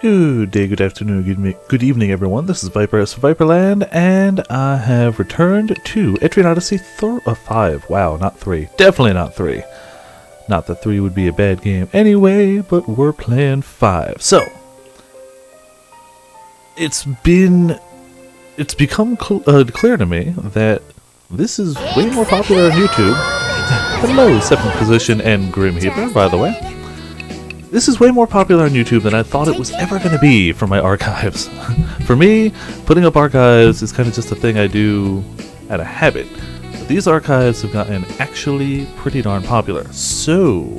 Good day, good afternoon, good evening, everyone. This is Viper S for Viperland, and I have returned to Etrian Odyssey V. Wow, not 3. Definitely not 3. Not that 3 would be a bad game anyway, but we're playing 5. So, it's become clear to me that this is way more popular on YouTube. Hello, 7th Position and Grim Healer, by the way. This is way more popular on YouTube than I thought it was ever going to be for my archives. For me, putting up archives is kind of just a thing I do out of habit. But these archives have gotten actually pretty darn popular. So,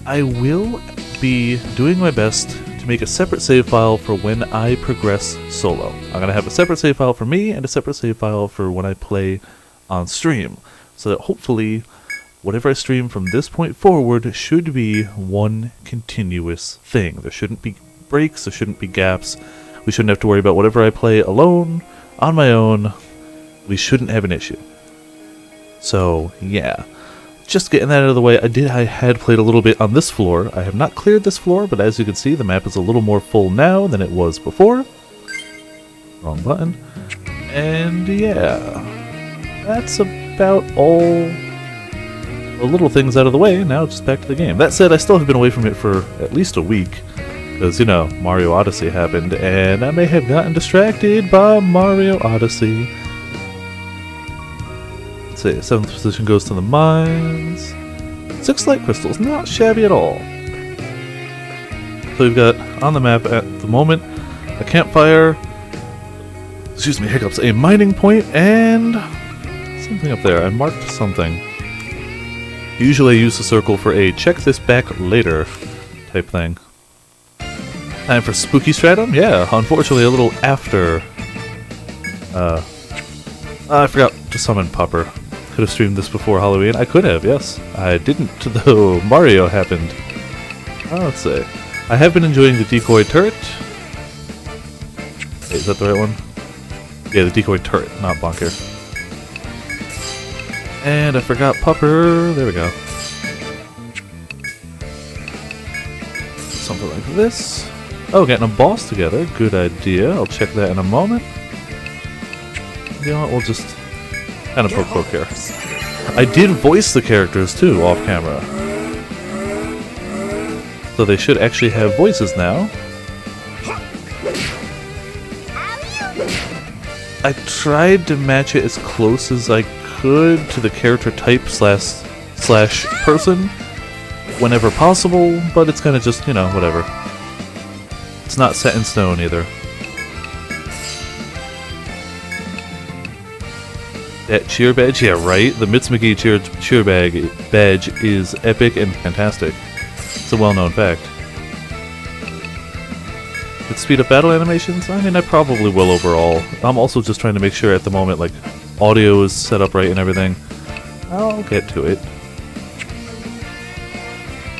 I will be doing my best to make a separate save file for when I progress solo. I'm going to have a separate save file for me and a separate save file for when I play on stream. So that hopefully whatever I stream from this point forward should be one continuous thing. There shouldn't be breaks, there shouldn't be gaps. We shouldn't have to worry about whatever I play alone, on my own. We shouldn't have an issue. So, yeah. Just getting that out of the way, I had played a little bit on this floor. I have not cleared this floor, but as you can see, the map is a little more full now than it was before. Wrong button. And yeah, that's about all the little things out of the way. Now just back to the game. That said, I still have been away from it for at least a week, because, you know, Mario Odyssey happened, and I may have gotten distracted by Mario Odyssey. Let's see, 7th position goes to the mines. 6 light crystals, not shabby at all. So we've got, on the map at the moment, a campfire, excuse me, hiccups, a mining point, and something up there. I marked something. Usually I use the circle for a check this back later type thing. Time for spooky stratum? Yeah, unfortunately a little after. I forgot to summon Pupper. Could have streamed this before Halloween. I could have, yes. I didn't, though Mario happened. Let's see. I have been enjoying the decoy turret. Wait, is that the right one? Yeah, the decoy turret, not bunker. And I forgot Pupper. There we go. Something like this. Oh, getting a boss together. Good idea. I'll check that in a moment. You know what? We'll just kind of poke here. I did voice the characters too off camera, so they should actually have voices now. I tried to match it as close as I could to the character type slash person whenever possible, but it's kind of just, you know, whatever. It's not set in stone either. That cheer badge, yeah, right. The Mitsubishi cheer badge is epic and fantastic. It's a well-known fact. Could speed up battle animations? I mean, I probably will overall. I'm also just trying to make sure at the moment, like, audio is set up right and everything. I'll get to it.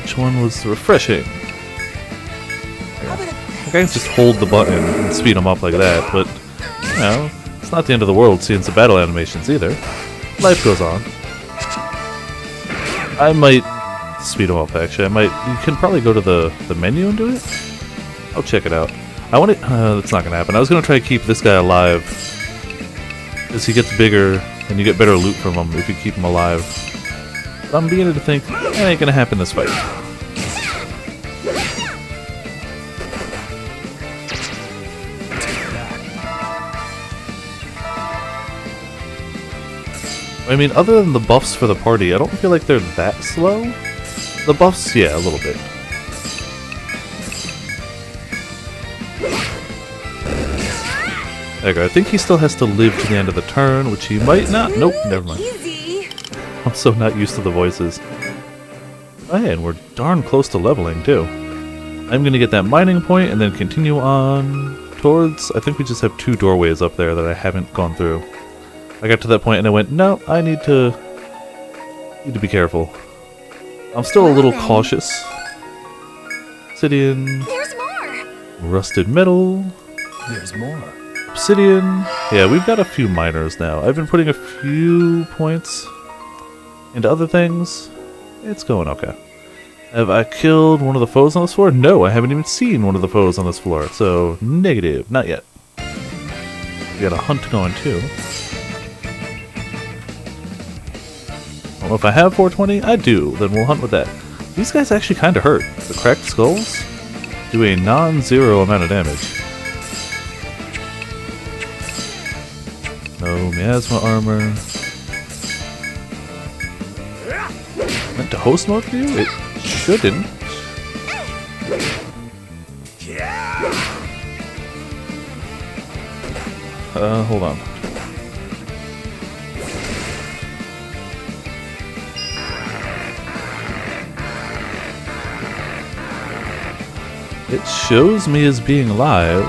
Which one was refreshing? I can just hold the button and speed them up like that, but, you know, it's not the end of the world seeing some battle animations either. Life goes on. I might speed them up, actually. You can probably go to the menu and do it? I'll check it out. That's not gonna happen. I was gonna try to keep this guy alive, as he gets bigger, and you get better loot from him if you keep him alive. But I'm beginning to think, that ain't gonna happen this fight. I mean, other than the buffs for the party, I don't feel like they're that slow. The buffs, yeah, a little bit. There you go. I think he still has to live to the end of the turn, which he might not. Nope, never mind. I'm so not used to the voices. Oh, yeah, and we're darn close to leveling, too. I'm going to get that mining point and then continue on towards... I think we just have 2 doorways up there that I haven't gone through. I got to that point and I went, no, I need to be careful. I'm still a little cautious. Obsidian. There's more. Rusted metal. There's more. Obsidian. Yeah, we've got a few miners now. I've been putting a few points into other things. It's going okay. Have I killed one of the foes on this floor? No, I haven't even seen one of the foes on this floor. So, negative. Not yet. We got a hunt going too. I don't know if I have 420. I do. Then we'll hunt with that. These guys actually kind of hurt. The cracked skulls do a non-zero amount of damage. No miasma armor. Meant to host mode for you? It shouldn't. Hold on. It shows me as being live.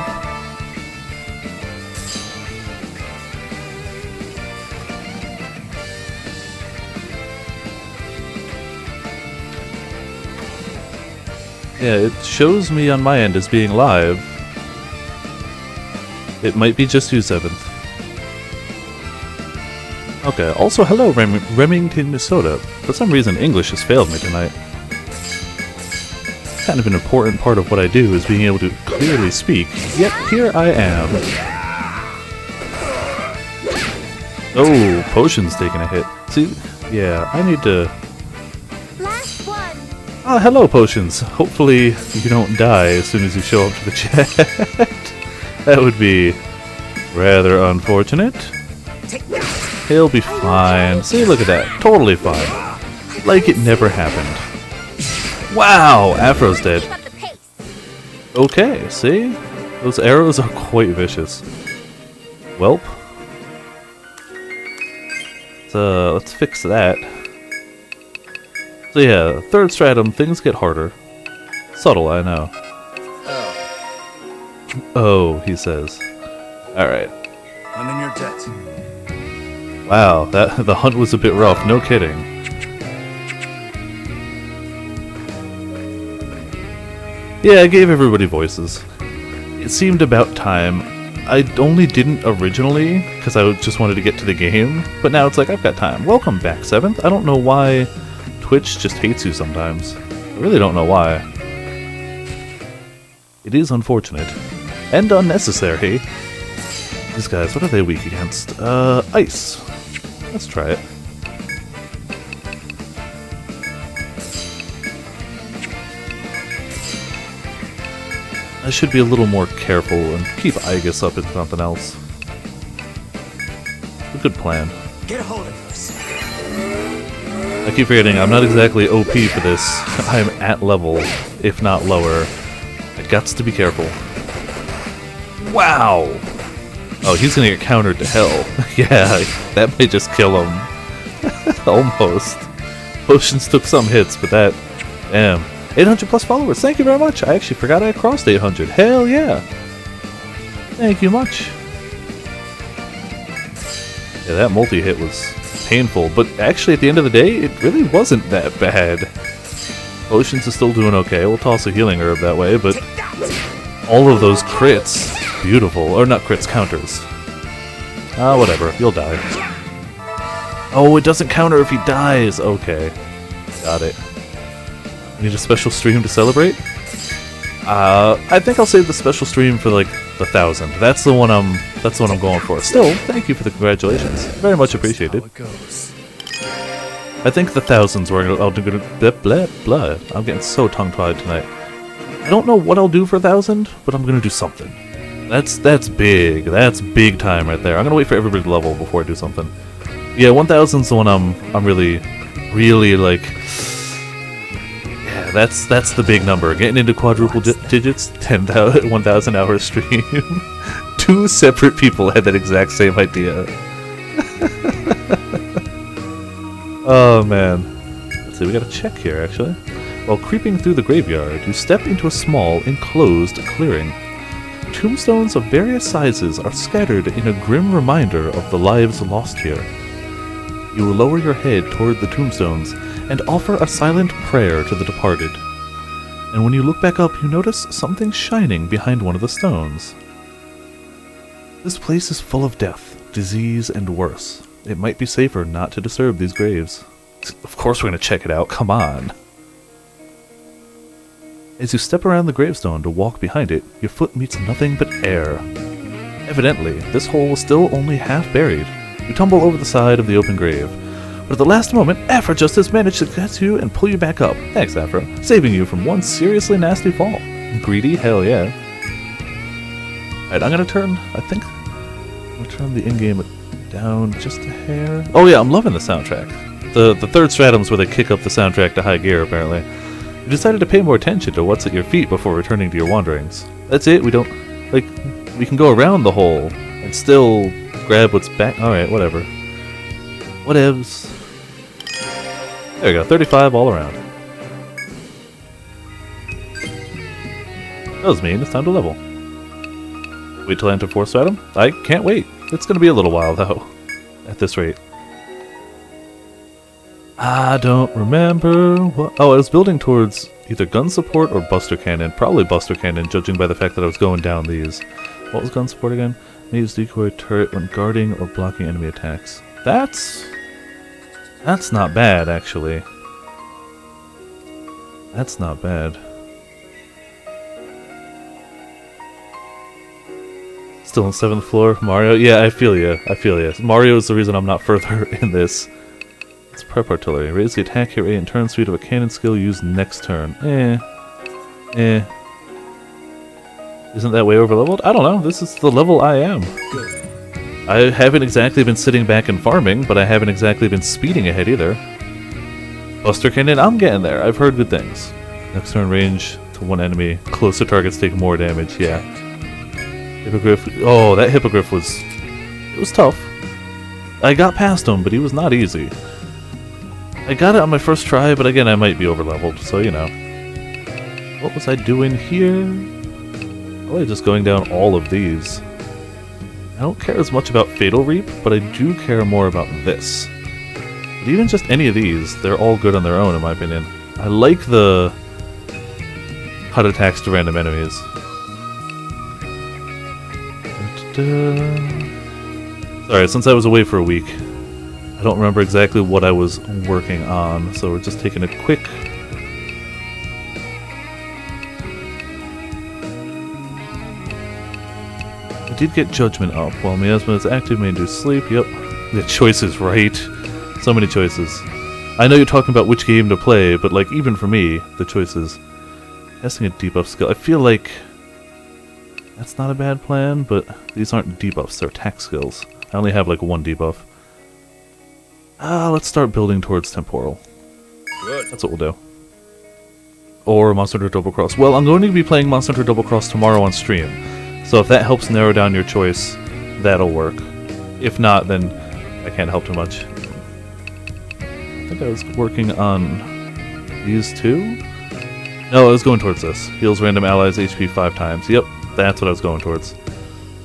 Yeah, it shows me on my end as being live. It might be just you, 7th. Okay, also hello Remington, Minnesota. For some reason English has failed me tonight. Kind of an important part of what I do is being able to clearly speak, yet here I am. Oh, Potion's taking a hit. See, yeah, I need to... Last one. Ah, hello, Potions. Hopefully you don't die as soon as you show up to the chat. That would be rather unfortunate. He'll be fine. See, look at that. Totally fine. Like it never happened. Wow, Afro's dead. Okay, see? Those arrows are quite vicious. Welp. Let's fix that. So yeah, third stratum, things get harder. Subtle, I know. Oh, he says. Alright. I'm in your debt. Wow, the hunt was a bit rough, no kidding. Yeah, I gave everybody voices. It seemed about time. I only didn't originally, because I just wanted to get to the game, but now it's like, I've got time. Welcome back, 7th. I don't know why Twitch just hates you sometimes. I really don't know why. It is unfortunate. And unnecessary. These guys, what are they weak against? Ice. Let's try it. I should be a little more careful and keep Aegis up if nothing else. A good plan. Get a hold of this. I keep forgetting, I'm not exactly OP for this. I'm at level, if not lower. I gots to be careful. Wow! Oh, he's gonna get countered to hell. Yeah, that may just kill him. Almost. Potions took some hits, but that... Damn. 800 plus followers, thank you very much. I actually forgot I crossed 800. Hell yeah. Thank you much. Yeah, that multi-hit was painful, but actually at the end of the day, it really wasn't that bad. Potions is still doing okay. We'll toss a healing herb that way, but all of those crits, beautiful. Or not crits, counters. Whatever, you'll die. Oh, it doesn't counter if he dies. Okay, got it. Need a special stream to celebrate? I think I'll save the special stream for like the 1,000. That's the one I'm going for. Still, thank you for the congratulations. Very much appreciated. I think the 1,000's where I'll do blah. I'm getting so tongue-tied tonight. I don't know what I'll do for 1,000, but I'm gonna do something. That's big. That's big time right there. I'm gonna wait for everybody to level before I do something. Yeah, 1,000's the one I'm really like. That's the big number. Getting into quadruple digits, 1,000 hour stream. 2 separate people had that exact same idea. Oh man. Let's see, we got a check here actually. While creeping through the graveyard, you step into a small, enclosed clearing. Tombstones of various sizes are scattered in a grim reminder of the lives lost here. You will lower your head toward the tombstones and offer a silent prayer to the departed. And when you look back up, you notice something shining behind one of the stones. This place is full of death, disease, and worse. It might be safer not to disturb these graves. Of course we're gonna check it out, come on. As you step around the gravestone to walk behind it, your foot meets nothing but air. Evidently, this hole was still only half buried. You tumble over the side of the open grave. But at the last moment, Afra Justice managed to catch you and pull you back up. Thanks, Afra. Saving you from one seriously nasty fall. Greedy? Hell yeah. Alright, I'm gonna turn, I'm gonna turn the in-game down just a hair. Oh yeah, I'm loving the soundtrack. The third Stratum's where they kick up the soundtrack to high gear, apparently. You decided to pay more attention to what's at your feet before returning to your wanderings. That's it, we can go around the hole and still grab what's back. Alright, whatever. Whatevs. There we go, 35 all around. That was mean, it's time to level. Wait till I enter 4th Stratum? I can't wait. It's gonna be a little while, though. At this rate. I don't remember what... Oh, I was building towards either gun support or buster cannon. Probably buster cannon, judging by the fact that I was going down these. What was gun support again? May use decoy turret when guarding or blocking enemy attacks. That's not bad, actually. That's not bad. Still on 7th floor, Mario? Yeah, I feel ya. Mario is the reason I'm not further in this. It's prep artillery. Raise the attack hit rate and turn speed of a cannon skill used next turn. Isn't that way over leveled? I don't know. This is the level I am. I haven't exactly been sitting back and farming, but I haven't exactly been speeding ahead either. Buster cannon, I'm getting there. I've heard good things. Next turn range to one enemy. Closer targets take more damage, yeah. Hippogriff. Oh, that Hippogriff was... It was tough. I got past him, but he was not easy. I got it on my first try, but again, I might be overleveled, so you know. What was I doing here? Probably just going down all of these. I don't care as much about Fatal Reap, but I do care more about this. But even just any of these, they're all good on their own, in my opinion. I like the HUD attacks to random enemies. Sorry, since I was away for a week, I don't remember exactly what I was working on, so we're just taking a quick... I did get Judgment up. While Miasma is active, may induce sleep. Yep. The choices, right? So many choices. I know you're talking about which game to play, but like, even for me, the choices. Testing a debuff skill. I feel like... That's not a bad plan, but these aren't debuffs, they're attack skills. I only have like one debuff. Let's start building towards Temporal. Good. That's what we'll do. Or Monster Hunter Double Cross. Well, I'm going to be playing Monster Hunter Double Cross tomorrow on stream. So if that helps narrow down your choice, that'll work. If not, then I can't help too much. I think I was working on these two? No, I was going towards this. Heals random allies HP 5 times. Yep, that's what I was going towards.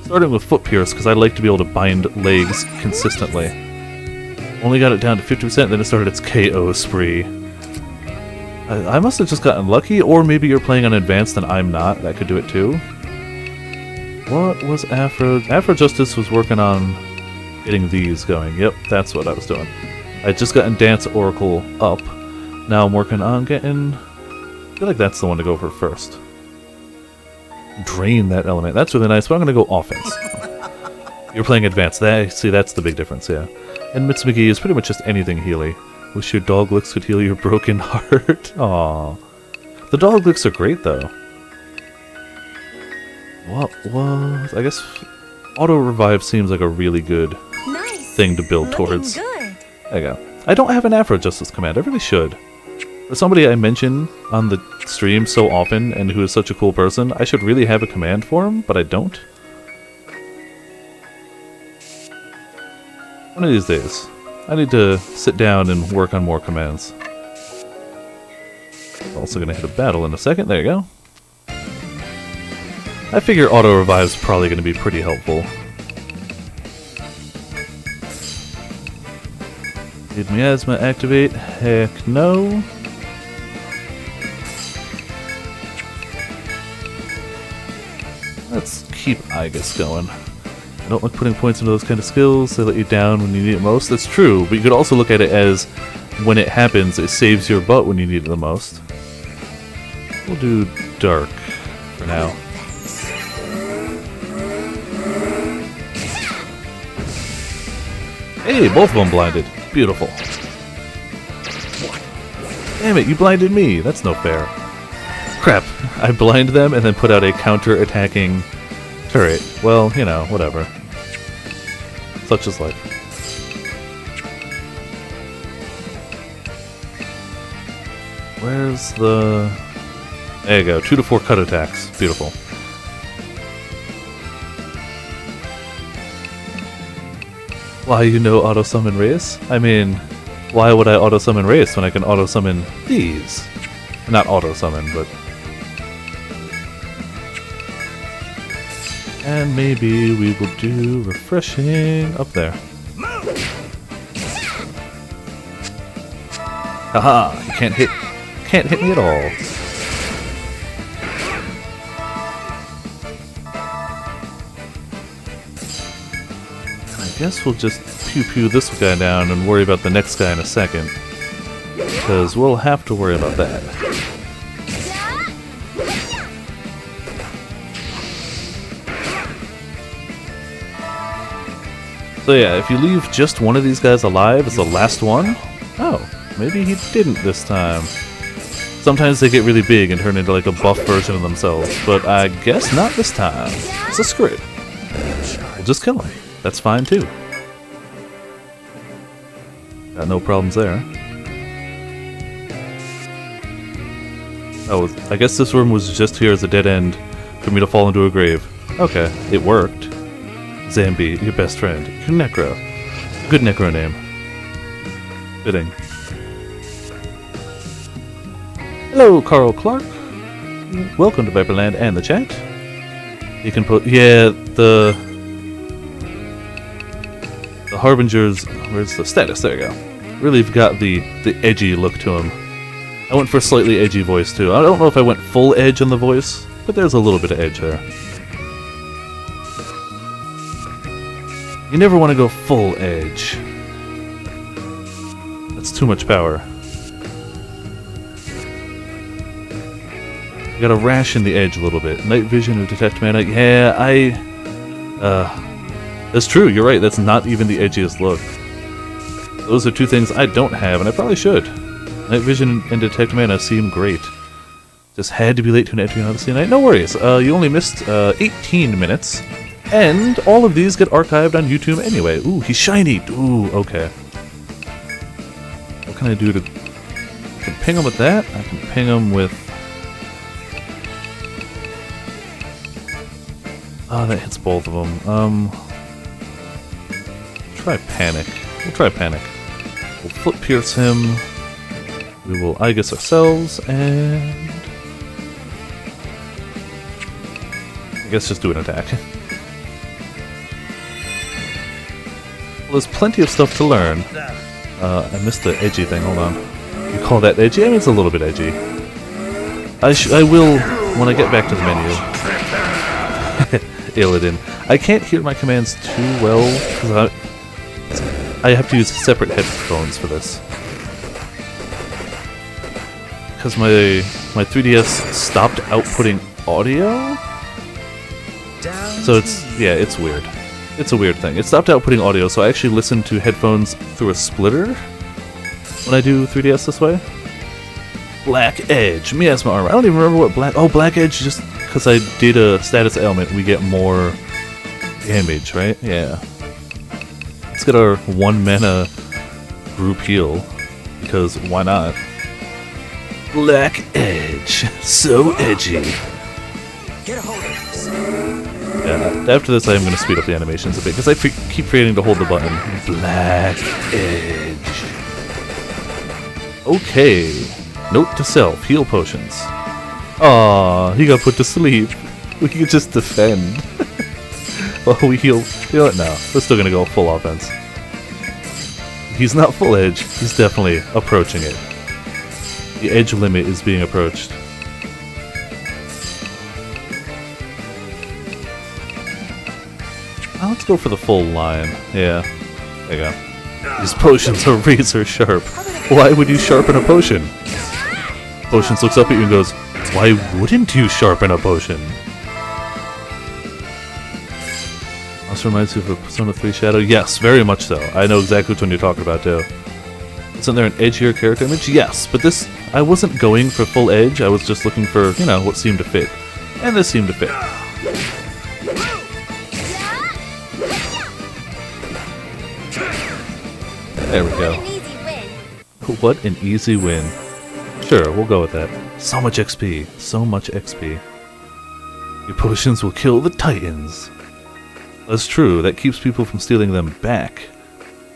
Starting with Foot Pierce, because I'd like to be able to bind legs consistently. Only got it down to 50%, then it started its KO spree. I must have just gotten lucky, or maybe you're playing on Advanced and I'm not. That could do it too. What was Afro? Afro Justice was working on getting these going. Yep, that's what I was doing. I just gotten Dance Oracle up. Now I'm working on getting... I feel like that's the one to go for first. Drain that element. That's really nice, but I'm going to go offense. You're playing Advanced. See, that's the big difference, yeah. And Mitsubishi is pretty much just anything healy. Wish your dog licks could heal your broken heart. Aww. The dog licks are great, though. What was... I guess auto revive seems like a really good thing to build towards. Good. There you go. I don't have an Afro Justice command. I really should. For somebody I mention on the stream so often and who is such a cool person, I should really have a command for him, but I don't. One of these days, I need to sit down and work on more commands. Also gonna hit a battle in a second. There you go. I figure auto revive's probably gonna be pretty helpful. Did Miasma activate? Heck no. Let's keep Igus going. I don't like putting points into those kind of skills. They let you down when you need it most. That's true, but you could also look at it as when it happens, it saves your butt when you need it the most. We'll do dark for now. Hey, both of them blinded. Beautiful. Damn it, you blinded me. That's no fair. Crap, I blind them and then put out a counter-attacking turret. Well, you know, whatever. Such is life. Where's the... There you go, 2 to 4 cut attacks. Beautiful. Why you know auto-summon Reyes? I mean, why would I auto-summon Reyes when I can auto-summon these? Not auto-summon, but... And maybe we will do refreshing up there. Haha! You can't hit me at all. I guess we'll just pew-pew this guy down and worry about the next guy in a second. Because we'll have to worry about that. So yeah, if you leave just one of these guys alive as the last one... Oh, maybe he didn't this time. Sometimes they get really big and turn into like a buff version of themselves, but I guess not this time. So screw it. We'll just kill him. That's fine too. Got no problems there. Oh, I guess this room was just here as a dead end for me to fall into a grave. Okay, it worked. Zambi, your best friend. Your Necro. Good Necro name. Fitting. Hello, Carl Clark. Welcome to Viperland and the chat. You can put... Yeah, the Harbinger's... Where's the status? There you go. Really got the edgy look to him. I went for a slightly edgy voice too. I don't know if I went full edge on the voice, but there's a little bit of edge there. You never want to go full edge. That's too much power. You gotta ration the edge a little bit. Night vision or detect mana. Yeah, that's true, you're right, that's not even the edgiest look. Those are two things I don't have, and I probably should. Night vision and detect mana seem great. Just had to be late to an Etrian Odyssey night. No worries, you only missed 18 minutes. And all of these get archived on YouTube anyway. Ooh, he's shiny! Ooh, okay. What can I do to... I can ping him with that. I can ping him with... Oh, that hits both of them. Try Panic. We'll try Panic. We'll Foot Pierce him. We will Aegis ourselves, and... I guess just do an attack. Well, there's plenty of stuff to learn. I missed the edgy thing, hold on. You call that edgy? I mean, it's a little bit edgy. I will, when I get back to the menu. Illidan. I can't hear my commands too well, because I have to use separate headphones for this. Because my 3DS stopped outputting audio? So it's weird. It's a weird thing. It stopped outputting audio, so I actually listen to headphones through a splitter when I do 3DS this way. Black Edge. Miasma Armor. I don't even remember what Black... Oh, Black Edge, just because I did a status ailment, we get more damage, right? Yeah. Let's get our 1 mana group heal, because why not? Black Edge. So edgy. Get a hold of this. Yeah, after this I am going to speed up the animations a bit, because I keep forgetting to hold the button. Black Edge. Okay. Note to self, heal potions. Aww, he got put to sleep. We can just defend. Well, we heal. You know what? No, we're still going to go full offense. He's not full edge, he's definitely approaching it. The edge limit is being approached. Let's go for the full line. Yeah. There you go. These potions are razor sharp. Why would you sharpen a potion? Potions looks up at you and goes, Why wouldn't you sharpen a potion? Also reminds you of a Persona 3 Shadow? Yes, very much so. I know exactly which one you're talking about, too. Isn't there an edgier character image? Yes, but this... I wasn't going for full edge, I was just looking for, you know, what seemed to fit. And this seemed to fit. There we go. What an easy win. Sure, we'll go with that. So much XP. So much XP. Your potions will kill the titans. That's true, that keeps people from stealing them back.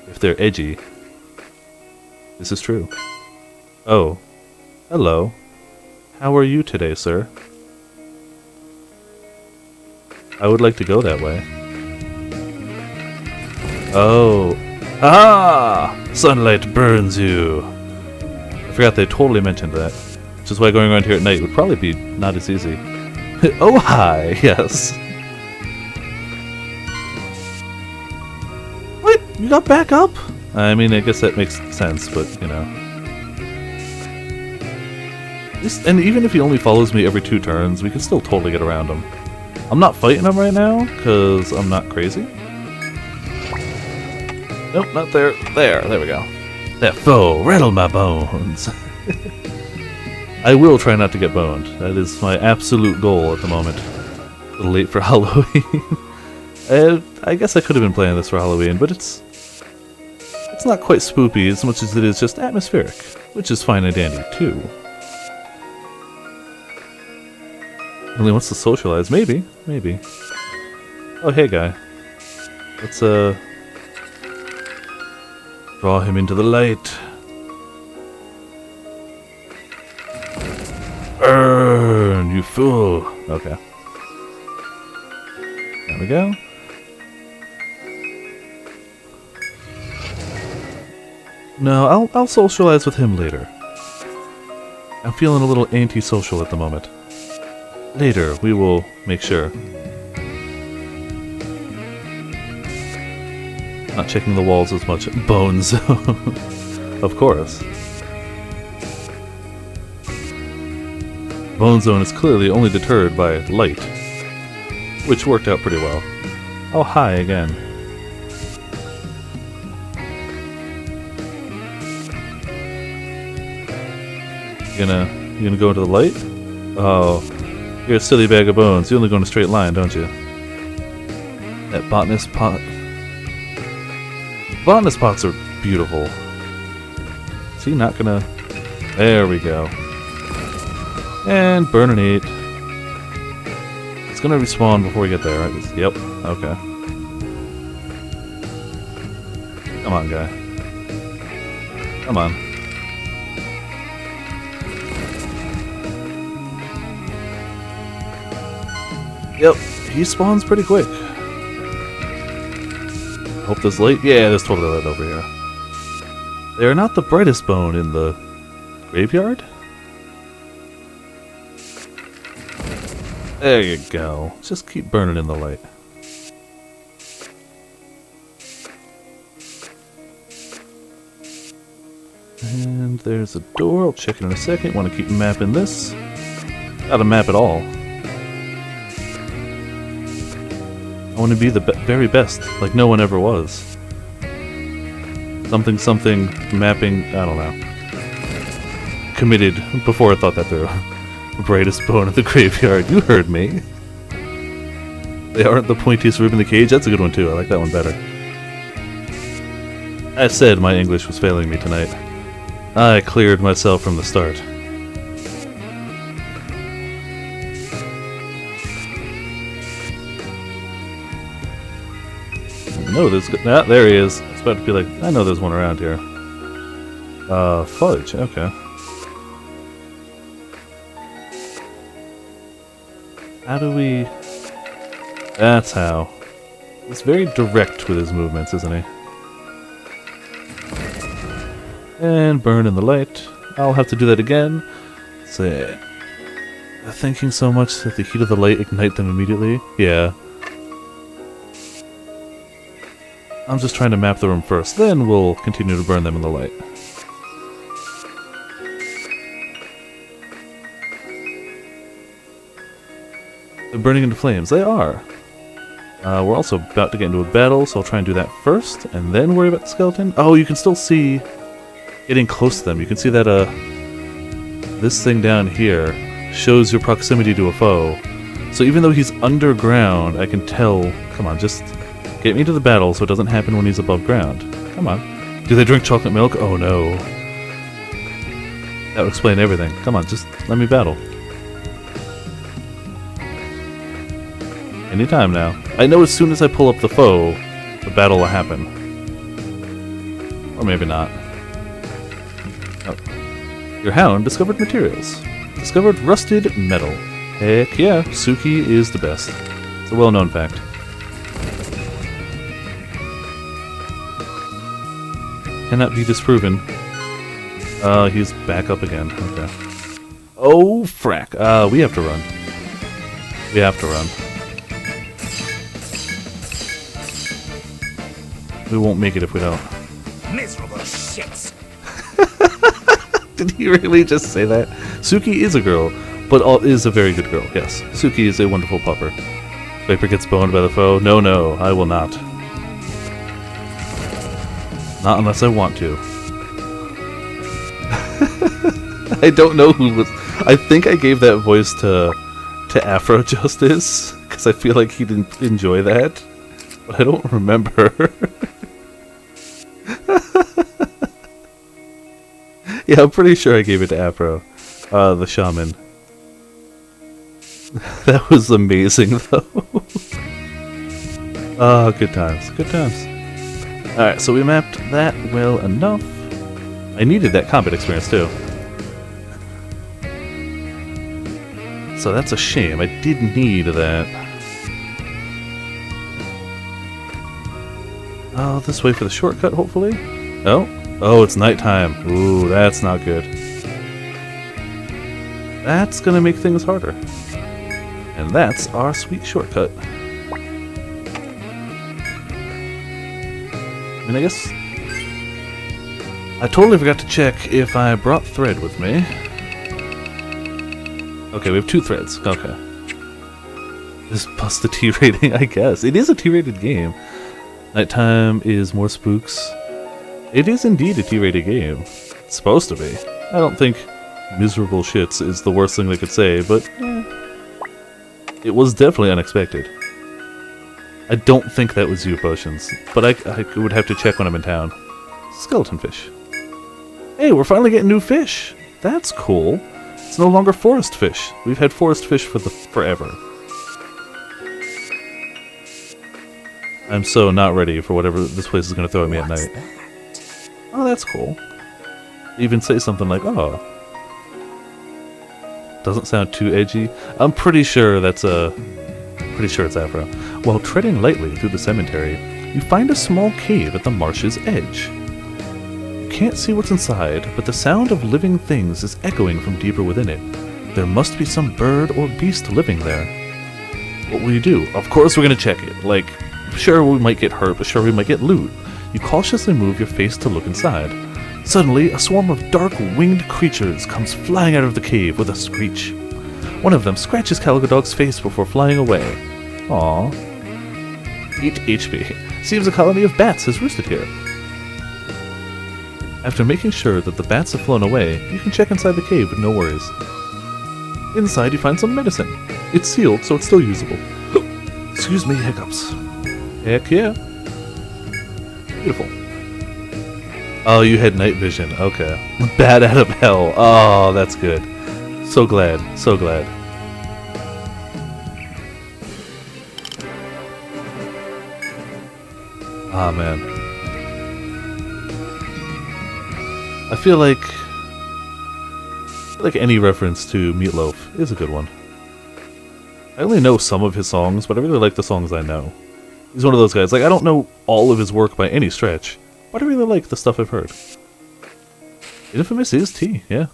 If they're edgy. This is true. Oh. Hello. How are you today, sir? I would like to go that way. Oh. Ah! Sunlight burns you. I forgot they totally mentioned that. Which is why going around here at night would probably be not as easy. Oh, hi! Yes. What? You got back up? I mean, I guess that makes sense, but, you know. And even if he only follows me every 2 turns, we can still totally get around him. I'm not fighting him right now, because I'm not crazy. Nope, not there. There we go. That foe, rattle my bones. I will try not to get boned. That is my absolute goal at the moment. A little late for Halloween. I guess I could have been playing this for Halloween, but it's not quite spoopy as much as it is just atmospheric, which is fine and dandy, too. Only wants to socialize. Maybe. Oh, hey, guy. Let's, draw him into the light. Burn, you fool. Okay. There we go. No, I'll socialize with him later. I'm feeling a little antisocial at the moment. Later, we will make sure. Not checking the walls as much. Bones. Of course. Bone Zone is clearly only deterred by light. Which worked out pretty well. Oh, hi again. You gonna go into the light? Oh, you're a silly bag of bones. You only go in a straight line, don't you? That botanist pot. Botanist pots are beautiful. Is he not gonna? There we go. And burninate. It's gonna respawn before we get there, right? Yep. Okay. Come on, guy. Come on. Yep, he spawns pretty quick. Hope there's light. Yeah, there's totally light over here. They are not the brightest bone in the graveyard. There you go. Just keep burning in the light. And there's a door. I'll check it in a second. Want to keep mapping this. Not a map at all. I want to be the very best, like no one ever was. Something, mapping, I don't know. Committed before I thought that through. Brightest bone of the graveyard, you heard me. They aren't the pointiest rib in the cage, that's a good one too, I like that one better. I said my English was failing me tonight. I cleared myself from the start. No, there's... Ah, there he is. It's about to be like, I know there's one around here. Fudge, okay. How do we... That's how. He's very direct with his movements, isn't he? And burn in the light. I'll have to do that again. Say... Thinking so much that the heat of the light ignite them immediately? Yeah. I'm just trying to map the room first, then we'll continue to burn them in the light. They're burning into flames. They are. We're also about to get into a battle, so I'll try and do that first, and then worry about the skeleton. Oh, you can still see getting close to them. You can see that this thing down here shows your proximity to a foe. So even though he's underground, I can tell... Come on, just get me to the battle so it doesn't happen when he's above ground. Come on. Do they drink chocolate milk? Oh no. That would explain everything. Come on, just let me battle. Anytime now. I know as soon as I pull up the foe, the battle will happen. Or maybe not. Oh. Your hound discovered materials. Discovered rusted metal. Heck yeah, Suki is the best. It's a well-known fact. Cannot be disproven. He's back up again. Okay. Oh, frack. We have to run. We have to run. We won't make it if we don't. Miserable shits. Did he really just say that? Suki is a girl, but is a very good girl, yes. Suki is a wonderful pupper. Viper gets boned by the foe. No, no, I will not. Not unless I want to. I don't know who was... I think I gave that voice to Afro Justice, because I feel like he didn't enjoy that. But I don't remember. Yeah, I'm pretty sure I gave it to Afro, the shaman. That was amazing, though. Oh, good times, good times. Alright, so we mapped that well enough. I needed that combat experience, too. So that's a shame. I did need that. Oh, this way for the shortcut, hopefully? Oh. Oh, it's nighttime. Ooh, that's not good. That's gonna make things harder. And that's our sweet shortcut. I mean, I guess... I totally forgot to check if I brought thread with me. Okay, we have 2 threads. Okay. This plus the T rating, I guess. It is a T-rated game. Nighttime is more spooks. It is indeed a T-rated game. It's supposed to be. I don't think miserable shits is the worst thing they could say, but it was definitely unexpected. I don't think that was you, Potions, but I would have to check when I'm in town. Skeleton fish. Hey, we're finally getting new fish. That's cool. It's no longer forest fish. We've had forest fish for forever. I'm so not ready for whatever this place is going to throw at me at night. Oh, that's cool. Even say something like, oh. Doesn't sound too edgy. I'm pretty sure that's pretty sure it's Afro. While treading lightly through the cemetery, you find a small cave at the marsh's edge. You can't see what's inside, but the sound of living things is echoing from deeper within it. There must be some bird or beast living there. What will you do? Of course we're gonna check it. Like, sure we might get hurt, but sure we might get loot. You cautiously move your face to look inside. Suddenly, a swarm of dark, winged creatures comes flying out of the cave with a screech. One of them scratches Calico Dog's face before flying away. Aww. 8 HP. Seems a colony of bats has roosted here. After making sure that the bats have flown away, you can check inside the cave with no worries. Inside you find some medicine. It's sealed, so it's still usable. Excuse me, hiccups. Heck yeah. Beautiful. Oh, you had night vision. Okay. Bat out of hell. Oh, that's good. So glad. So glad. Ah, man. I feel like any reference to Meatloaf is a good one. I only know some of his songs, but I really like the songs I know. He's one of those guys. Like, I don't know all of his work by any stretch, but I really like the stuff I've heard. Infamous is T, yeah.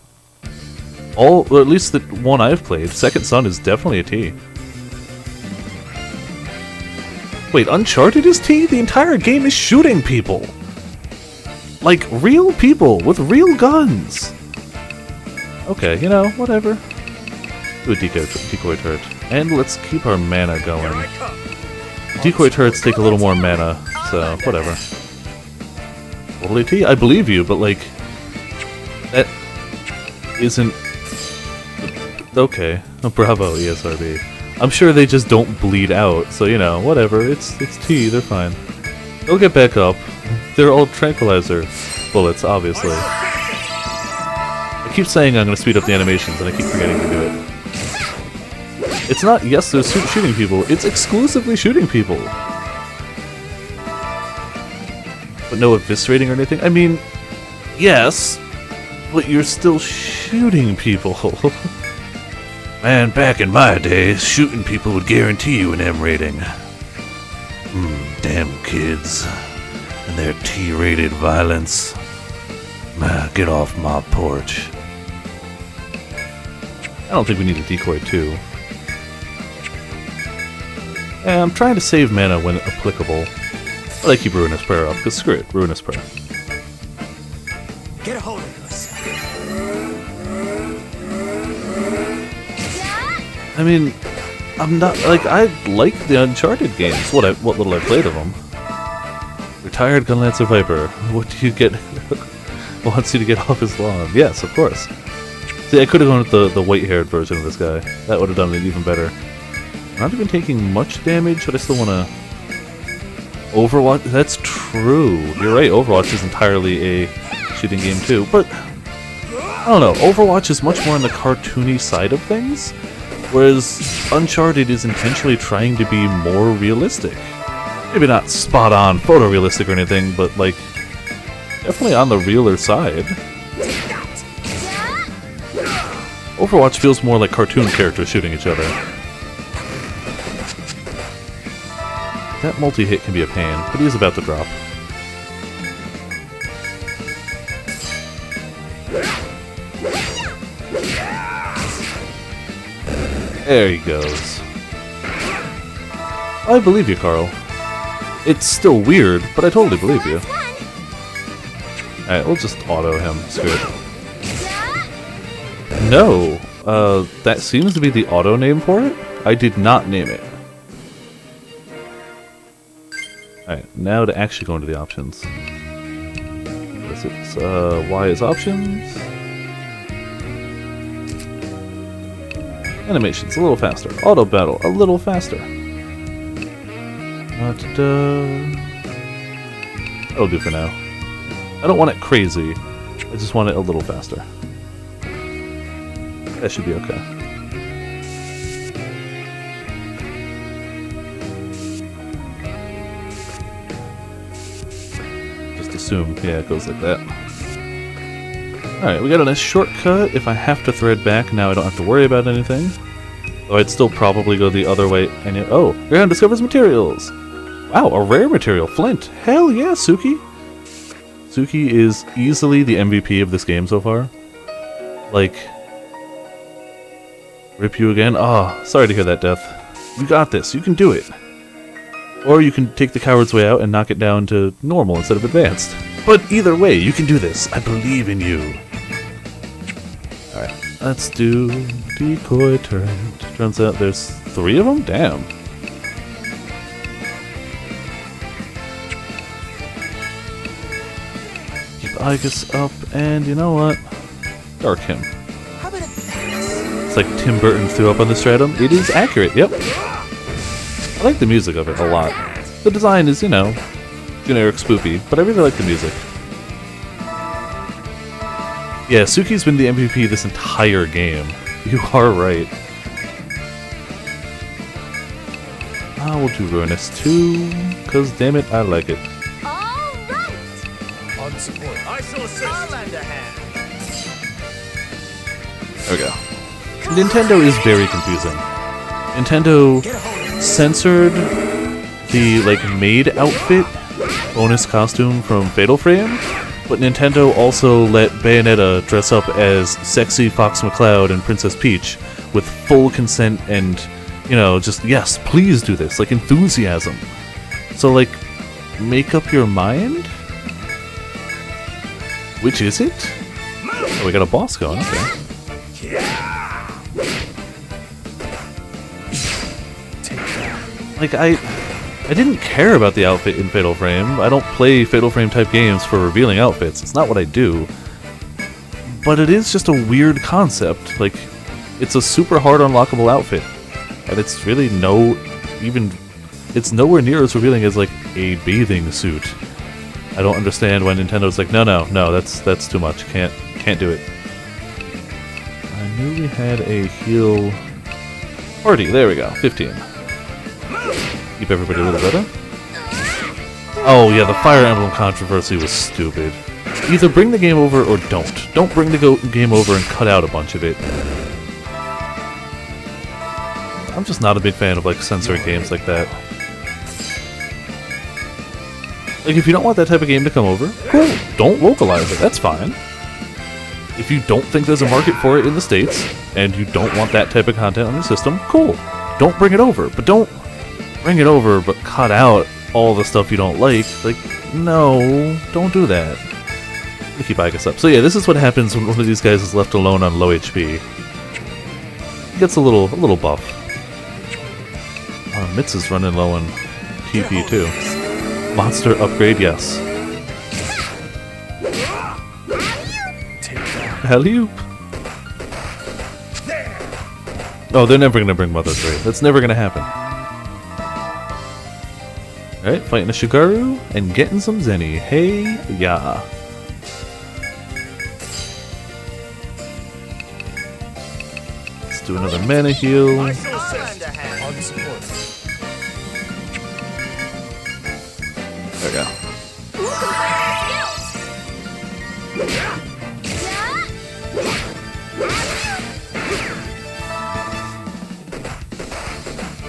Or at least the one I've played. Second Son is definitely a T. Wait, Uncharted is T? The entire game is shooting people! Like, real people with real guns! Okay, you know, whatever. Do a decoy turret. And let's keep our mana Here going. I come. Decoy turrets take a little more mana, so whatever. Holy tea, I believe you, but like, that isn't okay. Oh, bravo, ESRB. I'm sure they just don't bleed out, so you know, whatever. It's tea, they're fine. They'll get back up. They're all tranquilizer bullets, obviously. I keep saying I'm going to speed up the animations, and I keep forgetting to do it. It's not, yes, they're shooting people. It's exclusively shooting people. But no eviscerating or anything? I mean, yes, but you're still shooting people. Man, back in my day, shooting people would guarantee you an M rating. Damn kids. And their T-rated violence. Get off my porch. I don't think we need a decoy too. And I'm trying to save mana when applicable. But I keep Ruinous Prayer up, because screw it, Ruinous Prayer. Get a hold of yourself. I mean, I'm not, like, I like the Uncharted games, what little I played of them. Retired Gunlancer Viper, what do you get, wants you to get off his lawn? Yes, of course. See, I could have gone with the white-haired version of this guy. That would have done it even better. Not even taking much damage, but I still want to... Overwatch? That's true. You're right, Overwatch is entirely a shooting game too, but... I don't know, Overwatch is much more on the cartoony side of things, whereas Uncharted is intentionally trying to be more realistic. Maybe not spot-on photorealistic or anything, but like... definitely on the realer side. Overwatch feels more like cartoon characters shooting each other. That multi-hit can be a pain, but he is about to drop. There he goes. I believe you, Carl. It's still weird, but I totally believe you. Alright, we'll just auto him. Screw it. No! That seems to be the auto name for it? I did not name it. Alright, now to actually go into the options. This is, Y is options. Animations, a little faster. Auto battle, a little faster. That'll do for now. I don't want it crazy, I just want it a little faster. That should be okay. Assume, yeah, it goes like that. Alright, we got a nice shortcut. If I have to thread back, now I don't have to worry about anything. Though I'd still probably go the other way. And oh, Graham discovers materials! Wow, a rare material, flint. Hell yeah, Suki! Suki is easily the MVP of this game so far. Like, rip you again? Oh, sorry to hear that, Death. You got this, you can do it. Or you can take the coward's way out and knock it down to normal instead of advanced. But either way, you can do this. I believe in you. Alright, let's do decoy turret. Turns out there's 3 of them? Damn. Keep Igus up, and you know what? Dark him. It's like Tim Burton threw up on the Stratum. It is accurate, yep. I like the music of it a lot. The design is, you know, generic spoopy, but I really like the music. Yeah, Suki's been the MVP this entire game. You are right. We'll do Ruinous too, because damn it, I like it. Alright! On support. I shall assist. I'll lend a hand. There we go. Nintendo is very confusing. Nintendo Get a hold of yourself. censored the like maid outfit bonus costume from Fatal Frame, but Nintendo also let Bayonetta dress up as sexy Fox McCloud and Princess Peach with full consent and, you know, just yes, please do this, like enthusiasm. So like, make up your mind? Which is it? Oh, we got a boss going, okay. Like, I didn't care about the outfit in Fatal Frame. I don't play Fatal Frame type games for revealing outfits. It's not what I do. But it is just a weird concept. Like, it's a super hard unlockable outfit. And it's really it's nowhere near as revealing as, like, a bathing suit. I don't understand why Nintendo's like, no, that's too much. Can't do it. I knew we had a heal party. There we go. 15. Keep everybody a little better. Oh yeah, the Fire Emblem controversy was stupid. Either bring the game over or don't. Don't bring the game over and cut out a bunch of it. I'm just not a big fan of like censored games like that. Like if you don't want that type of game to come over, cool. Don't localize it. That's fine. If you don't think there's a market for it in the States and you don't want that type of content on your system, cool. Don't bring it over, but don't bring it over but cut out all the stuff you don't like. Like, no, don't do that. Let me keep Igus up. So yeah, this is what happens when one of these guys is left alone on low HP. He gets a little buff. Mitz is running low on TP too. Monster upgrade, yes. Alley-oop. Oh, they're never gonna bring Mother 3. That's never gonna happen. Alright, fighting a Shigaru and getting some Zenny. Hey, yeah. Let's do another mana heal. There we go.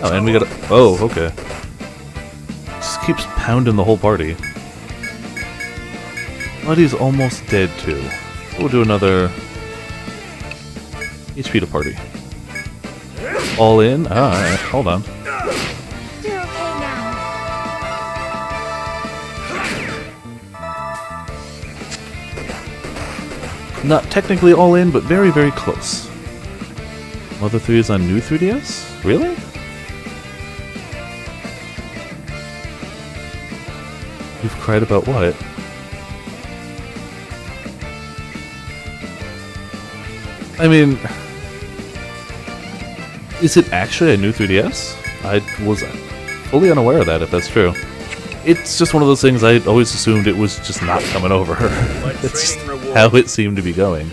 Oh, and we got a... Oh, okay. Just keeps pounding the whole party. Buddy's almost dead, too. We'll do another... HP to party. All in? Alright, hold on. You're okay now. Not technically all in, but very, very close. Mother 3 is on new 3DS? Really? You've cried about what? I mean... Is it actually a new 3DS? I was fully unaware of that, if that's true. It's just one of those things I always assumed it was just not coming over. That's how it seemed to be going.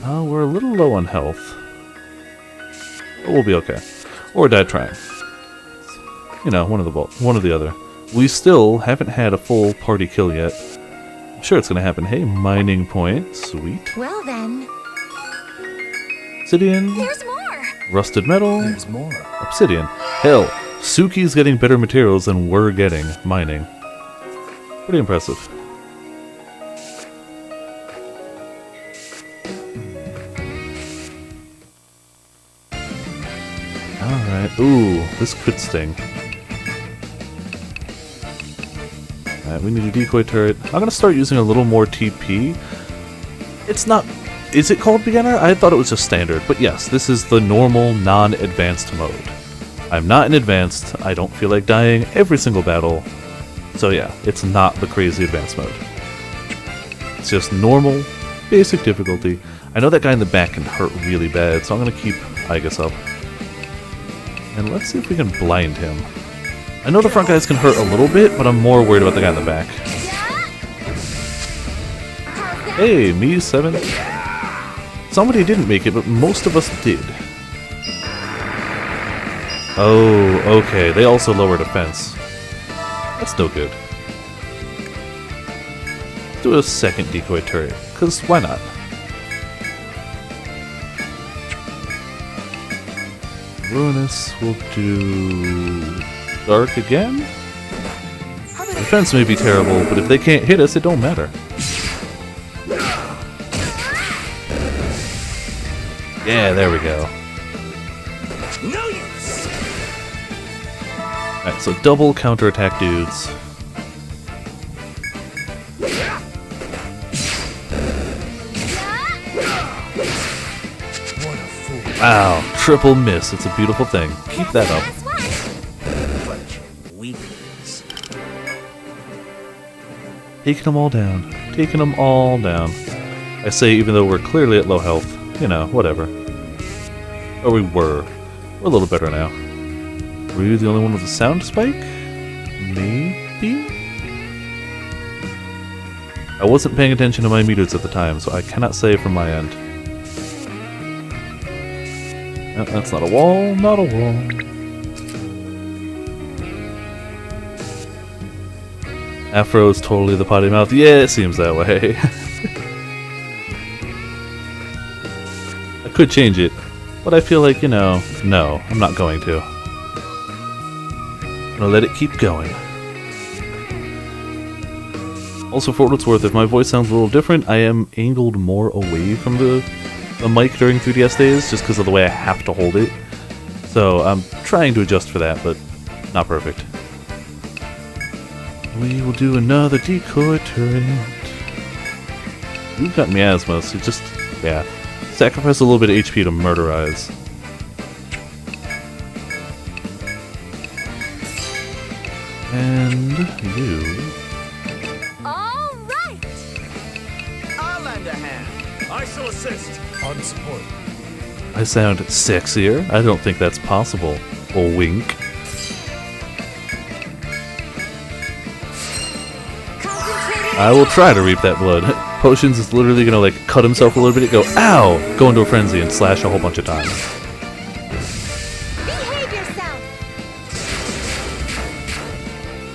We're a little low on health. But we'll be okay. Or die trying. You know, one of the other. We still haven't had a full party kill yet. I'm sure it's gonna happen. Hey, mining point. Sweet. Well then. Obsidian. There's more. Rusted metal. There's more. Obsidian. Hell, Suki's getting better materials than we're getting mining. Pretty impressive. Alright. Ooh, this could sting. Alright, we need a decoy turret. I'm gonna start using a little more TP. It's not... Is it called beginner? I thought it was just standard, but yes, this is the normal, non-advanced mode. I'm not in advanced, I don't feel like dying every single battle, so yeah, it's not the crazy advanced mode. It's just normal, basic difficulty. I know that guy in the back can hurt really bad, so I'm gonna keep Igus up. And let's see if we can blind him. I know the front guys can hurt a little bit, but I'm more worried about the guy in the back. Hey, me 7. Somebody didn't make it, but most of us did. Oh, okay. They also lower defense. That's no good. Do a second decoy turret, because why not? Ruinous will do... Dark again? Defense may be terrible, but if they can't hit us, it don't matter. Yeah, there we go. Alright, so double counterattack dudes. What a fool. Wow, triple miss. It's a beautiful thing. Keep that up. Bunch of weaklings. Taking them all down. Taking them all down. I say even though we're clearly at low health. You know, whatever. Or we were. We're a little better now. Were you the only one with a sound spike? Maybe? I wasn't paying attention to my meters at the time, so I cannot say from my end. No, that's not a wall, not a wall. Afro's totally the potty mouth. Yeah, it seems that way. I could change it, but I feel like, you know, no, I'm not going to. I'm gonna let it keep going. Also, for what it's worth, if my voice sounds a little different, I am angled more away from the mic during 3DS days, just because of the way I have to hold it. So I'm trying to adjust for that, but not perfect. We will do another decoy turret. You've got miasma, so just, yeah. Sacrifice a little bit of HP to murderize. And you... Alright! I'll lend a hand. I shall assist. On support. I sound sexier? I don't think that's possible. A wink. I will try to reap that blood. Potions is literally gonna like cut himself a little bit, go ow, go into a frenzy and slash a whole bunch of times. Behave yourself!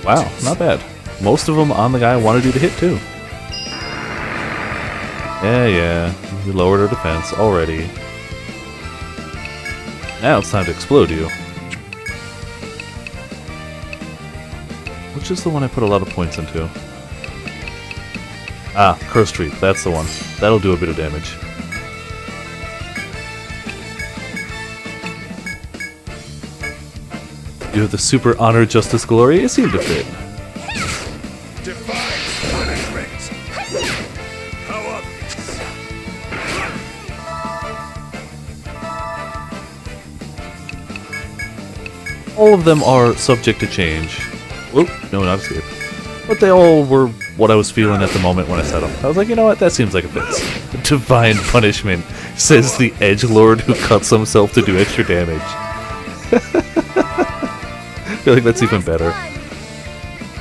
Wow, not bad. Most of them on the guy want to do the hit too. Yeah, you lowered our defense already. Now it's time to explode you. Which is the one I put a lot of points into? Ah, Curse Tree, that's the one. That'll do a bit of damage. You have the Super Honor Justice Glory, it seemed to fit. Divine punishment. How obvious. All of them are subject to change. Whoop, no, not escape. But they all were what I was feeling at the moment when I set them. I was like, you know what, that seems like it fits. Divine punishment, says the edgelord who cuts himself to do extra damage. I feel like that's even better.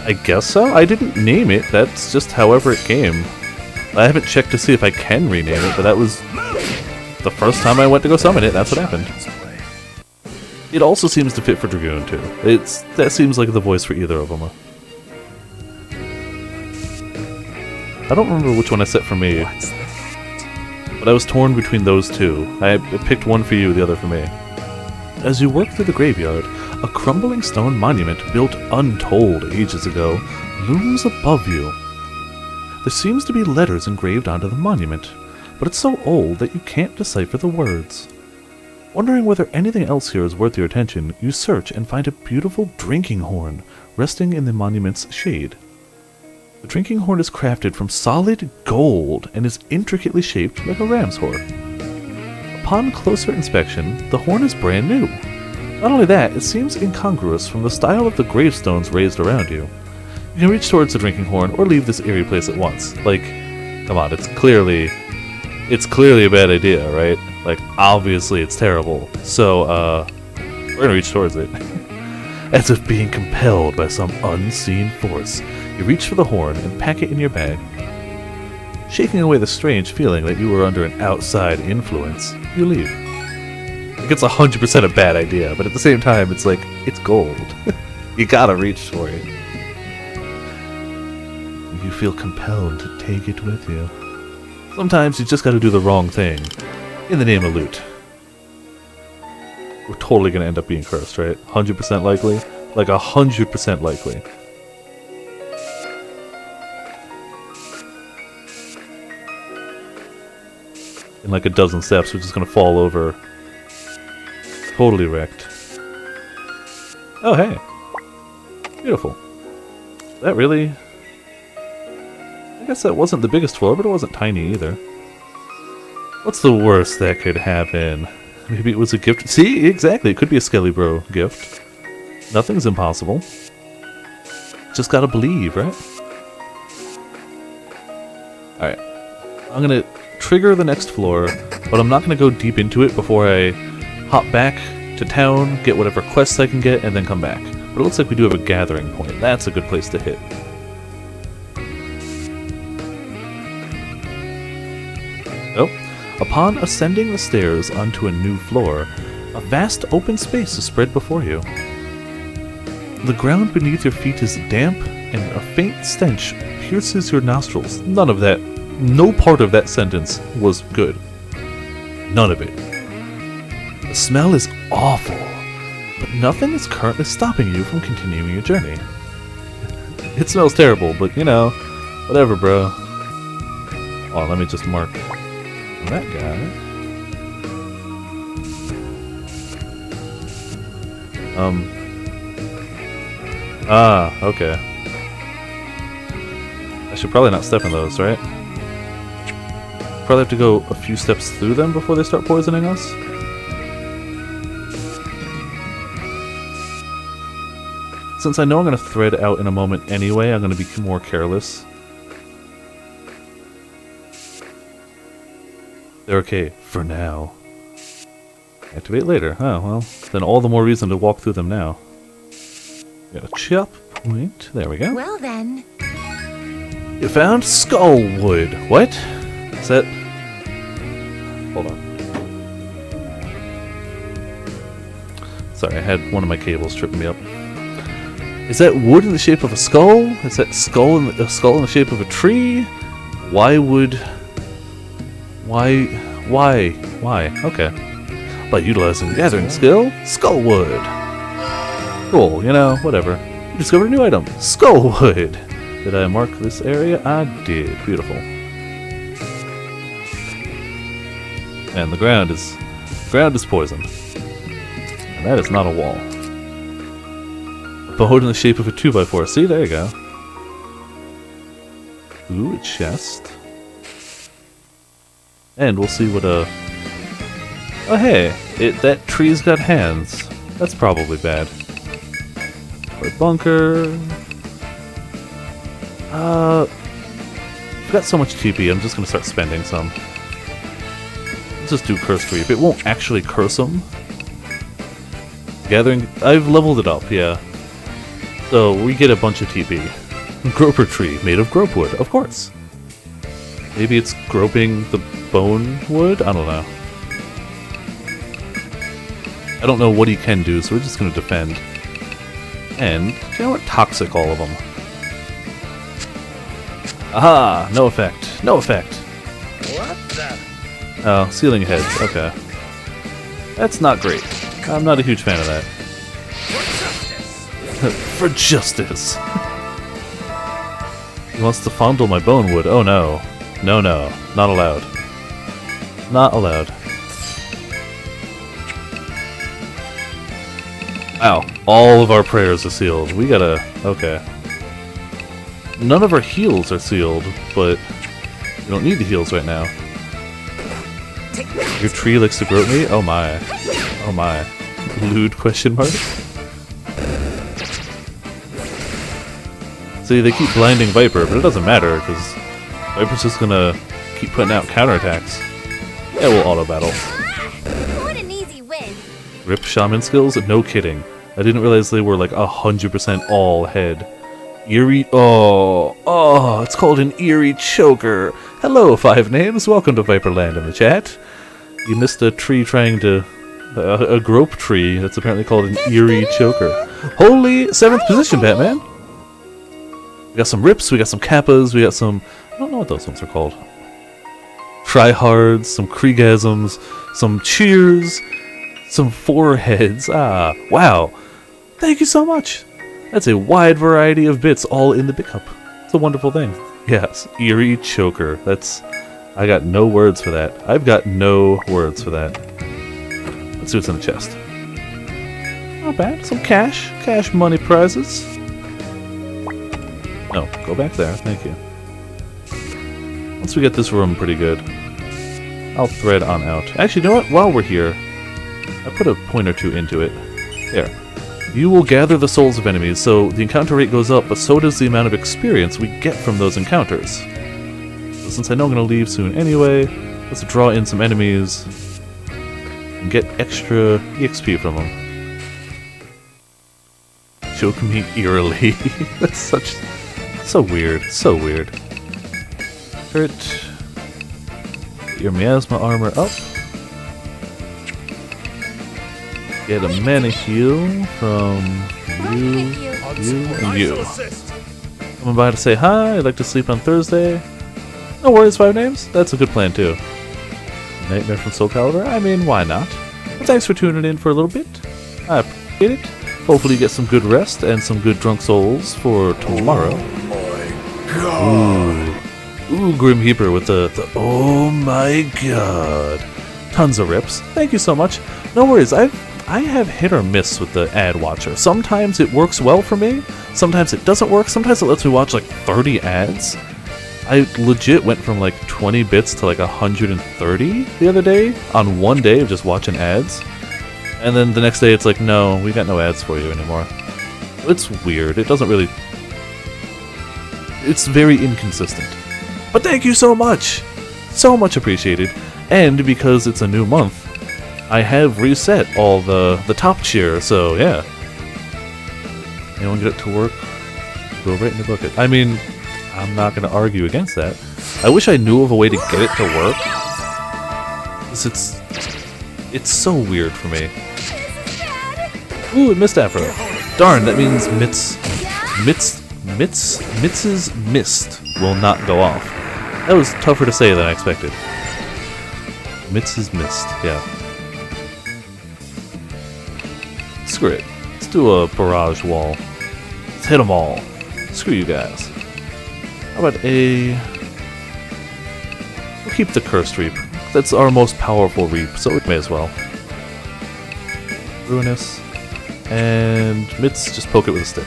I guess so? I didn't name it, that's just however it came. I haven't checked to see if I can rename it, but that was the first time I went to go summon it, that's what happened. It also seems to fit for Dragoon too. That seems like the voice for either of them. I don't remember which one I set for me, but I was torn between those two. I picked one for you, the other for me. As you work through the graveyard, a crumbling stone monument built untold ages ago looms above you. There seems to be letters engraved onto the monument, but it's so old that you can't decipher the words. Wondering whether anything else here is worth your attention, you search and find a beautiful drinking horn resting in the monument's shade. The drinking horn is crafted from solid gold and is intricately shaped like a ram's horn. Upon closer inspection, the horn is brand new. Not only that, it seems incongruous from the style of the gravestones raised around you. You can reach towards the drinking horn or leave this eerie place at once. Like, come on, it's clearly a bad idea, right? Like, obviously it's terrible. So, we're gonna reach towards it. As if being compelled by some unseen force, you reach for the horn and pack it in your bag. Shaking away the strange feeling that you were under an outside influence, you leave. Like, it's 100% a bad idea, but at the same time, it's like, it's gold. You gotta reach for it. You feel compelled to take it with you. Sometimes you just gotta do the wrong thing, in the name of loot. We're totally gonna end up being cursed, right? 100% likely? Like 100% likely. In like a dozen steps, we're just gonna fall over. Totally wrecked. Oh, hey. Beautiful. That really... I guess that wasn't the biggest floor, but it wasn't tiny either. What's the worst that could happen? Maybe it was a gift. See, exactly. It could be a Skelly Bro gift. Nothing's impossible. Just gotta believe, right? Alright. I'm gonna trigger the next floor, but I'm not gonna go deep into it before I hop back to town, get whatever quests I can get, and then come back. But it looks like we do have a gathering point. That's a good place to hit. Oh. Upon ascending the stairs onto a new floor, a vast open space is spread before you. The ground beneath your feet is damp, and a faint stench pierces your nostrils. No part of that sentence was good. None of it. The smell is awful, but nothing is currently stopping you from continuing your journey. It smells terrible, but you know, whatever, bro. Oh, let me just mark that guy. Okay. I should probably not step in those, right? Probably have to go a few steps through them before they start poisoning us. Since I know I'm going to thread out in a moment anyway, I'm going to be more careless. They're okay, for now. Activate later. Oh, well, then all the more reason to walk through them now. Got a chop point. There we go. Well then. You found Skullwood. What? Is that... Hold on. Sorry, I had one of my cables tripping me up. Is that wood in the shape of a skull? Is that skull in a skull in the shape of a tree? Why would... Why? Okay. By utilizing the gathering skill, Skullwood. Cool, you know, whatever. You discovered a new item, Skullwood. Did I mark this area? I did. Beautiful. And the ground is poisoned. And that is not a wall. A boat in the shape of a 2x4. See, there you go. Ooh, a chest. And we'll see what Oh hey, that tree's got hands. That's probably bad. Or bunker. I've got so much TP, I'm just gonna start spending some. Let's just do Curse Reap. It won't actually curse them. Gathering... I've leveled it up, yeah. So, we get a bunch of TP. Groper tree, made of grope wood, of course. Maybe it's groping the bone wood? I don't know. I don't know what he can do, so we're just gonna defend. And, you know what? Toxic all of them. Aha! No effect. No effect. What the? Oh, ceiling heads. Okay. That's not great. I'm not a huge fan of that. For justice! He wants to fondle my bone wood. Oh no. No, no. Not allowed. Not allowed. Wow. All of our prayers are sealed. We gotta... Okay. None of our heals are sealed, but we don't need the heals right now. Your tree likes to grope me? Oh my. Oh my. Lewd question mark? See, they keep blinding Viper, but it doesn't matter, because Viper's just gonna keep putting out counterattacks. Yeah, we'll auto-battle. What an easy win. Rip shaman skills? No kidding. I didn't realize they were like 100% all head. Eerie... Oh, it's called an eerie choker. Hello, 5 names. Welcome to Viperland in the chat. You missed a tree trying to... a grope tree that's apparently called an eerie choker. Holy 7th position, Batman! We got some rips, we got some kappas, we got some... I don't know what those ones are called. Tryhards, some Kriegasms, some cheers, some foreheads. Ah, wow. Thank you so much. That's a wide variety of bits all in the bit cup. It's a wonderful thing. Yes, eerie choker. That's... I got no words for that. I've got no words for that. Let's see what's in the chest. Not bad. Some cash. Cash money prizes. No, go back there. Thank you. Once we get this room pretty good, I'll thread on out. Actually, you know what? While we're here, I put a point or two into it. There. You will gather the souls of enemies, so the encounter rate goes up, but so does the amount of experience we get from those encounters. So since I know I'm going to leave soon anyway, let's draw in some enemies and get extra EXP from them. Choke me eerily. That's so weird. So weird. Hurt. Get your miasma armor up. Get a mana heal from you, and you. Coming by to say hi. I'd like to sleep on Thursday. No worries, 5 names. That's a good plan too. Nightmare from Soul Calibur. I mean, why not? But thanks for tuning in for a little bit. I appreciate it. Hopefully you get some good rest and some good drunk souls for tomorrow. Oh my god. Ooh, Grim Heaper with the oh my god. Tons of rips. Thank you so much. No worries, I have hit or miss with the ad watcher. Sometimes it works well for me, sometimes it doesn't work, sometimes it lets me watch like 30 ads. I legit went from like 20 bits to like 130 the other day on one day of just watching ads. And then the next day it's like, no, we got no ads for you anymore. It's weird. It doesn't really... It's very inconsistent. But thank you so much! So much appreciated. And because it's a new month, I have reset all the top tier, so yeah. Anyone get it to work? Go right in the bucket. I mean, I'm not going to argue against that. I wish I knew of a way to get it to work. It's so weird for me. Ooh, it missed Afro. Darn, that means Mitz's mist will not go off. That was tougher to say than I expected. Mitz's mist, yeah. Screw it. Let's do a barrage wall. Let's hit them all. Screw you guys. How about a... We'll keep the Cursed Reap. That's our most powerful Reap, so it may as well. Ruinous. And Mitz, just poke it with a stick.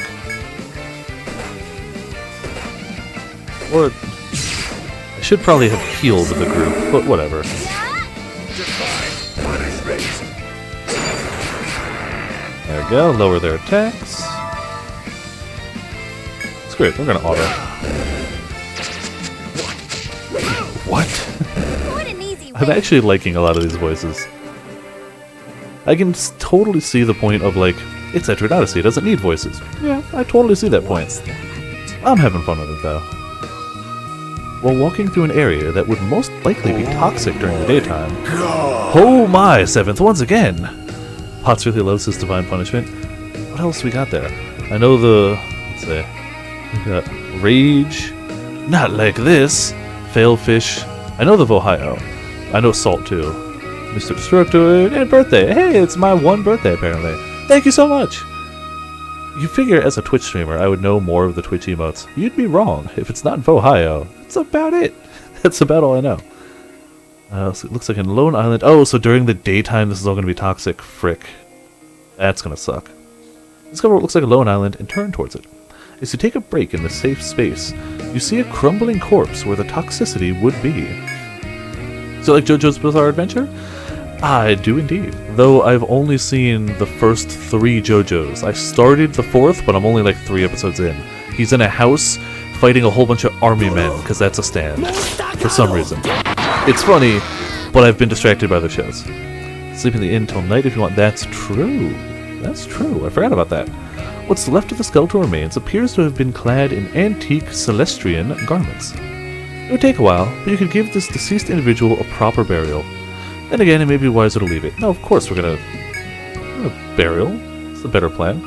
Or... I should probably have healed the group, but whatever. There we go, lower their attacks. It's great, we're gonna auto. What? I'm actually liking a lot of these voices. I can totally see the point of like, it's Etrian Odyssey, it doesn't need voices. Yeah, I totally see that point. I'm having fun with it though. While walking through an area that would most likely be toxic during the daytime. Oh my, 7th once again! Potts really loves his divine punishment. What else we got there? I know the... let's see. We got Rage. Not like this! Failfish. I know the Vohio. I know Salt too. Mr. Destructoid, and birthday. Hey, it's my 1 birthday apparently. Thank you so much! You figure as a Twitch streamer I would know more of the Twitch emotes. You'd be wrong. If it's not Vohio, that's about it. That's about all I know. So it looks like in Lone Island... Oh, so during the daytime this is all going to be toxic. Frick. That's going to suck. Discover what looks like a lone island and turn towards it. As you take a break in the safe space, you see a crumbling corpse where the toxicity would be. So like JoJo's Bizarre Adventure? I do indeed. Though I've only seen the first 3 JoJo's. I started the 4th, but I'm only like 3 episodes in. He's in a house fighting a whole bunch of army men, because that's a stand. For some reason. It's funny, but I've been distracted by the shows. Sleep in the inn till night if you want. That's true. That's true. I forgot about that. What's left of the skeletal remains appears to have been clad in antique Celestrian garments. It would take a while, but you could give this deceased individual a proper burial. Then again, it may be wiser to leave it. No, of course we're gonna burial. It's the better plan.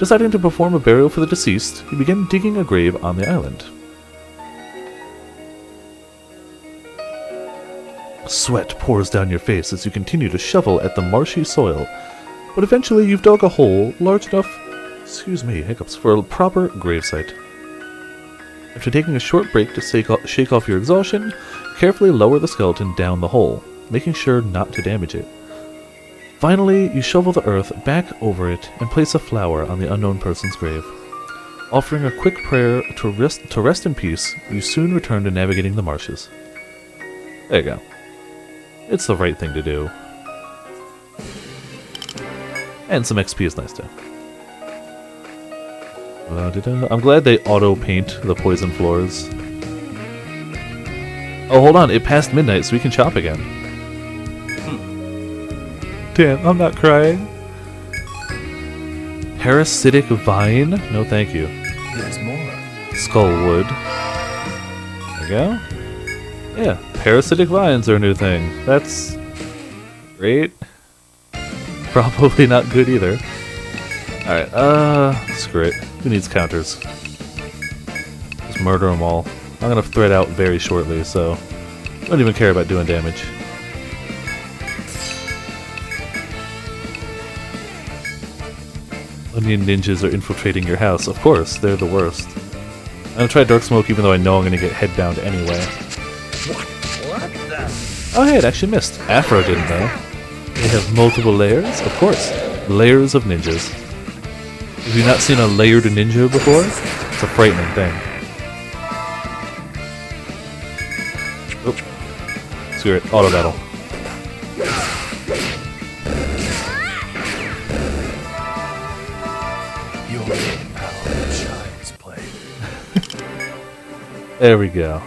Deciding to perform a burial for the deceased, you begin digging a grave on the island. Sweat pours down your face as you continue to shovel at the marshy soil, but eventually you've dug a hole large enough, hiccups, for a proper gravesite. After taking a short break to shake off your exhaustion, carefully lower the skeleton down the hole, making sure not to damage it. Finally, you shovel the earth back over it and place a flower on the unknown person's grave. Offering a quick prayer to rest in peace, you soon return to navigating the marshes. There you go. It's the right thing to do. And some XP is nice too. La-di-da. I'm glad they auto-paint the poison floors. Oh, hold on. It passed midnight, so we can shop again. Damn, I'm not crying. Parasitic vine? No, thank you. There's more. Skullwood. There we go. Yeah, parasitic vines are a new thing. That's great. Probably not good either. Alright, screw it. Who needs counters? Just murder them all. I'm gonna thread out very shortly, so I don't even care about doing damage. Onion ninjas are infiltrating your house. Of course, they're the worst. I'm gonna try Dark Smoke even though I know I'm gonna get headbound anyway. What the? Oh hey, it actually missed. Afro didn't though. They have multiple layers? Of course. Layers of ninjas. Have you not seen a layered ninja before? It's a frightening thing. Oop. Screw it. Auto battle. Your power shines, blade. There we go.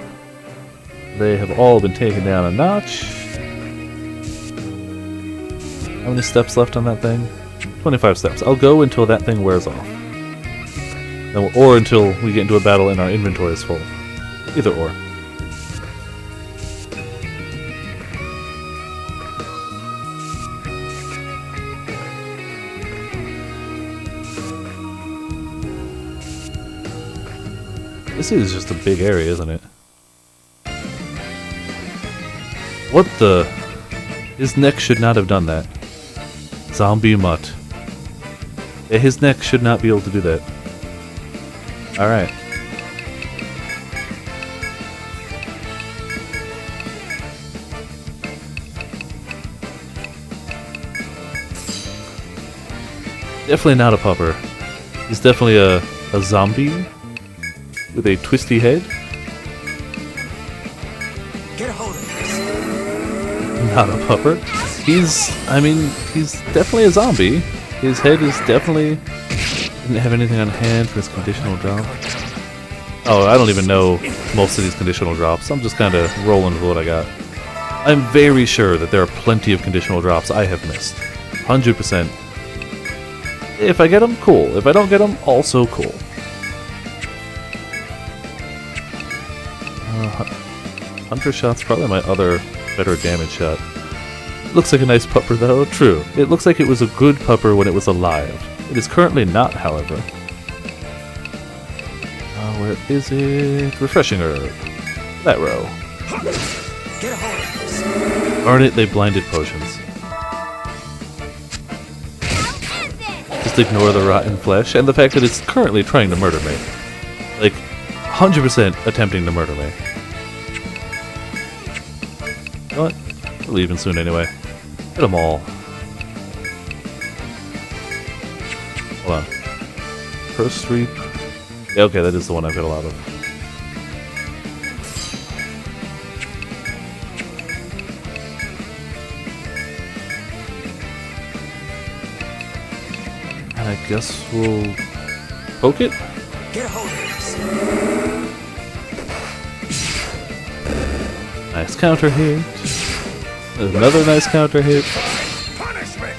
They have all been taken down a notch. How many steps left on that thing? 25 steps. I'll go until that thing wears off. Or until we get into a battle and our inventory is full. Either or. This is just a big area, isn't it? What the? His neck should not have done that. Zombie mutt. Yeah, his neck should not be able to do that. Alright. Definitely not a pupper. He's definitely a zombie with a twisty head. Get a hold of this. Not a pupper. He's definitely a zombie. His head is definitely... Didn't have anything on hand for his conditional drop. Oh, I don't even know most of these conditional drops. I'm just kind of rolling with what I got. I'm very sure that there are plenty of conditional drops I have missed. 100%. If I get them, cool. If I don't get them, also cool. Hunter shot's probably my other better damage shot. Looks like a nice pupper though. True. It looks like it was a good pupper when it was alive. It is currently not, however. Where is it? Refreshing herb. That row. Get a hold of this. Darn it, they blinded potions. Just ignore the rotten flesh and the fact that it's currently trying to murder me. Like, 100% attempting to murder me. You know what? We're leaving soon anyway. Hit them all. Hold on. First sweep. Yeah, okay, that is the one I've got a lot of. And I guess we'll poke it? Get a hold of this. Nice counter hit. Another nice counter hit. Punishment.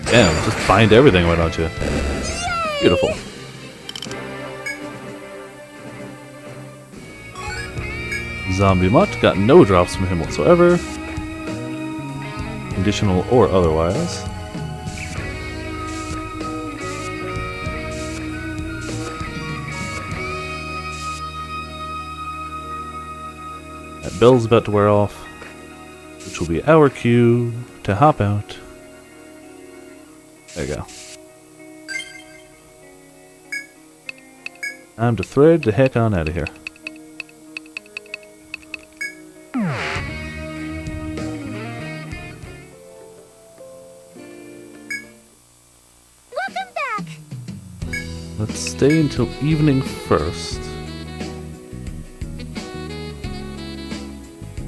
Damn, just bind everything, why don't you? Beautiful. Zombie Mutt got no drops from him whatsoever. Conditional or otherwise. That bell's about to wear off, which will be our cue to hop out. There you go. Time to thread the heck on out of here. Welcome back. Let's stay until evening first.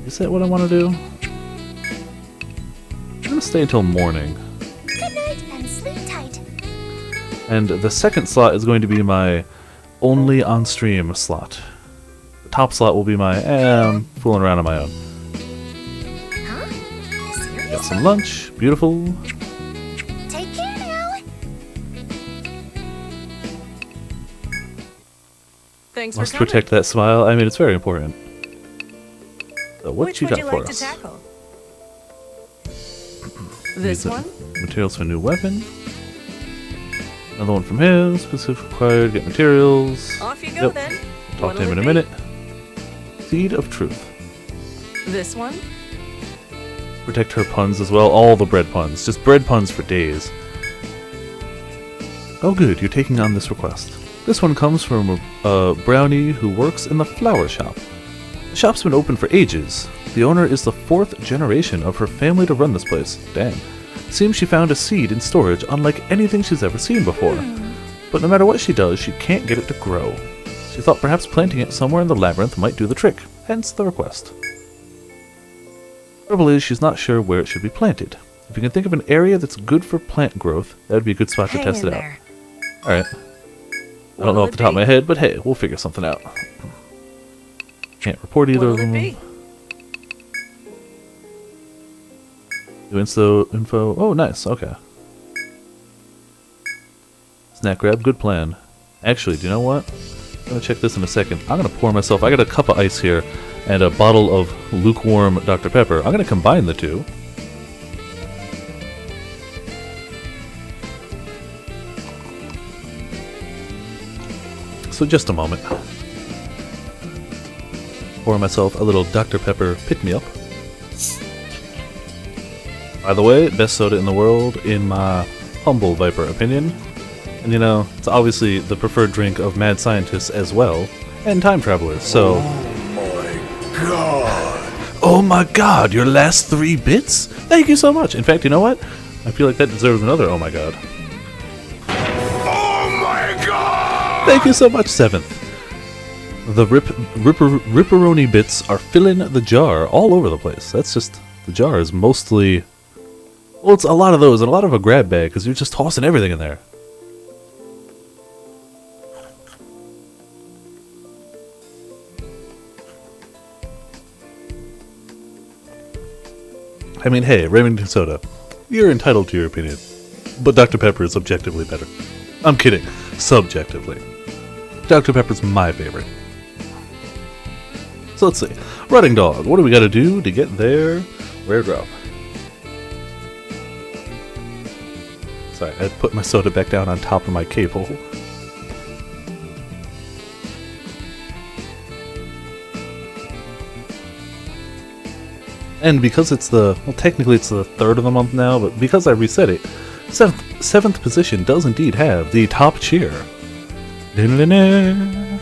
Is that what I want to do? gonna stay until morning. Good night and sleep tight. And the second slot is going to be my only on-stream slot. The top slot will be my, I'm fooling around on my own. Huh? Serious? Got some lunch. Beautiful. Take care now. Thanks for Must coming. protect that smile. I mean, it's very important. So what Which you would got you for like us? to tackle? This Need one? Materials for a new weapon. Another one from him. Specific required. Get materials. Off you go Yep. then. Talk to What'll him in a it minute. Seed of Truth. be? This one? Protect her puns as well. All the bread puns. Just bread puns for days. Oh good, you're taking on this request. This one comes from a brownie who works in the flower shop. The shop's been open for ages. The owner is the 4th generation of her family to run this place. Dang. Seems she found a seed in storage unlike anything she's ever seen before. But no matter what she does, she can't get it to grow. She thought perhaps planting it somewhere in the labyrinth might do the trick, hence the request. Trouble is, she's not sure where it should be planted. If you can think of an area that's good for plant growth, that would be a good spot to Hang test in it out. there. Alright. I don't know off the top of my head, but hey, we'll figure something out. Can't report either of What'll them. it be? New info. Oh, nice. Okay. Snack grab. Good plan. Actually, do you know what? I'm gonna check this in a second. I'm gonna pour myself. I got a cup of ice here and a bottle of lukewarm Dr. Pepper. I'm gonna combine the two. So just a moment. Pour myself a little Dr. Pepper pick-me-up. By the way, best soda in the world, in my humble Viper opinion. And you know, it's obviously the preferred drink of mad scientists as well, and time travelers, so... Oh my god, your last 3 bits? Thank you so much! In fact, you know what? I feel like that deserves another oh my god. Oh my god! Thank you so much, 7th. The ripperoni bits are filling the jar all over the place. That's just... The jar is mostly... Well, it's a lot of those, and a lot of a grab bag, because you're just tossing everything in there. I mean, hey, Remington Soda, you're entitled to your opinion, but Dr. Pepper is objectively better. I'm kidding, subjectively. Dr. Pepper's my favorite. So let's see. Running Dog, what do we gotta do to get there? Rare drop. Sorry, I put my soda back down on top of my cable. And because it's the, well, technically it's the 3rd of the month now, but because I reset it, 7th position does indeed have the top cheer. Remington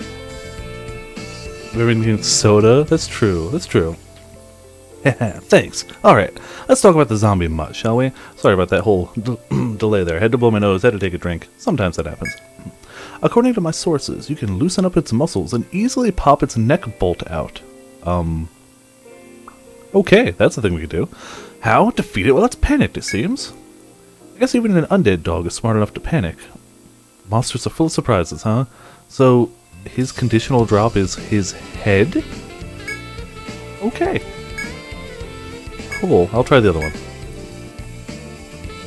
Soda, that's true, that's true. Thanks. Alright, let's talk about the zombie mutt, shall we? Sorry about that whole delay there. Had to blow my nose, had to take a drink. Sometimes that happens. According to my sources, you can loosen up its muscles and easily pop its neck bolt out. Okay, that's the thing we could do. How? Defeat it while it's panicked, it seems. I guess even an undead dog is smart enough to panic. Monsters are full of surprises, huh? So, his conditional drop is his head? Okay. Cool, I'll try the other one.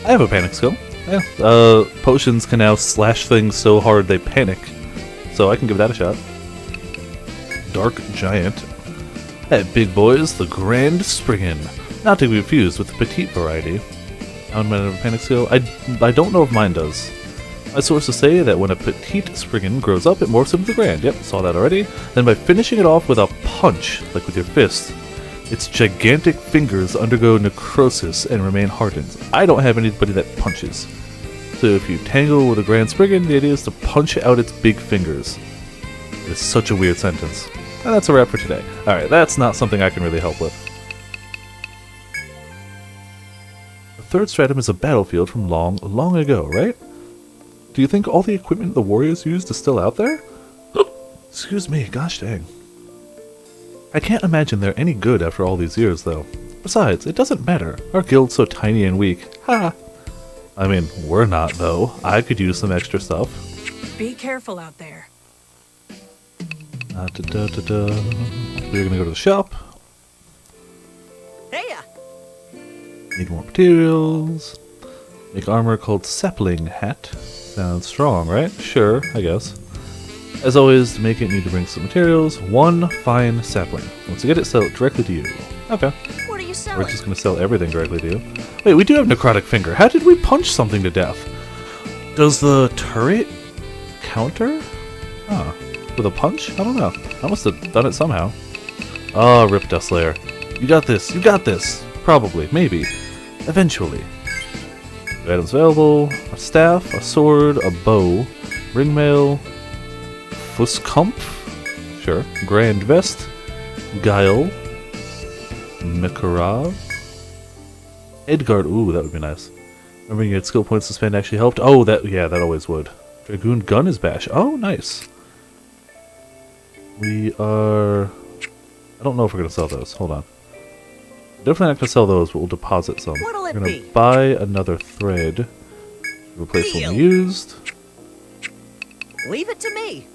I have a panic skill. Yeah. Potions can now slash things so hard they panic. So I can give that a shot. Dark Giant. Hey, big boys, the Grand Spriggan. Not to be confused with the petite variety. I might have a panic skill. I don't know if mine does. My sources say that when a petite Spriggan grows up, it morphs into the Grand. Yep, saw that already. Then by finishing it off with a punch, like with your fist, its gigantic fingers undergo necrosis and remain hardened. I don't have anybody that punches. So if you tangle with a Grand Spriggan, the idea is to punch out its big fingers. It is such a weird sentence. And that's a wrap for today. Alright, that's not something I can really help with. The 3rd stratum is a battlefield from long, long ago, right? Do you think all the equipment the warriors used is still out there? Excuse me, gosh dang. I can't imagine they're any good after all these years, though. Besides, it doesn't matter. Our guild's so tiny and weak. Ha! I mean, we're not, though. I could use some extra stuff. Be careful out there. We're gonna go to the shop. Hey-ya! Need more materials. Make armor called Sapling Hat. Sounds strong, right? Sure, I guess. As always, to make it, need to bring some materials. 1 fine sapling. Once you get it, sell it directly to you. Okay. What are you We're selling? just gonna sell everything directly to you. Wait, we do have necrotic finger. How did we punch something to death? Does the turret counter? Huh. With a punch? I don't know. I must have done it somehow. Oh, Rip Dustlayer. You got this. You got this. Probably. Maybe. Eventually. Items available. A staff, a sword, a bow, ringmail, Fuskampf. Sure. Grand Vest. Guile. Mikarav. Edgard. Ooh, that would be nice. Remembering you had skill points to spend actually helped. Oh, yeah, that always would. Dragoon gun is bash. Oh, nice. We are... I don't know if we're going to sell those. Hold on. Definitely not going to sell those, but we'll deposit some. What'll it We're going be? to buy another thread. Replace one we used. Leave it to me.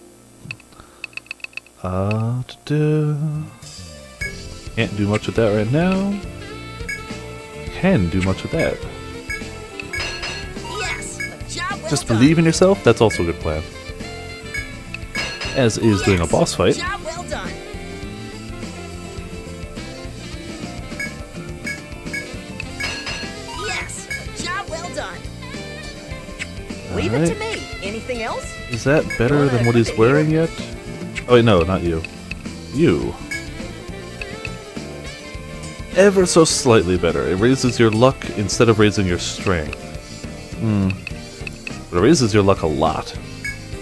Can't do much with that right now. Can do much with that. Yes! A job well Just done. believe in yourself. That's also a good plan. As is doing a Yes, boss fight. Job well done. Yes! A job well done. Leave it to Alright. me. Anything else? Is that better than what he's wearing yet? Oh wait, no, not you. You. Ever so slightly better. It raises your luck instead of raising your strength. But it raises your luck a lot.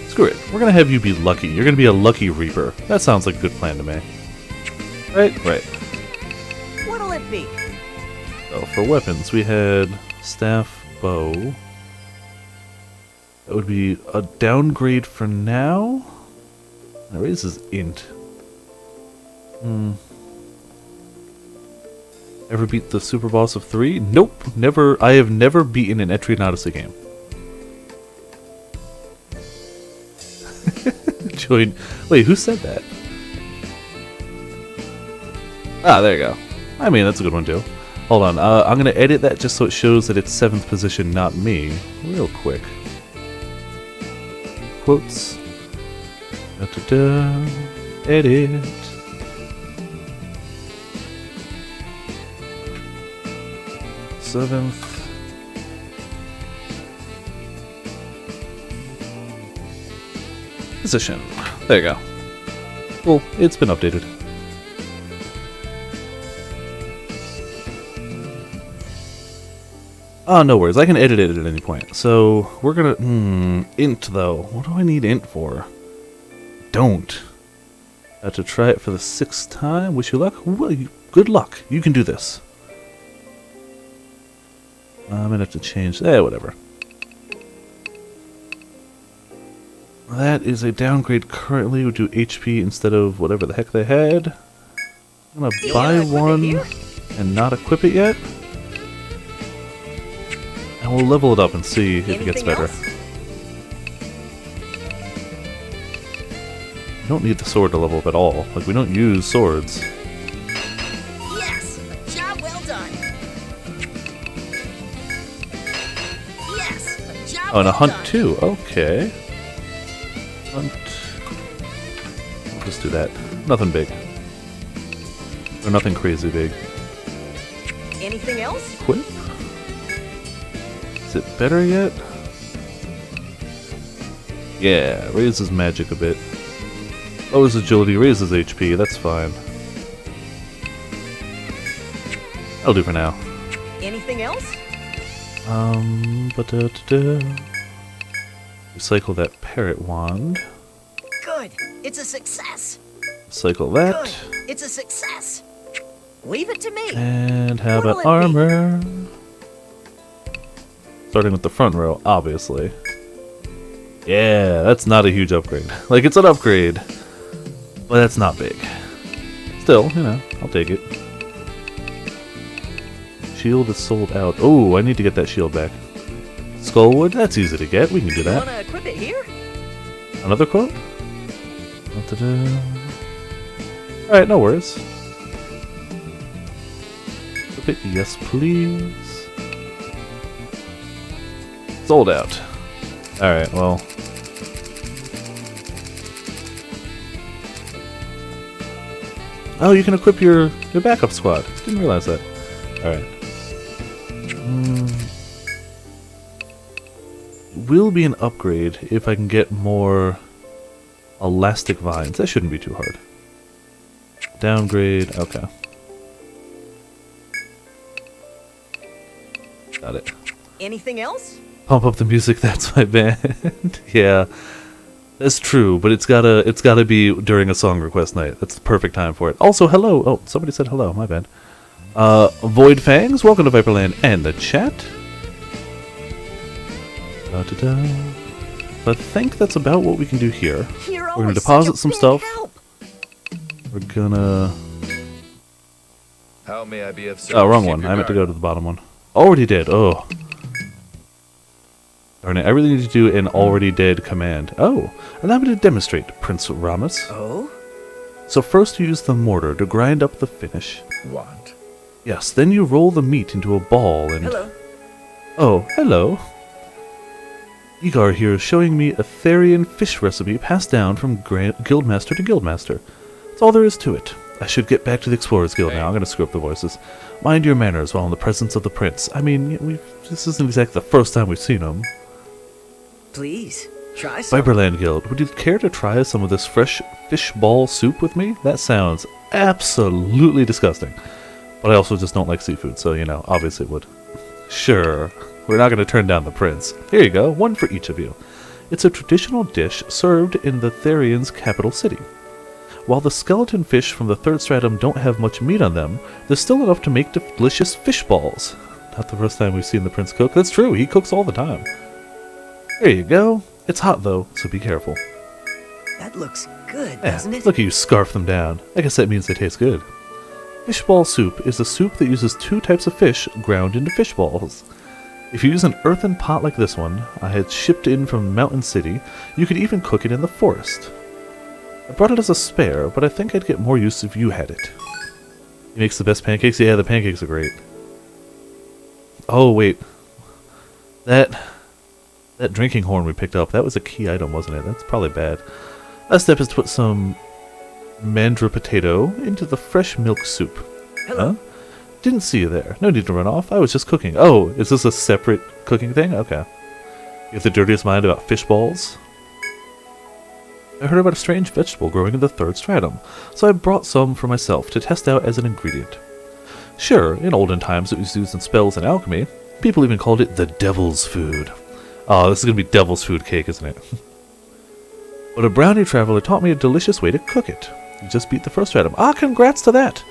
Screw it. We're gonna have you be lucky. You're gonna be a lucky reaper. That sounds like a good plan to me. Right? Right. What'll it be? So for weapons, we had staff, bow. That would be a downgrade for now. That raises int. Ever beat the super boss of 3? Nope, never. I have never beaten an Etrian Odyssey game. Join. Wait, who said that? Ah, there you go. I mean, that's a good one too. Hold on, I'm gonna edit that just so it shows that it's 7th position, not me. Real quick. Quotes. Da-da-da. Edit. Seventh. Position. There you go. Well, it's been updated. Oh, no worries. I can edit it at any point. So, we're gonna... int, though. What do I need int for? Don't. Have to try it for the 6th time. Wish you luck. Well, good luck. You can do this. I'm gonna have to change... whatever. That is a downgrade currently. We'll do HP instead of whatever the heck they had. I'm gonna buy equip it one here? and not equip it yet. And we'll level it up and see if it gets Anything better. else? We don't need the sword to level up at all. Like, we don't use swords. Yes! A job well done. Yes! A job Oh, and a well hunt done. too. Okay. Hunt. We'll just do that. Nothing big. Or nothing crazy big. Anything else? Equip? Is it better yet? Yeah, raises magic a bit. Lowers agility, raises HP, that's fine. That'll do for now. Anything else? Recycle that parrot wand. Good. It's a success. Recycle that. Good. It's a success. Leave it to me. And how What'll about it be? armor? Starting with the front row, obviously. Yeah, that's not a huge upgrade. Like, it's an upgrade, but that's not big. Still, you know, I'll take it. shield is sold out. Oh, I need to get that shield back. Skullwood, that's easy to get. We can do that. Wanna equip it here? Another quote? Alright, no worries. Yes, please. Sold out. Alright, well. Oh, you can equip your backup squad. Didn't realize that. Alright. Will be an upgrade if I can get more elastic vines. That shouldn't be too hard. Downgrade, okay. Got it. Anything else? Pump up the music, that's my band. Yeah. That's true, but it's gotta be during a song request night. That's the perfect time for it. Also, hello. Oh, somebody said hello, my bad. Void Fangs, welcome to Viperland and the chat. Da-da-da. So I think that's about what we can do here. You're We're gonna always deposit such a some big stuff. help. We're gonna... How may I be of service? Oh, wrong Keep one. your I meant to guard go to the bottom one. Already did. Oh. Darn it. I really need to do an already dead command. Oh. Allow me to demonstrate, Prince Ramus. Oh? So first you use the mortar to grind up the finish. What? Yes, then you roll the meat into a ball and... Hello. Oh, hello. Egar here is showing me a Therian fish recipe passed down from Guildmaster to Guildmaster. That's all there is to it. I should get back to the Explorers Guild now. I'm going to screw up the voices. Mind your manners while in the presence of the prince. I mean, this isn't exactly the first time we've seen him. Please, try some. Viperland Guild, would you care to try some of this fresh fish ball soup with me? That sounds absolutely disgusting. But I also just don't like seafood, so, you know, obviously it would. Sure. We're not going to turn down the prince. Here you go, one for each of you. It's a traditional dish served in the Therian's capital city. While the skeleton fish from the third stratum don't have much meat on them, there's still enough to make delicious fish balls. Not the first time we've seen the prince cook. That's true, he cooks all the time. There you go. It's hot though, so be careful. That looks good, Yeah, doesn't it? look at you scarf them down. I guess that means they taste good. Fishball soup is a soup that uses two types of fish ground into fish balls. If you use an earthen pot like this one I had shipped in from Mountain City, you could even cook it in the forest. I brought it as a spare, but I think I'd get more use if you had it. He makes the best pancakes? Yeah, the pancakes are great. Oh, wait. That drinking horn we picked up, that was a key item, wasn't it? That's probably bad. Last step is to put some mandra potato into the fresh milk soup. Hello. Huh? Didn't see you there. No need to run off. I was just cooking. Oh, is this a separate cooking thing? Okay. You have the dirtiest mind about fish balls? I heard about a strange vegetable growing in the third stratum, so I brought some for myself to test out as an ingredient. Sure, in olden times it was used in spells and alchemy. People even called it the devil's food. Oh, this is going to be devil's food cake, isn't it? But a brownie traveler taught me a delicious way to cook it. You just beat the first stratum. Ah, congrats to that!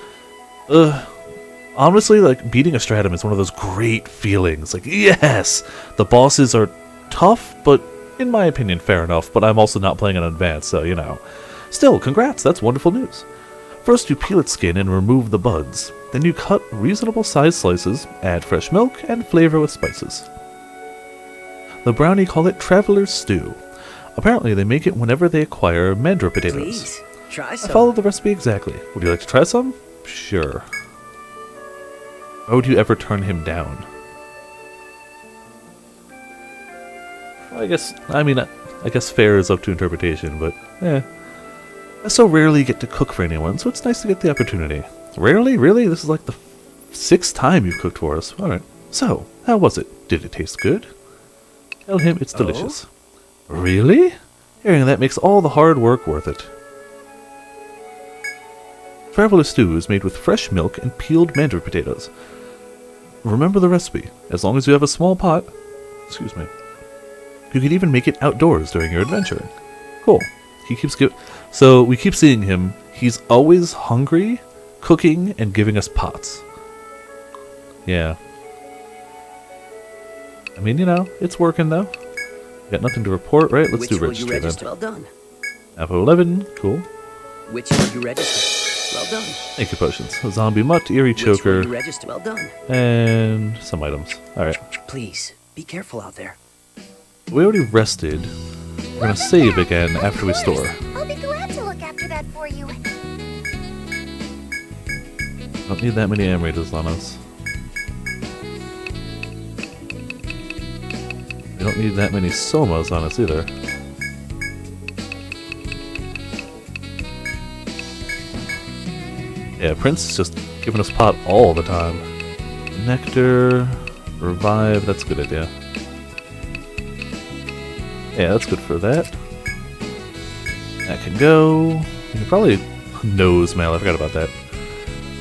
Honestly, like, beating a stratum is one of those great feelings. Like, yes! The bosses are tough, but in my opinion, fair enough, but I'm also not playing in advance, so, you know. Still, congrats, that's wonderful news. First, you peel its skin and remove the buds. Then you cut reasonable sized slices, add fresh milk, and flavor with spices. The brownie call it Traveler's Stew. Apparently, they make it whenever they acquire mandra potatoes. Please, try I some. followed the recipe exactly. Would you like to try some? Sure. Why would you ever turn him down? I guess fair is up to interpretation, but I so rarely get to cook for anyone, so it's nice to get the opportunity. Rarely? Really? This is like the 6th time you've cooked for us. Alright. So, how was it? Did it taste good? Tell him it's delicious. Really? Hearing that makes all the hard work worth it. Traveler's Stew is made with fresh milk and peeled mandra potatoes. Remember the recipe. As long as you have a small pot, excuse me, you can even make it outdoors during your adventure. Cool. He keeps so we keep seeing him. He's always hungry, cooking, and giving us pots. Yeah. I mean, you know, it's working though. Got nothing to report, right? Let's Which do will you register register? then. Well done. Alpha 11, cool. Which will you register? Well done. Thank you, potions. A zombie mutt, eerie Which will choker, you register? Well done. and some items. Alright. Please, be careful out there. We already rested. We're gonna save again after we Of store. course. I'll be glad to look after that for you. Don't need that many amrators on us. We don't need that many somas on us either. Yeah, Prince is just giving us pot all the time. Nectar, revive, that's a good idea. Yeah, that's good for that. That can go. You can probably nose mail, I forgot about that.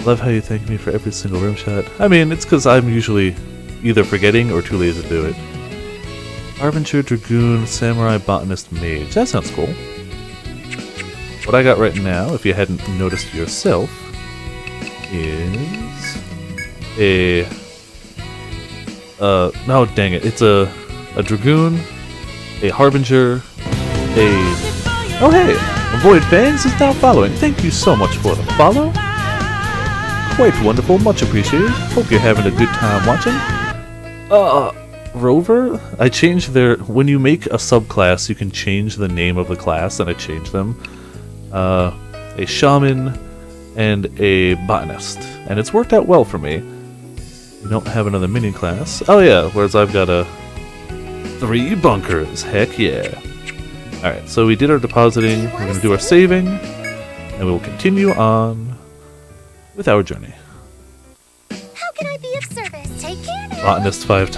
Love how you thank me for every single rim shot. I mean, it's because I'm usually either forgetting or too lazy to do it. Harbinger, Dragoon, Samurai, Botanist, Mage. That sounds cool. What I got right now, if you hadn't noticed yourself, is a... no, dang it. It's a Dragoon, a Harbinger, a... Oh hey! Avoid Fangs is now following. Thank you so much for the follow. Quite wonderful, much appreciated. Hope you're having a good time watching. Rover? I changed their... When you make a subclass, you can change the name of the class, and I changed them. A Shaman and a Botanist. And it's worked out well for me. We don't have another mini class. Oh yeah, whereas I've got a... 3 bunkers, heck yeah. Alright, so we did our depositing, we're going to do our saving, and we will continue on with our journey. How can I be of service? Take care now. Botanist 5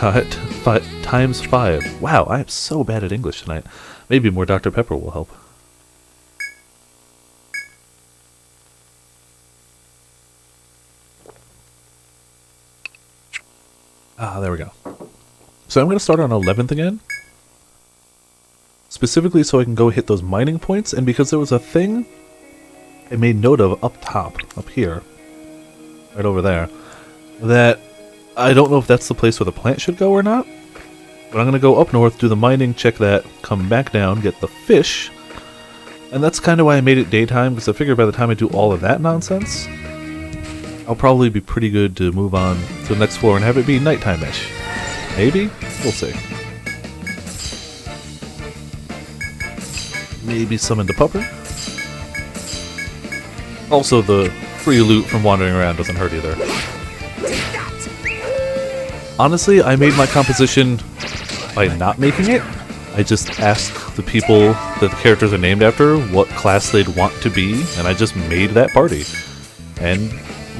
times 5. Wow, I am so bad at English tonight. Maybe more Dr. Pepper will help. Ah, there we go. So I'm going to start on 11th again. Specifically so I can go hit those mining points, and because there was a thing I made note of up top, up here, right over there, that I don't know if that's the place where the plant should go or not, but I'm going to go up north, do the mining, check that, come back down, get the fish, and that's kind of why I made it daytime, because I figured by the time I do all of that nonsense, I'll probably be pretty good to move on to the next floor and have it be nighttime-ish. Maybe? We'll see. Maybe summon the pupper. Also, the free loot from wandering around doesn't hurt either. Honestly, I made my composition by not making it. I just asked the people that the characters are named after what class they'd want to be, and I just made that party. And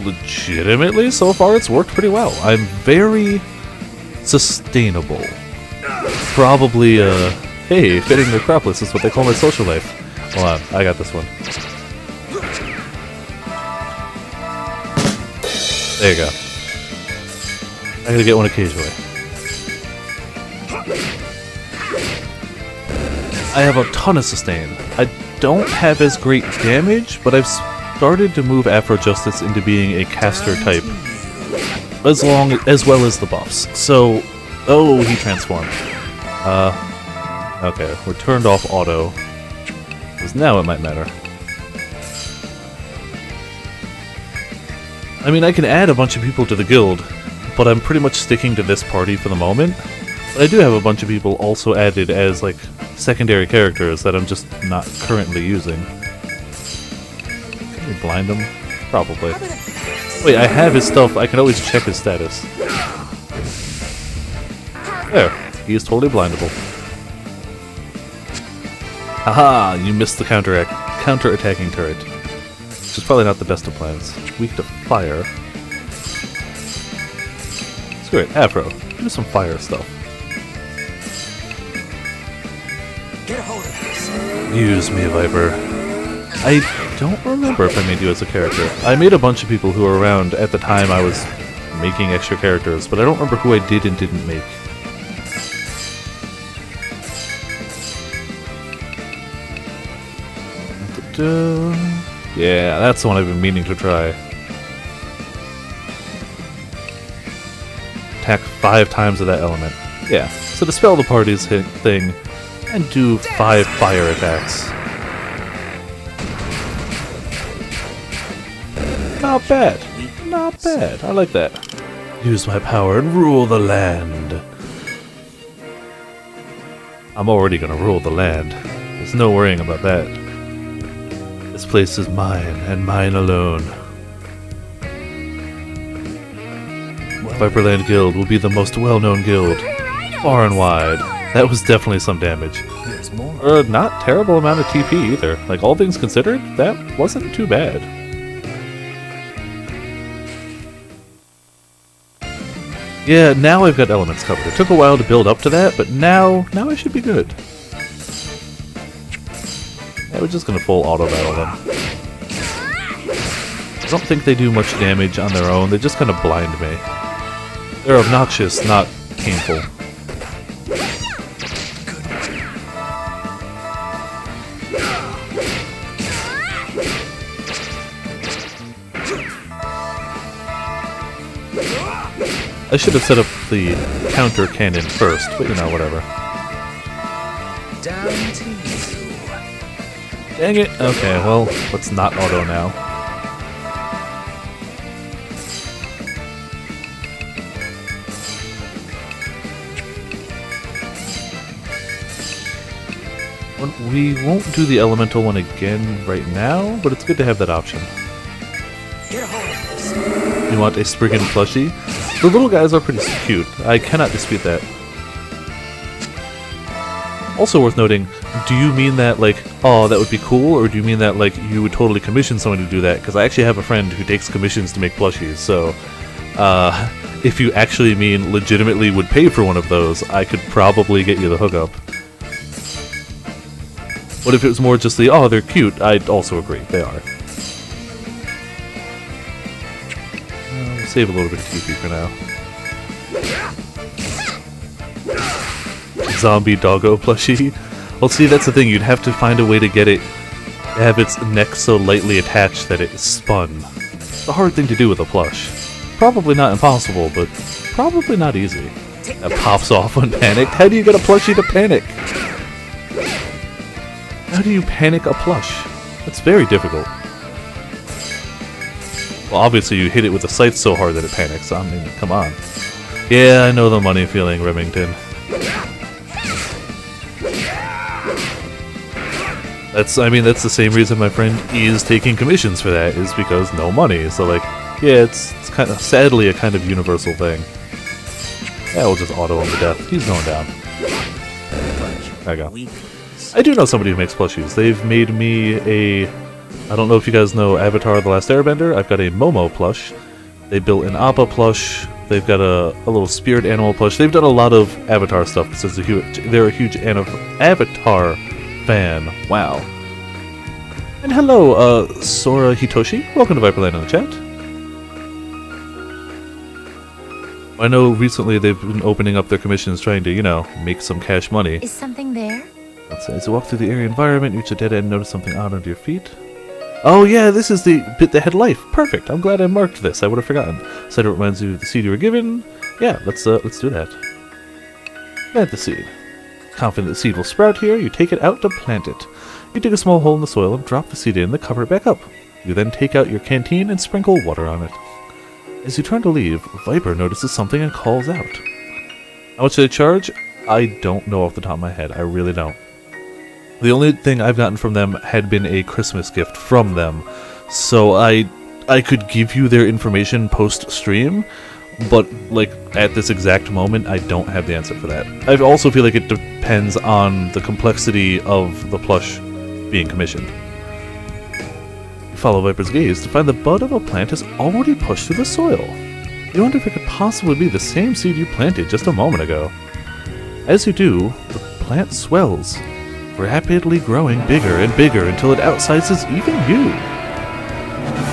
legitimately, so far it's worked pretty well. I'm very sustainable. Probably, hey, fitting the Acropolis is what they call my social life. Hold on, I got this one. There you go. I gotta get one occasionally. I have a ton of sustain. I don't have as great damage, but I've started to move Afro Justice into being a caster type, as well as the buffs. So, oh, he transformed. Okay, we're turned off auto, because now it might matter. I mean, I can add a bunch of people to the guild, but I'm pretty much sticking to this party for the moment. But I do have a bunch of people also added as, like, secondary characters that I'm just not currently using. Can we blind him? Probably. Wait, I have his stuff. I can always check his status. There. He is totally blindable. Haha! You missed the counter-attacking turret. Which is probably not the best of plans. Weak to fire. Screw it, Afro. Do some fire stuff. Get a hold of this. Use me, Viper. I don't remember if I made you as a character. I made a bunch of people who were around at the time I was making extra characters, but I don't remember who I did and didn't make. Yeah, that's the one I've been meaning to try. Attack 5 times of that element. Yeah, so dispel the party's thing, and do 5 fire attacks. Not bad. Not bad. I like that. Use my power and rule the land. I'm already gonna rule the land. There's no worrying about that. This place is mine, and mine alone. Viperland Guild will be the most well-known guild, far and wide. That was definitely some damage. There's more. Not terrible amount of TP either. Like, all things considered, that wasn't too bad. Yeah, now I've got elements covered. It took a while to build up to that, but now I should be good. Yeah, we're just gonna full auto battle them. I don't think they do much damage on their own. They just kind of blind me. They're obnoxious, not painful. I should have set up the counter cannon first, but you know, whatever. Down to you. Dang it! Okay, well, let's not auto now. We won't do the elemental one again right now, but it's good to have that option. Get a hold of this. You want a Spriggan plushie? The little guys are pretty cute. I cannot dispute that. Also worth noting, do you mean that, like, oh, that would be cool, or do you mean that, like, you would totally commission someone to do that? Because I actually have a friend who takes commissions to make plushies, so, if you actually mean legitimately would pay for one of those, I could probably get you the hookup. What if it was more just the, oh, they're cute? I'd also agree, they are. We'll save a little bit of TP for now. Zombie doggo plushie? Well, see, that's the thing, you'd have to find a way to get it, have its neck so lightly attached that it spun. It's a hard thing to do with a plush. Probably not impossible, but probably not easy. That pops off when panicked. How do you get a plushie to panic? How do you panic a plush? That's very difficult. Well, obviously you hit it with the scythe so hard that it panics. I mean, come on. Yeah, I know the money feeling, Remington. That's the same reason my friend is taking commissions for that, is because no money. So, like, yeah, it's kind of, sadly, a kind of universal thing. Yeah, we'll just auto him to death. He's going down. There we go. I do know somebody who makes plushies. They've made me a... I don't know if you guys know Avatar The Last Airbender. I've got a Momo plush. They built an Appa plush. They've got a little spirit animal plush. They've done a lot of Avatar stuff because they're a huge Avatar fan. Wow. And hello, Sora Hitoshi. Welcome to Viperland in the chat. I know recently they've been opening up their commissions trying to, you know, make some cash money. Is something there? As you walk through the area environment, reach a dead end and notice something odd under your feet. Oh yeah, this is the bit that had life. Perfect. I'm glad I marked this. I would have forgotten. Said it reminds you of the seed you were given. Yeah, let's do that. Plant the seed. Confident the seed will sprout here, you take it out to plant it. You dig a small hole in the soil and drop the seed in, then cover it back up. You then take out your canteen and sprinkle water on it. As you turn to leave, Viper notices something and calls out. How much did it charge? I don't know off the top of my head. I really don't. The only thing I've gotten from them had been a Christmas gift from them, so I could give you their information post-stream, but, like, at this exact moment, I don't have the answer for that. I also feel like it depends on the complexity of the plush being commissioned. You follow Viper's gaze to find the bud of a plant is already pushed through the soil. You wonder if it could possibly be the same seed you planted just a moment ago. As you do, the plant swells, rapidly growing bigger and bigger until it outsizes even you.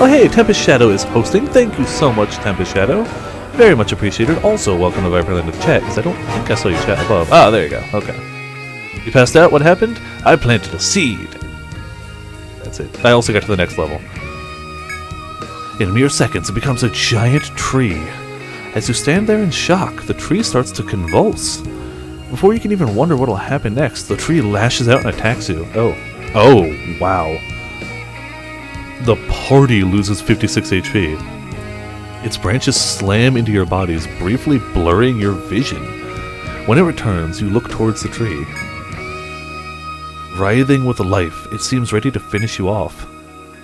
Oh hey, Tempest Shadow is hosting. Thank you so much, Tempest Shadow. Very much appreciated. Also, welcome to Viperland to chat, because I don't think I saw you chat above. Ah, there you go. Okay. You passed out? What happened? I planted a seed. That's it. I also got to the next level. In mere seconds, it becomes a giant tree. As you stand there in shock, the tree starts to convulse. Before you can even wonder what will happen next, the tree lashes out and attacks you. Oh. Oh, wow. the party loses 56 HP. Its branches slam into your bodies, briefly blurring your vision. When it returns, you look towards the tree. Writhing with life, it seems ready to finish you off.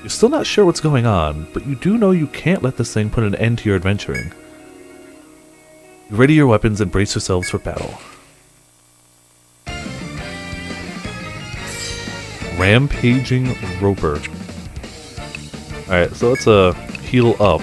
You're still not sure what's going on, but you do know you can't let this thing put an end to your adventuring. You ready your weapons and brace yourselves for battle. Rampaging Roper. Alright, so let's heal up.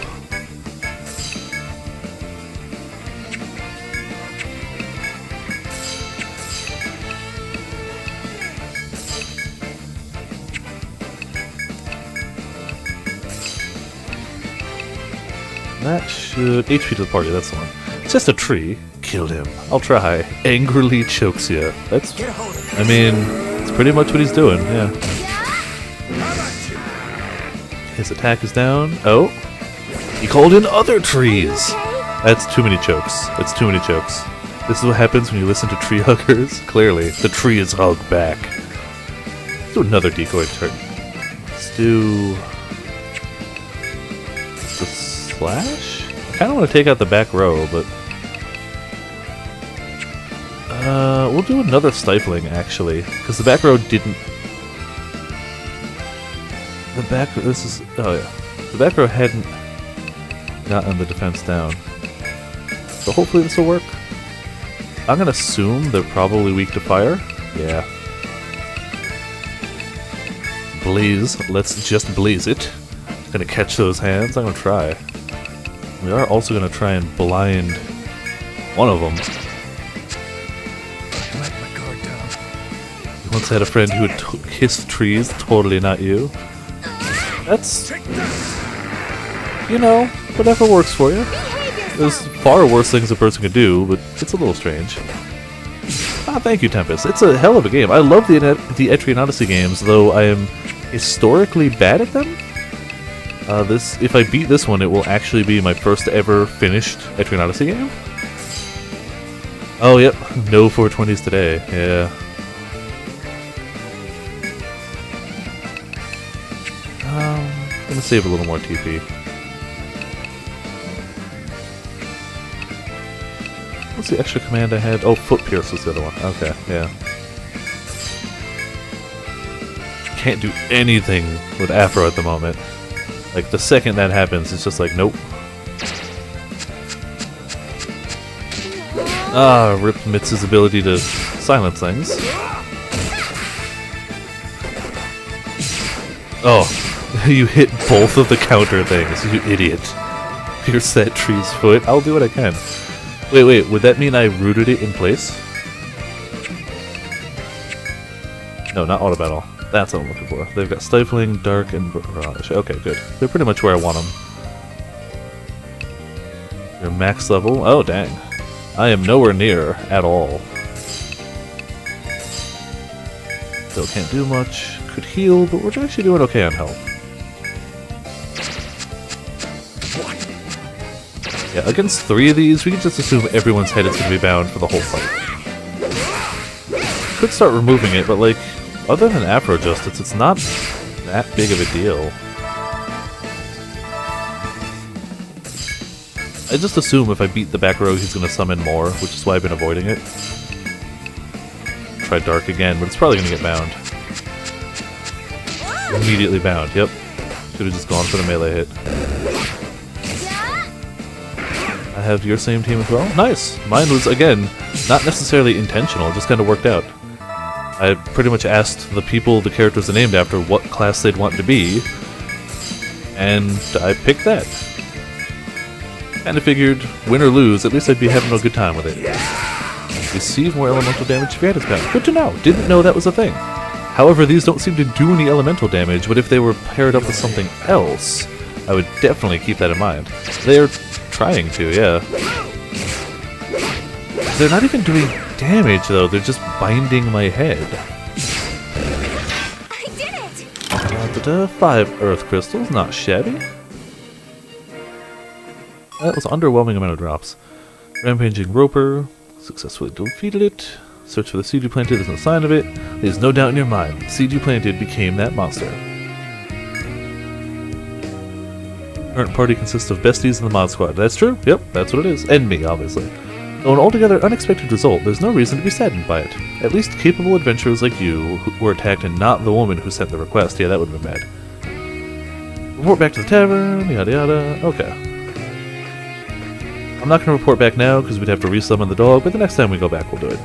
That should... HP to the party, that's the one. It's just a tree. Killed him. I'll try. Angrily chokes you. That's... Get a hold of this. I mean, it's pretty much what he's doing, yeah. His attack is down. Oh. He called in other trees! That's too many chokes. It's too many chokes. This is what happens when you listen to tree huggers. Clearly, the tree is hugged back. Let's do another decoy turn. Let's do... the slash? I kind of want to take out the back row, but... we'll do another stifling, actually. Because the back row didn't... The back... This is... Oh, yeah. The back row hadn't gotten the defense down. So hopefully this will work. I'm gonna assume they're probably weak to fire. Yeah. Blaze. Let's just blaze it. Gonna catch those hands. I'm gonna try. We are also gonna try and blind one of them. Let my guard down. You once had a friend who would hiss trees. Totally not you. That's... You know, whatever works for you. There's far worse things a person could do, but it's a little strange. Ah, thank you, Tempest. It's a hell of a game. I love the Etrian Odyssey games, though I am historically bad at them. If I beat this one, it will actually be my first ever finished Etrian Odyssey game. Oh, yep. No 420s today. Yeah. I'm gonna save a little more TP. What's the extra command I had? Oh, Foot Pierce was the other one. Okay, yeah. Can't do anything with Afro at the moment. Like, the second that happens, it's just like, nope. Ah, ripped Mitz's ability to silence things. Oh, you hit both of the counter things, you idiot. Pierce that tree's foot. I'll do what I can. Wait, would that mean I rooted it in place? No, not auto battle. That's what I'm looking for. They've got Stifling, Dark, and Barrage. Okay, good. They're pretty much where I want them. You're max level. Oh, dang. I am nowhere near at all. Still can't do much. Could heal, but we're actually doing okay on health. Yeah, against 3 of these, we can just assume everyone's head is going to be bound for the whole fight. Could start removing it, but like, other than Afro Justice, it's not that big of a deal. I just assume if I beat the back row, he's going to summon more, which is why I've been avoiding it. Try Dark again, but it's probably going to get bound. Immediately bound, yep. Should have just gone for the melee hit. I have your same team as well? Nice! Mine was, again, not necessarily intentional, it just kind of worked out. I pretty much asked the people the characters are named after what class they'd want to be, and I picked that. Kinda figured, win or lose, at least I'd be having a good time with it. Receive more elemental damage if you had it. Good to know, didn't know that was a thing. However, these don't seem to do any elemental damage, but if they were paired up with something else, I would definitely keep that in mind. They're trying to, yeah. They're not even doing damage, though. They're just binding my head. I did it! 5 Earth Crystals, not shabby. That was an underwhelming amount of drops. Rampaging Roper, successfully defeated it. Search for the seed you planted, there's no sign of it. There's no doubt in your mind, the seed you planted became that monster. Current party consists of besties in the mod squad. That's true? Yep, that's what it is. And me, obviously. Though an altogether unexpected result, there's no reason to be saddened by it. At least capable adventurers like you who were attacked and not the woman who sent the request. Yeah, that would have been bad. Report back to the tavern, yada yada. Okay. I'm not going to report back now because we'd have to resummon the dog, but the next time we go back we'll do it.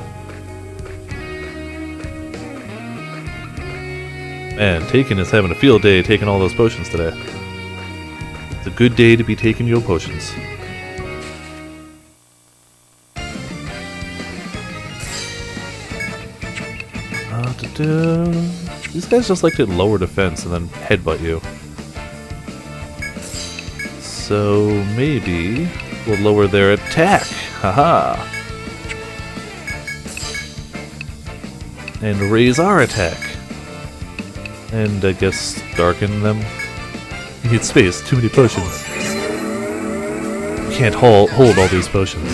Man, Taken is having a field day taking all those potions today. It's a good day to be taking your potions. These guys just like to lower defense and then headbutt you. So maybe we'll lower their attack. Haha. And raise our attack. And I guess darken them. You need space, too many potions. You can't hold all these potions.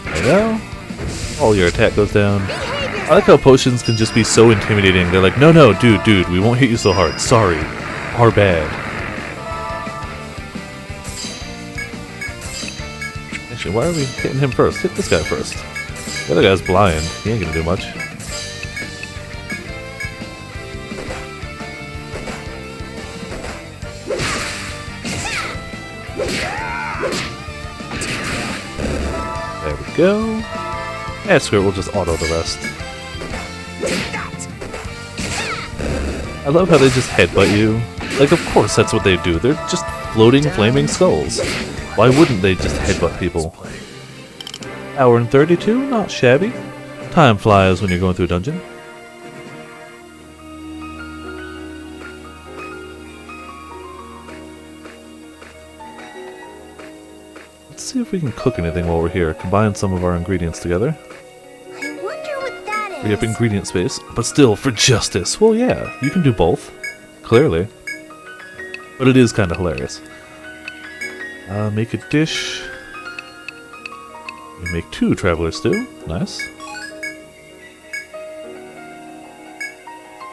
There you go. All your attack goes down. I like how potions can just be so intimidating. They're like, no, dude, we won't hit you so hard. Sorry. Our bad. Actually, why are we hitting him first? Hit this guy first. The other guy's blind. He ain't gonna do much. There we go. Yeah, screw it, we'll just auto the rest. I love how they just headbutt you. Like, of course that's what they do. They're just floating flaming skulls. Why wouldn't they just headbutt people? Hour and 32? Not shabby. Time flies when you're going through a dungeon. Let's see if we can cook anything while we're here. Combine some of our ingredients together. I wonder what that is. Free up ingredient space, but still for justice. Well, yeah, you can do both. Clearly. But it is kind of hilarious. Make a dish. We make 2 traveler stew. Nice.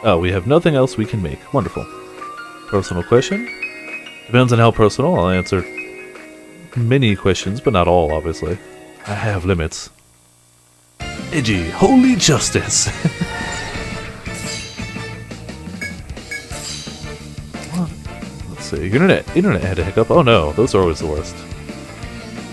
Oh, we have nothing else we can make. Wonderful. Personal question? Depends on how personal. I'll answer many questions, but not all, obviously. I have limits. Edgy. Holy justice! Let's see. Internet had a hiccup. Oh no, those are always the worst.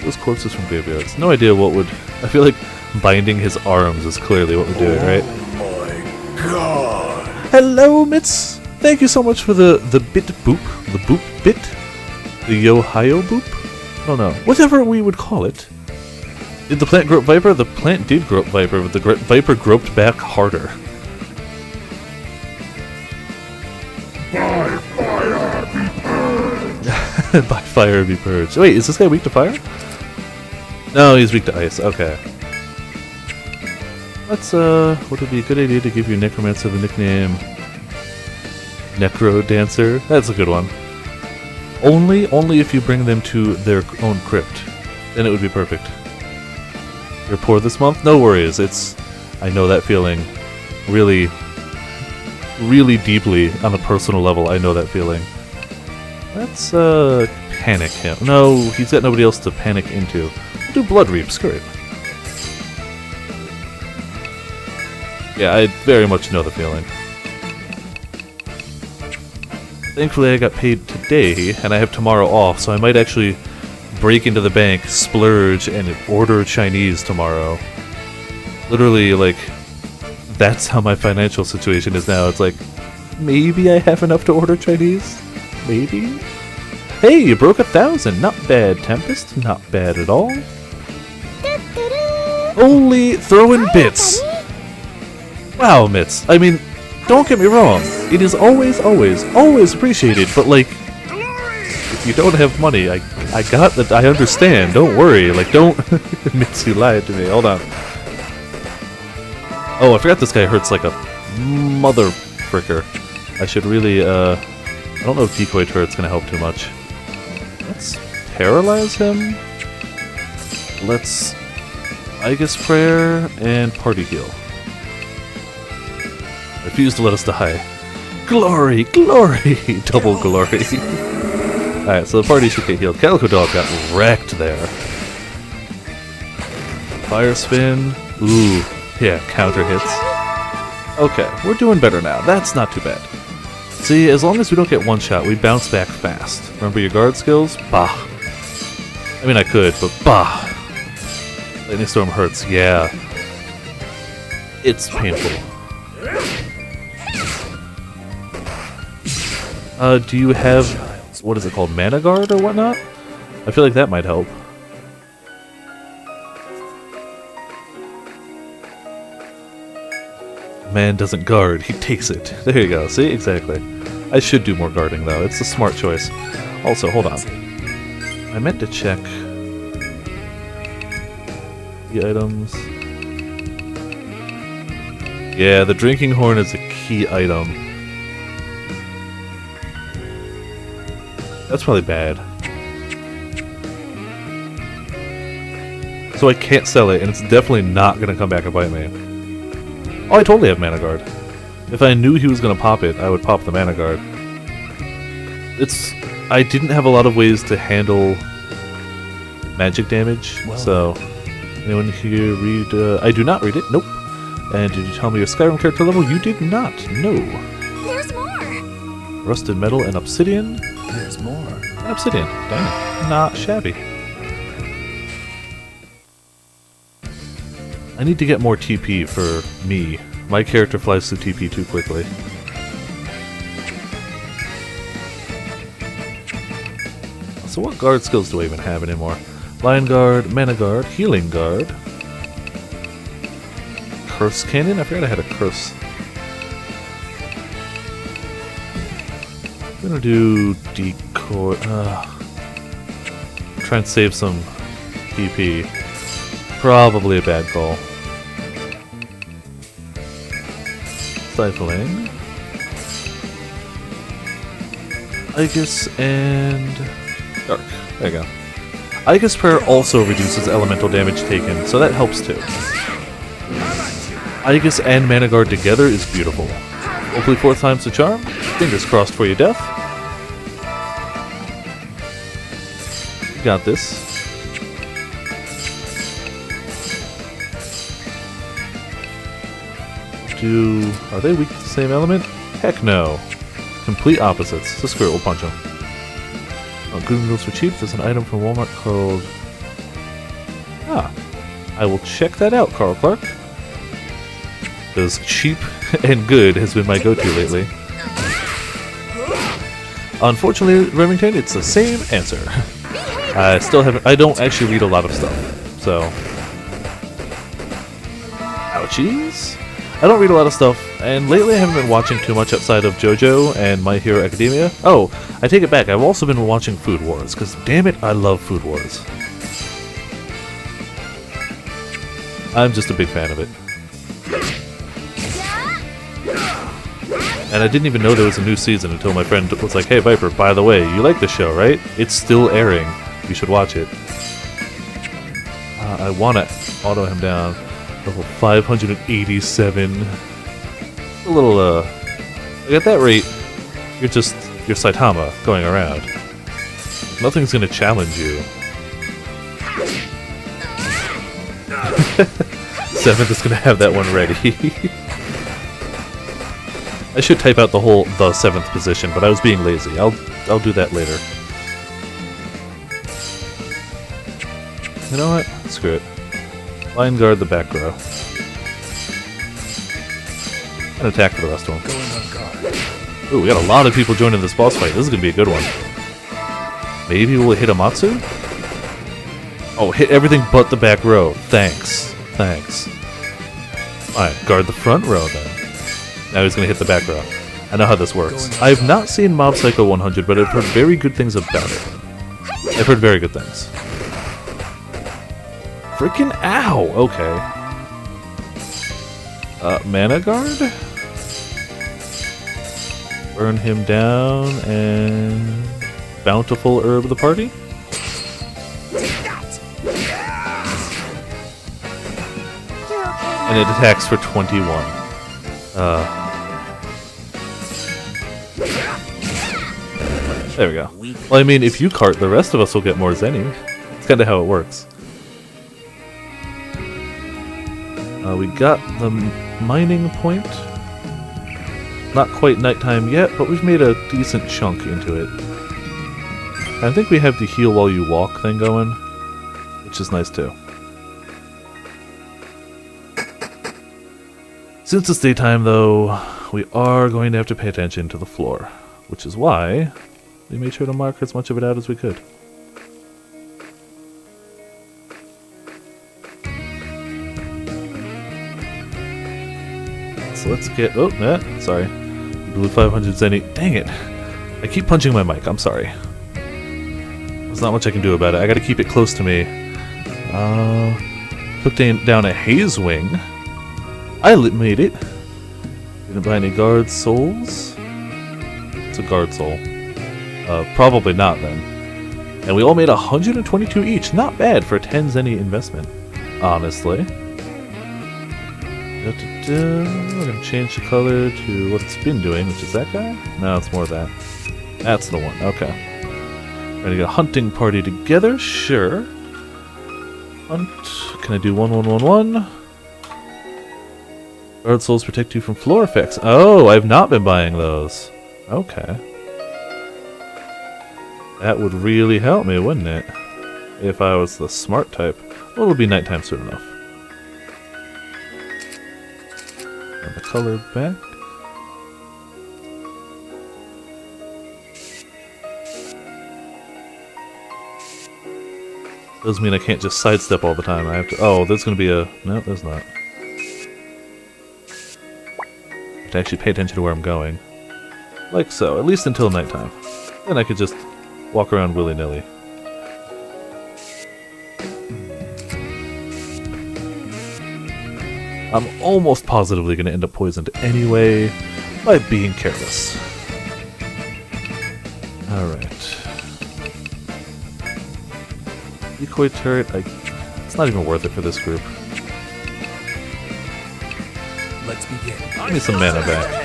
Those corpses from graveyards. No idea what would... I feel like binding his arms is clearly what we're doing, right? Oh my god! Hello, Mitz! Thank you so much for the bit boop. The boop bit? The yo-hi-yo boop? I don't know. Whatever we would call it. Did the plant grow up Viper? The plant did grow up Viper, but the Viper groped back harder. By fire be purged. Wait, is this guy weak to fire? No, he's weak to ice. Okay. Let's, would it be a good idea to give your necromancer the nickname Necro Dancer? That's a good one. Only if you bring them to their own crypt. Then it would be perfect. You're poor this month? No worries. I know that feeling really, really deeply on a personal level. I know that feeling. Let's, panic him. No, he's got nobody else to panic into. We'll do Blood Reap. Screw it. Yeah, I very much know the feeling. Thankfully, I got paid today, and I have tomorrow off, so I might actually break into the bank, splurge, and order Chinese tomorrow. Literally, like, that's how my financial situation is now. It's like, maybe I have enough to order Chinese? Maybe? Hey, you broke 1,000. Not bad, Tempest. Not bad at all. Only throwing bits. Wow, Mitz. I mean, don't get me wrong. It is always, always, always appreciated, but like, if you don't have money, I got that. I understand. Don't worry. Like, don't. Mitz, you lied to me. Hold on. Oh, I forgot this guy hurts like a mother fricker. I should really, I don't know if decoy turret's gonna help too much. Let's paralyze him. Let's Aegis Prayer and Party Heal. Refuse to let us die. Glory! Glory! Double glory. Alright, so the party should get healed. Calico Dog got wrecked there. Fire spin. Ooh, yeah, counter hits. Okay, we're doing better now. That's not too bad. See, as long as we don't get one shot, we bounce back fast. Remember your guard skills? Bah. I mean, I could, but bah. Lightning Storm hurts, yeah. It's painful. Do you have, what is it called, Mana Guard or whatnot? I feel like that might help. Man doesn't guard, he takes it. There you go, see? Exactly. I should do more guarding though, it's a smart choice. Also, hold on. I meant to check the items. Yeah, the drinking horn is a key item. That's probably bad. So I can't sell it, and it's definitely not going to come back and bite me. Oh, I totally have Mana Guard. If I knew he was going to pop it, I would pop the Mana Guard. I didn't have a lot of ways to handle magic damage, so... Anyone here read... I do not read it, nope. And did you tell me your Skyrim character level? You did not, no. There's more. Rusted metal and obsidian? There's more. And obsidian, dang. Not shabby. I need to get more TP for me. My character flies through TP too quickly. So what guard skills do I even have anymore? Lion Guard, Mana Guard, Healing Guard. Curse Cannon? I forgot I had a curse. I'm gonna do Decoy. Try and save some TP. Probably a bad call. Stifling. Igus and Dark. There you go. Igus Prayer also reduces elemental damage taken, so that helps too. Igus and Mana Guard together is beautiful. Hopefully 4th time's the charm. Fingers crossed for your death. You got this. Are they weak to the same element? Heck no. Complete opposites. So screw it, we'll punch them. Good noodles for cheap. There's an item from Walmart called... I will check that out, Carl Clark. Because cheap and good has been my go-to lately. Unfortunately, Remington, it's the same answer. I don't actually read a lot of stuff, so... Ouchies? I don't read a lot of stuff, and lately I haven't been watching too much outside of JoJo and My Hero Academia. Oh, I take it back, I've also been watching Food Wars, because damn it, I love Food Wars. I'm just a big fan of it. And I didn't even know there was a new season until my friend was like, hey Viper, by the way, you like the show, right? It's still airing. You should watch it. I want to auto him down. Level 587. A little, at that rate, you're Saitama going around. Nothing's gonna challenge you. 7th is gonna have that one ready. I should type out the 7th position, but I was being lazy. I'll do that later. You know what? Screw it. Line guard the back row. And attack for the rest of them. Ooh, we got a lot of people joining this boss fight. This is gonna be a good one. Maybe we'll hit Amatsu? Oh, hit everything but the back row. Thanks. Thanks. Alright, guard the front row then. Now he's gonna hit the back row. I know how this works. I have not seen Mob Psycho 100, but I've heard very good things about it. I've heard very good things. Freaking ow! Okay. Mana Guard? Burn him down and... Bountiful Herb the party? And it attacks for 21. There we go. Well, I mean, if you cart, the rest of us will get more Zenny. It's kind of how it works. We got the mining point. Not quite nighttime yet, but we've made a decent chunk into it. I think we have the heal while you walk thing going, which is nice too. Since it's daytime though, we are going to have to pay attention to the floor, which is why we made sure to mark as much of it out as we could. So let's get, oh, sorry. Blue 500 Zenny, dang it. I keep punching my mic, I'm sorry. There's not much I can do about it. I gotta keep it close to me. Took down a haze wing. I made it. Didn't buy any guard souls. It's a guard soul. Probably not then. And we all made 122 each. Not bad for a 10 Zenny investment, honestly. We're gonna change the color to what it's been doing, which is that guy? No, it's more of that. That's the one. Okay. We're gonna get a hunting party together. Sure. Hunt. Can I do 1-1-1-1? Guard souls protect you from floor effects. Oh, I've not been buying those. Okay. That would really help me, wouldn't it? If I was the smart type. Well, it'll be nighttime soon enough. And the color back. Does mean I can't just sidestep all the time. I have to. Oh, there's gonna be a. No, there's not. I have to actually pay attention to where I'm going. Like so, at least until nighttime. Then I could just walk around willy-nilly. I'm almost positively going to end up poisoned anyway by being careless. Alright. Decoy turret, it's not even worth it for this group. Let's begin. Give me some mana back.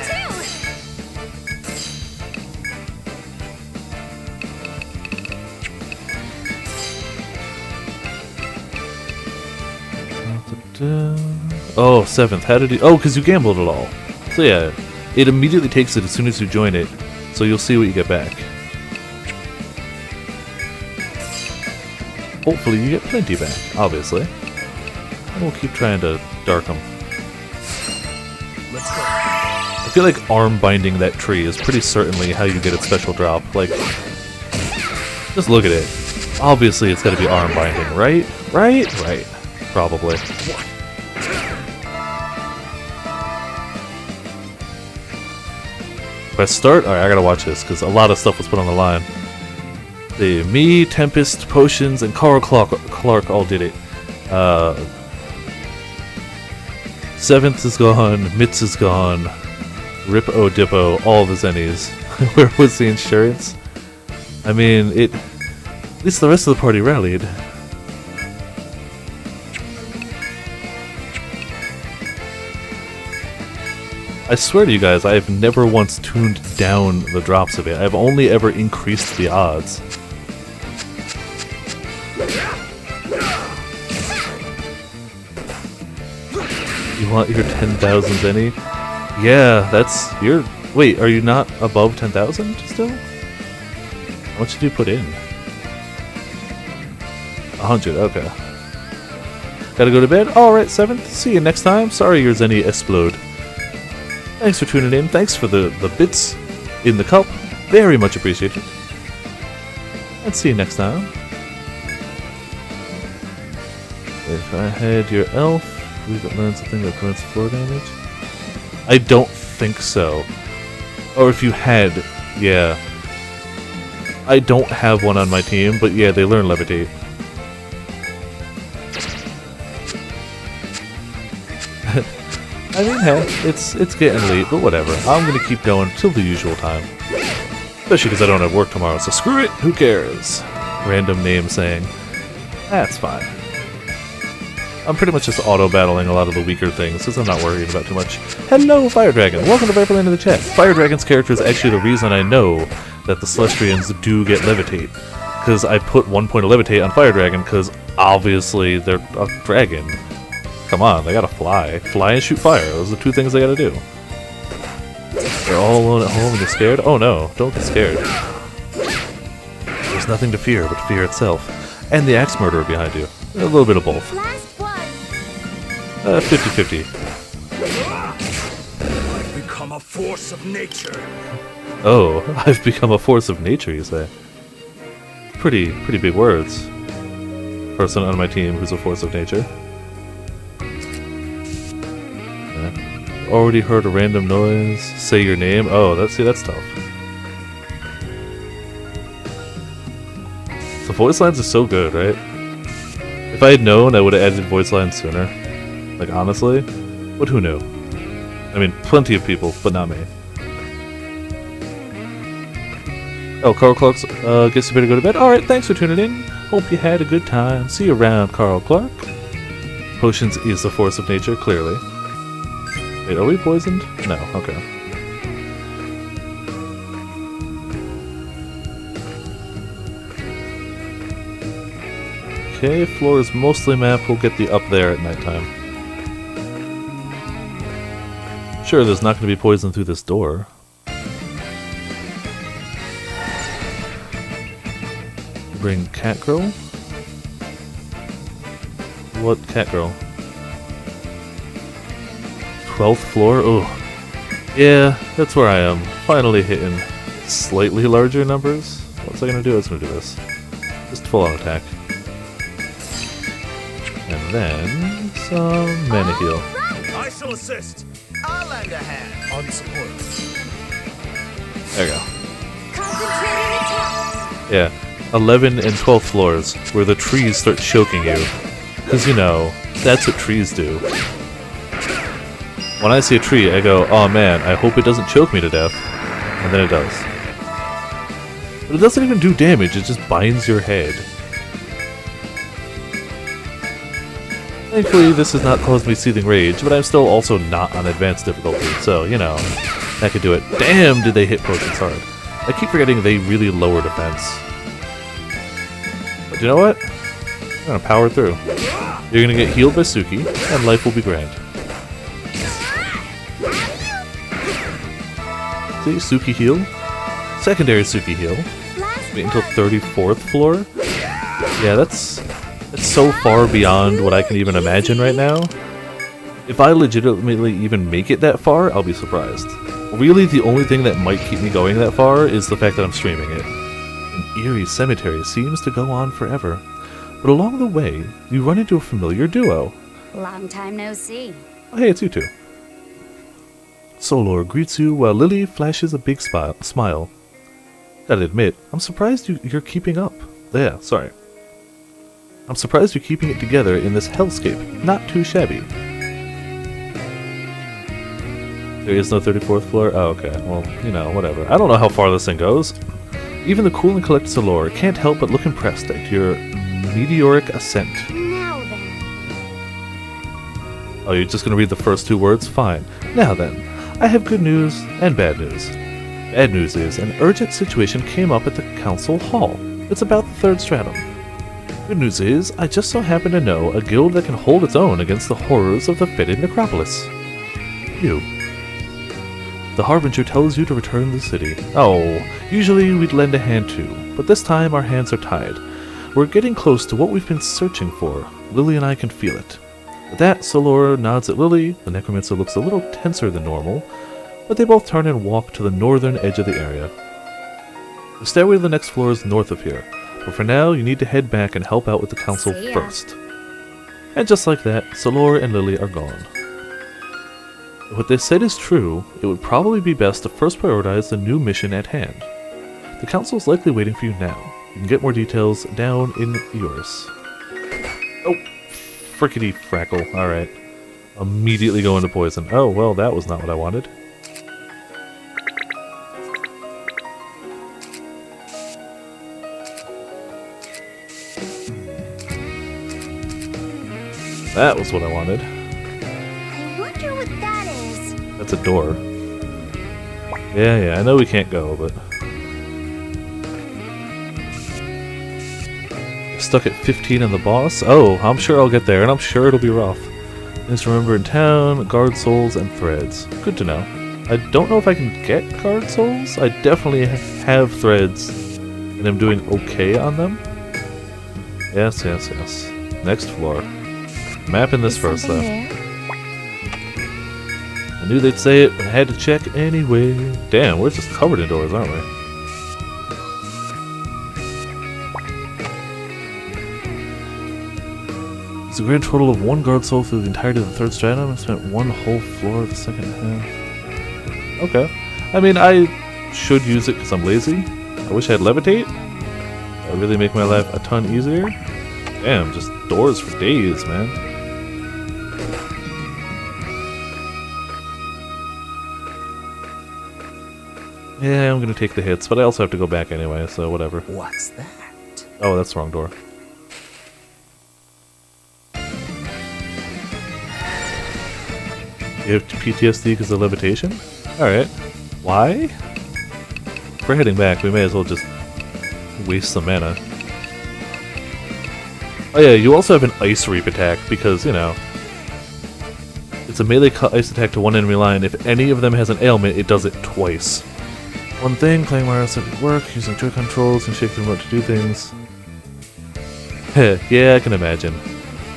Oh, 7th. How did he... Oh, because you gambled it all. So yeah, it immediately takes it as soon as you join it, so you'll see what you get back. Hopefully you get plenty back, obviously. And we'll keep trying to dark them. Let's go. I feel like arm binding that tree is pretty certainly how you get its special drop. Like, just look at it. Obviously it's gotta be arm binding, right? Right. Probably. Press start? Alright, I gotta watch this, because a lot of stuff was put on the line. Me, Tempest, Potions, and Carl Clark all did it. 7th is gone, Mitz is gone, Rip-O Dippo, all the Zennies. Where was the insurance? I mean, at least the rest of the party rallied. I swear to you guys, I have never once tuned down the drops of it. I've only ever increased the odds. You want your 10,000 Zenny? Yeah, that's... Wait, are you not above 10,000 still? How much did you put in? 100, okay. Gotta go to bed? Alright, 7th. See you next time. Sorry your Zenny explode. Thanks for tuning in. Thanks for the bits in the cup. Very much appreciated. And see you next time. If I had your elf, we could learn something that prevents floor damage. I don't think so. Or if you had, yeah. I don't have one on my team, but yeah, they learn levitate. I mean, hey, it's getting late, but whatever. I'm gonna keep going till the usual time. Especially because I don't have work tomorrow, so screw it, who cares? Random name saying. That's fine. I'm pretty much just auto-battling a lot of the weaker things, because I'm not worried about too much. Hello, Fire Dragon! Welcome to Viperland in the chat. Fire Dragon's character is actually the reason I know that the Celestrians do get Levitate. Because I put 1 point of Levitate on Fire Dragon, because obviously they're a dragon. Come on, they gotta fly. Fly and shoot fire. Those are the 2 things they gotta do. They're all alone at home and they're scared? Oh no, don't get scared. There's nothing to fear but fear itself. And the axe murderer behind you. A little bit of both. Last one. 50-50. I've become a force of nature. Oh, I've become a force of nature, you say? Pretty big words. Person on my team who's a force of nature. Yeah. Already heard a random noise. Say your name. Oh, that's tough. The voice lines are so good, right? If I had known, I would have added voice lines sooner. Like, honestly. But who knew? I mean, plenty of people, but not me. Oh, Carl Clark's, guess you better go to bed. Alright, thanks for tuning in. Hope you had a good time. See you around, Carl Clark. Potions is the force of nature, clearly. Wait, are we poisoned? No, okay. Okay, floor is mostly map. We'll get the up there at nighttime. Sure, there's not going to be poison through this door. Bring cat girl? What cat girl? 12th floor? Oh. Yeah, that's where I am. Finally hitting slightly larger numbers. What's I gonna do? I was gonna do this. Just full on attack. And then some mana heal. I shall assist. I'll lend a hand. On support. There you go. Concentrating attack. Yeah. 11 and 12th floors, where the trees start choking you. Because, you know, that's what trees do. When I see a tree, I go, oh man, I hope it doesn't choke me to death. And then it does. But it doesn't even do damage, it just binds your head. Thankfully, this has not caused me seething rage, but I'm still also not on advanced difficulty, so, you know, that could do it. Damn, did they hit potions hard. I keep forgetting they really lower defense. But you know what? I'm gonna power through. You're gonna get healed by Suki, and life will be grand. See, Suki heal. Secondary Suki heal. Wait until 34th floor? Yeah, that's so far beyond what I can even imagine right now. If I legitimately even make it that far, I'll be surprised. Really, the only thing that might keep me going that far is the fact that I'm streaming it. An eerie cemetery seems to go on forever. But along the way, you run into a familiar duo. Long time no see. Oh, hey, it's you two. Solor greets you while Lily flashes a big smile. Gotta admit, I'm surprised you're keeping up. Yeah, sorry. I'm surprised you're keeping it together in this hellscape. Not too shabby. There is no 34th floor? Oh, okay. Well, you know, whatever. I don't know how far this thing goes. Even the cool and collected Solor can't help but look impressed at your meteoric ascent. Now then. Oh, you're just gonna read the first 2 words? Fine. Now then, I have good news and bad news. Bad news is, an urgent situation came up at the council hall. It's about the 3rd stratum. Good news is, I just so happen to know a guild that can hold its own against the horrors of the fetid necropolis. You. The Harbinger tells you to return to the city. Oh, usually we'd lend a hand too, but this time our hands are tied. We're getting close to what we've been searching for. Lily and I can feel it. With that, Solor nods at Lily. The necromancer looks a little tenser than normal, but they both turn and walk to the northern edge of the area. The stairway to the next floor is north of here, but for now you need to head back and help out with the council See ya. first. And just like that, Solor and Lily are gone. If what they said is true, it would probably be best to first prioritize the new mission at hand. The council's likely waiting for you now. You can get more details down in yours. Oh, frickety frackle. Alright. Immediately go into poison. Oh, well, that was not what I wanted. That was what I wanted. I wonder what that is. That's a door. Yeah, I know we can't go, but... Stuck at 15 in the boss? Oh, I'm sure I'll get there, and I'm sure it'll be rough. Just remember in town, guard souls and threads. Good to know. I don't know if I can get guard souls. I definitely have threads, and I'm doing okay on them. Yes, yes, yes. Next floor. Mapping this first, though. I knew they'd say it, but I had to check anyway. Damn, we're just covered in doors, aren't we? It's a grand total of 1 guard soul through the entirety of the 3rd stratum. I spent 1 whole floor of the 2nd half. Okay. I mean, I should use it because I'm lazy. I wish I had levitate. That would really make my life a ton easier. Damn, just doors for days, man. Yeah, I'm gonna take the hits, but I also have to go back anyway, so whatever. What's that? Oh, that's the wrong door. You have PTSD because of levitation? Alright. Why? If we're heading back, we may as well just waste some mana. Oh yeah, you also have an Ice Reap attack because, you know, it's a melee cut ice attack to one enemy line. If any of them has an ailment, it does it twice. One thing, playing Mario at work, using joy controls and shake the remote to do things. Heh, yeah, I can imagine.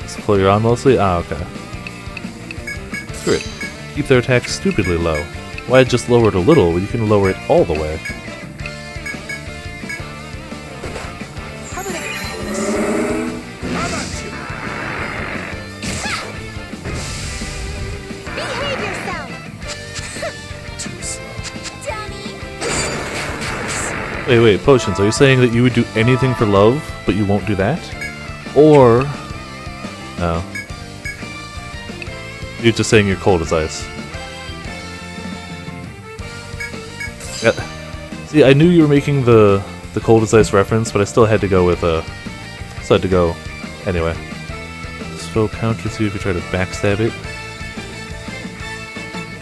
This floor you're on mostly? Ah, okay. Screw it. Keep their attack stupidly low. Why just lower it a little when you can lower it all the way? Behave yourself! Too slow. Dummy! Wait, Potions, are you saying that you would do anything for love, but you won't do that? Or... no. You're just saying you're cold as ice. Yeah. See, I knew you were making the cold as ice reference, but I still had to go with still had to go anyway. Spell counters you if you try to backstab it.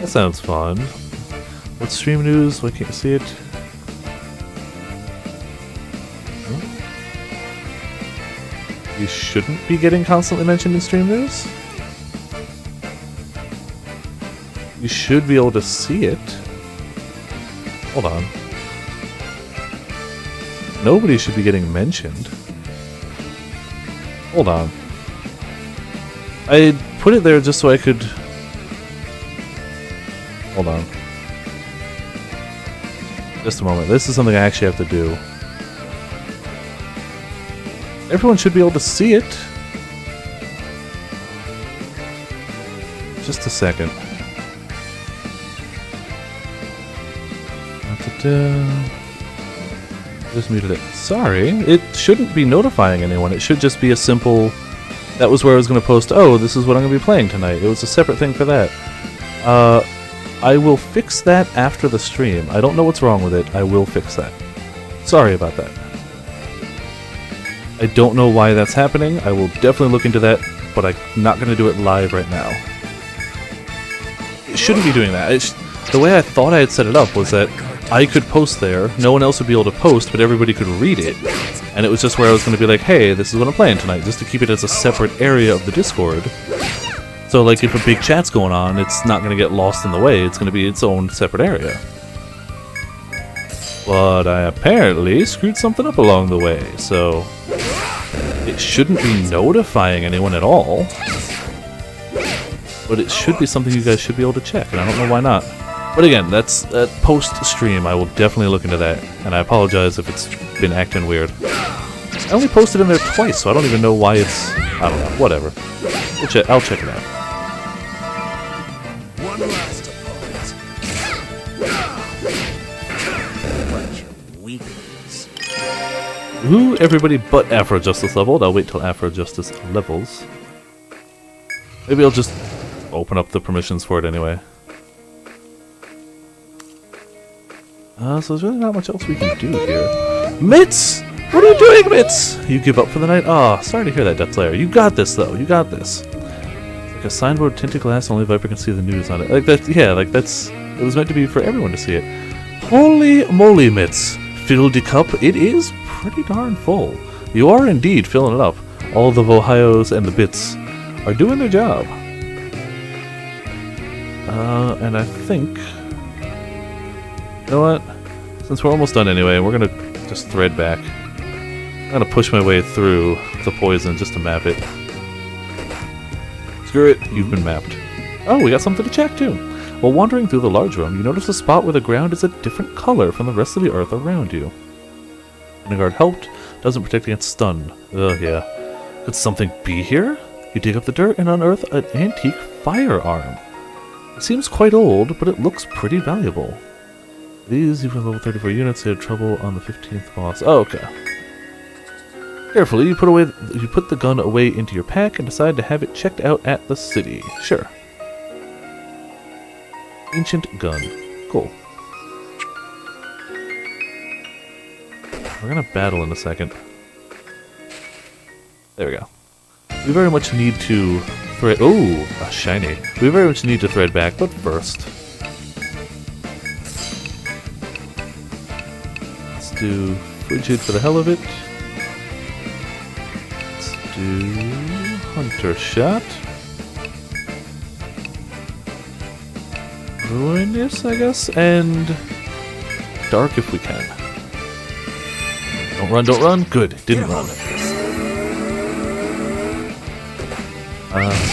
That sounds fun. What's stream news? Why can't you see it? Hmm? You shouldn't be getting constantly mentioned in stream news? You should be able to see it. Hold on. Nobody should be getting mentioned. Hold on. I put it there just so I could... hold on. Just a moment. This is something I actually have to do. Everyone should be able to see it. Just a second. Just muted it. Sorry, it shouldn't be notifying anyone. It should just be a simple... that was where I was going to post, oh, this is what I'm going to be playing tonight. It was a separate thing for that. I will fix that after the stream. I don't know what's wrong with it. I will fix that. Sorry about that. I don't know why that's happening. I will definitely look into that, but I'm not going to do it live right now. It shouldn't be doing that. The way I thought I had set it up was that I could post there, no one else would be able to post, but everybody could read it. And it was just where I was going to be like, hey, this is what I'm playing tonight, just to keep it as a separate area of the Discord. So, like, if a big chat's going on, it's not going to get lost in the way, it's going to be its own separate area. But I apparently screwed something up along the way, so... it shouldn't be notifying anyone at all. But it should be something you guys should be able to check, and I don't know why not. But again, that's post-stream. I will definitely look into that, and I apologize if it's been acting weird. I only posted in there twice, so I don't even know why it's... I don't know. Whatever. I'll check it out. One last opponent. Bunch of weaklings. Ooh, everybody but Afro Justice leveled. I'll wait till Afro Justice levels. Maybe I'll just open up the permissions for it anyway. So there's really not much else we can do here. Mitz! What are you doing, Mitz? You give up for the night? Aw, sorry to hear that, Death Slayer. You got this, though. You got this. It's like a signboard, tinted glass, only Viper can see the news on it. Like that, yeah, like that's... it was meant to be for everyone to see it. Holy moly, Mitz. Filled the cup, it is pretty darn full. You are indeed filling it up. All the Vohios and the bits are doing their job. And I think... You know what? Since we're almost done anyway, we're gonna just thread back. I'm gonna push my way through the poison just to map it. Screw it, you've been mapped. Oh, we got something to check too. While wandering through the large room, you notice a spot where the ground is a different color from the rest of the earth around you. Guard helped, doesn't protect against stun. Ugh, yeah. Could something be here? You dig up the dirt and unearth an antique firearm. It seems quite old, but it looks pretty valuable. These, even level 34 units, had trouble on the 15th boss. Oh, okay. Carefully, you put the gun away into your pack and decide to have it checked out at the city. Sure. Ancient gun. Cool. We're gonna battle in a second. There we go. We very much need to thread. Oh, a shiny. We very much need to thread back, but first, let's do Frigid for the hell of it. Let's do Hunter Shot. Ruinous, I guess, and Dark if we can. Don't run, don't run. Good, didn't run.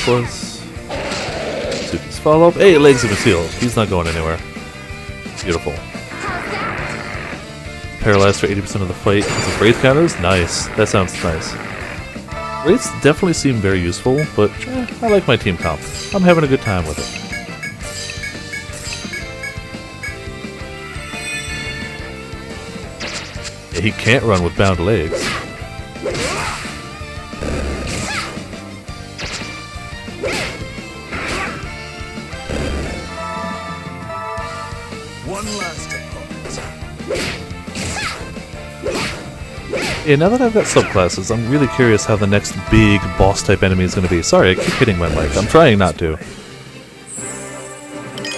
Plus, Suki's follow-up. Hey, legs of concealed. He's not going anywhere. Beautiful. Paralyzed for 80% of the fight. Some wraith counters? Nice. That sounds nice. Wraiths definitely seem very useful, but I like my team comp. I'm having a good time with it. Yeah, he can't run with bound legs. Yeah, now that I've got subclasses, I'm really curious how the next big boss-type enemy is going to be. Sorry, I keep hitting my mic. I'm trying not to.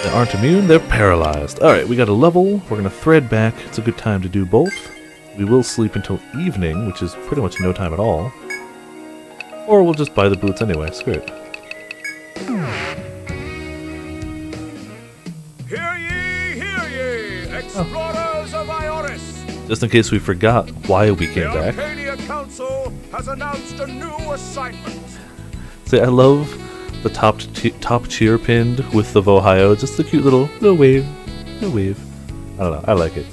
They aren't immune, they're paralyzed. Alright, we got a level. We're going to thread back. It's a good time to do both. We will sleep until evening, which is pretty much no time at all. Or we'll just buy the boots anyway. Screw it. Hear ye, explorers of Ioris! Just in case we forgot why we came The back. Arcadia Council has announced a new assignment. See, I love the top cheer pinned with the Vohio. Just a cute little wave. Little wave. I don't know. I like it.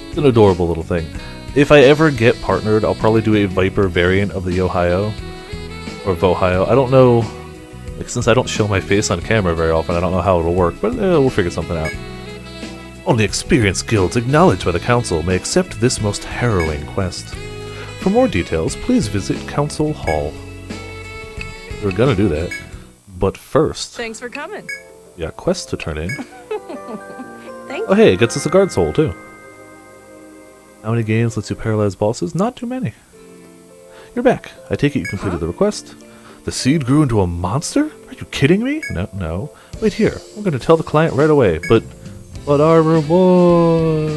It's an adorable little thing. If I ever get partnered, I'll probably do a Viper variant of the Ohio. Or Vohio. I don't know. Like, since I don't show my face on camera very often, I don't know how it'll work. But we'll figure something out. Only experienced guilds acknowledged by the Council may accept this most harrowing quest. For more details, please visit Council Hall. We're gonna do that. But first... Thanks for coming. we got quests to turn in. Thank Oh hey, it gets us a guard soul too. How many games lets you paralyze bosses? Not too many. You're back. I take it you completed the request. The seed grew into a monster? Are you kidding me? No. Wait here. I'm gonna tell the client right away, but our reward?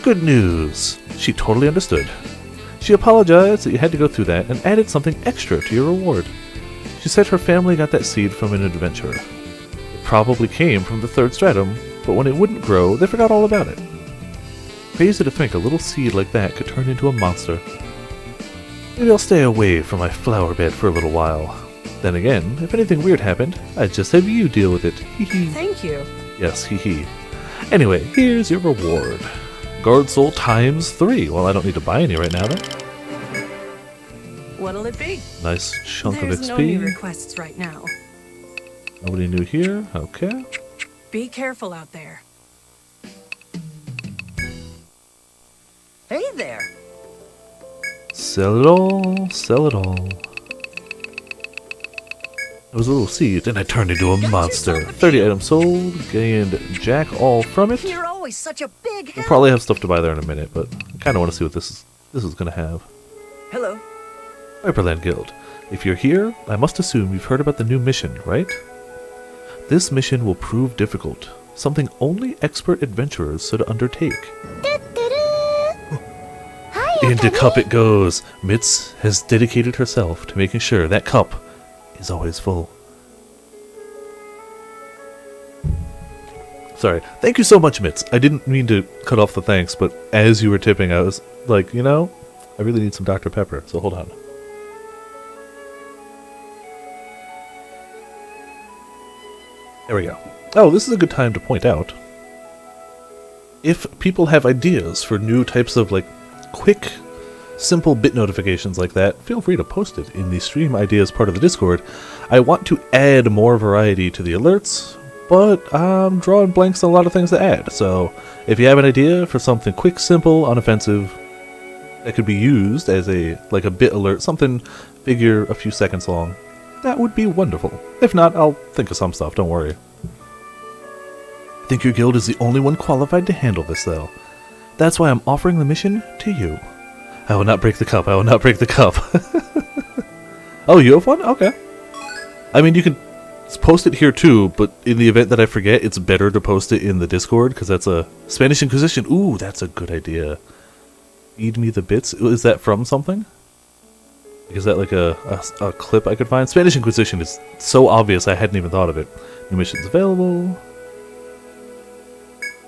Good news. She totally understood. She apologized that you had to go through that and added something extra to your reward. She said her family got that seed from an adventurer. It probably came from the third stratum, but when it wouldn't grow, they forgot all about it. Crazy to think a little seed like that could turn into a monster. Maybe I'll stay away from my flower bed for a little while. Then again, if anything weird happened, I'd just have you deal with it. Hee hee. Thank you. Yes, hee hee. Anyway, here's your reward. Guard soul times 3. Well, I don't need to buy any right now, then. What'll it be? Nice chunk There's of XP. no new requests right now. Nobody new here. Okay. Be careful out there. Hey there. Sell it all. Sell it all. It was a little seed, and I turned into a monster. 30 items sold, gained jack all from it. You're always such a big help. We'll probably have stuff to buy there in a minute, but I kind of want to see what this is going to have. Hello. Viperland Guild. If you're here, I must assume you've heard about the new mission, right? This mission will prove difficult. Something only expert adventurers should undertake. Hiya! Into cup it goes. Mitz has dedicated herself to making sure that cup is always full. Sorry. Thank you so much, Mitz. I didn't mean to cut off the thanks, but as you were tipping, I was like, you know, I really need some Dr. Pepper, so hold on. There we go. Oh, this is a good time to point out, if people have ideas for new types of, like, quick, simple bit notifications like that, feel free to post it in the stream ideas part of the Discord. I want to add more variety to the alerts, but I'm drawing blanks on a lot of things to add. So if you have an idea for something quick, simple, unoffensive that could be used as a bit alert, something figure a few seconds long, that would be wonderful. If not, I'll think of some stuff, don't worry. I think your guild is the only one qualified to handle this, though. That's why I'm offering the mission to you. I will not break the cup. I will not break the cup. Oh, you have one? Okay. I mean, you can post it here too, but in the event that I forget, it's better to post it in the Discord, because that's a Spanish Inquisition. Ooh, that's a good idea. Feed me the bits. Is that from something? Is that like a clip I could find? Spanish Inquisition is so obvious I hadn't even thought of it. New missions available.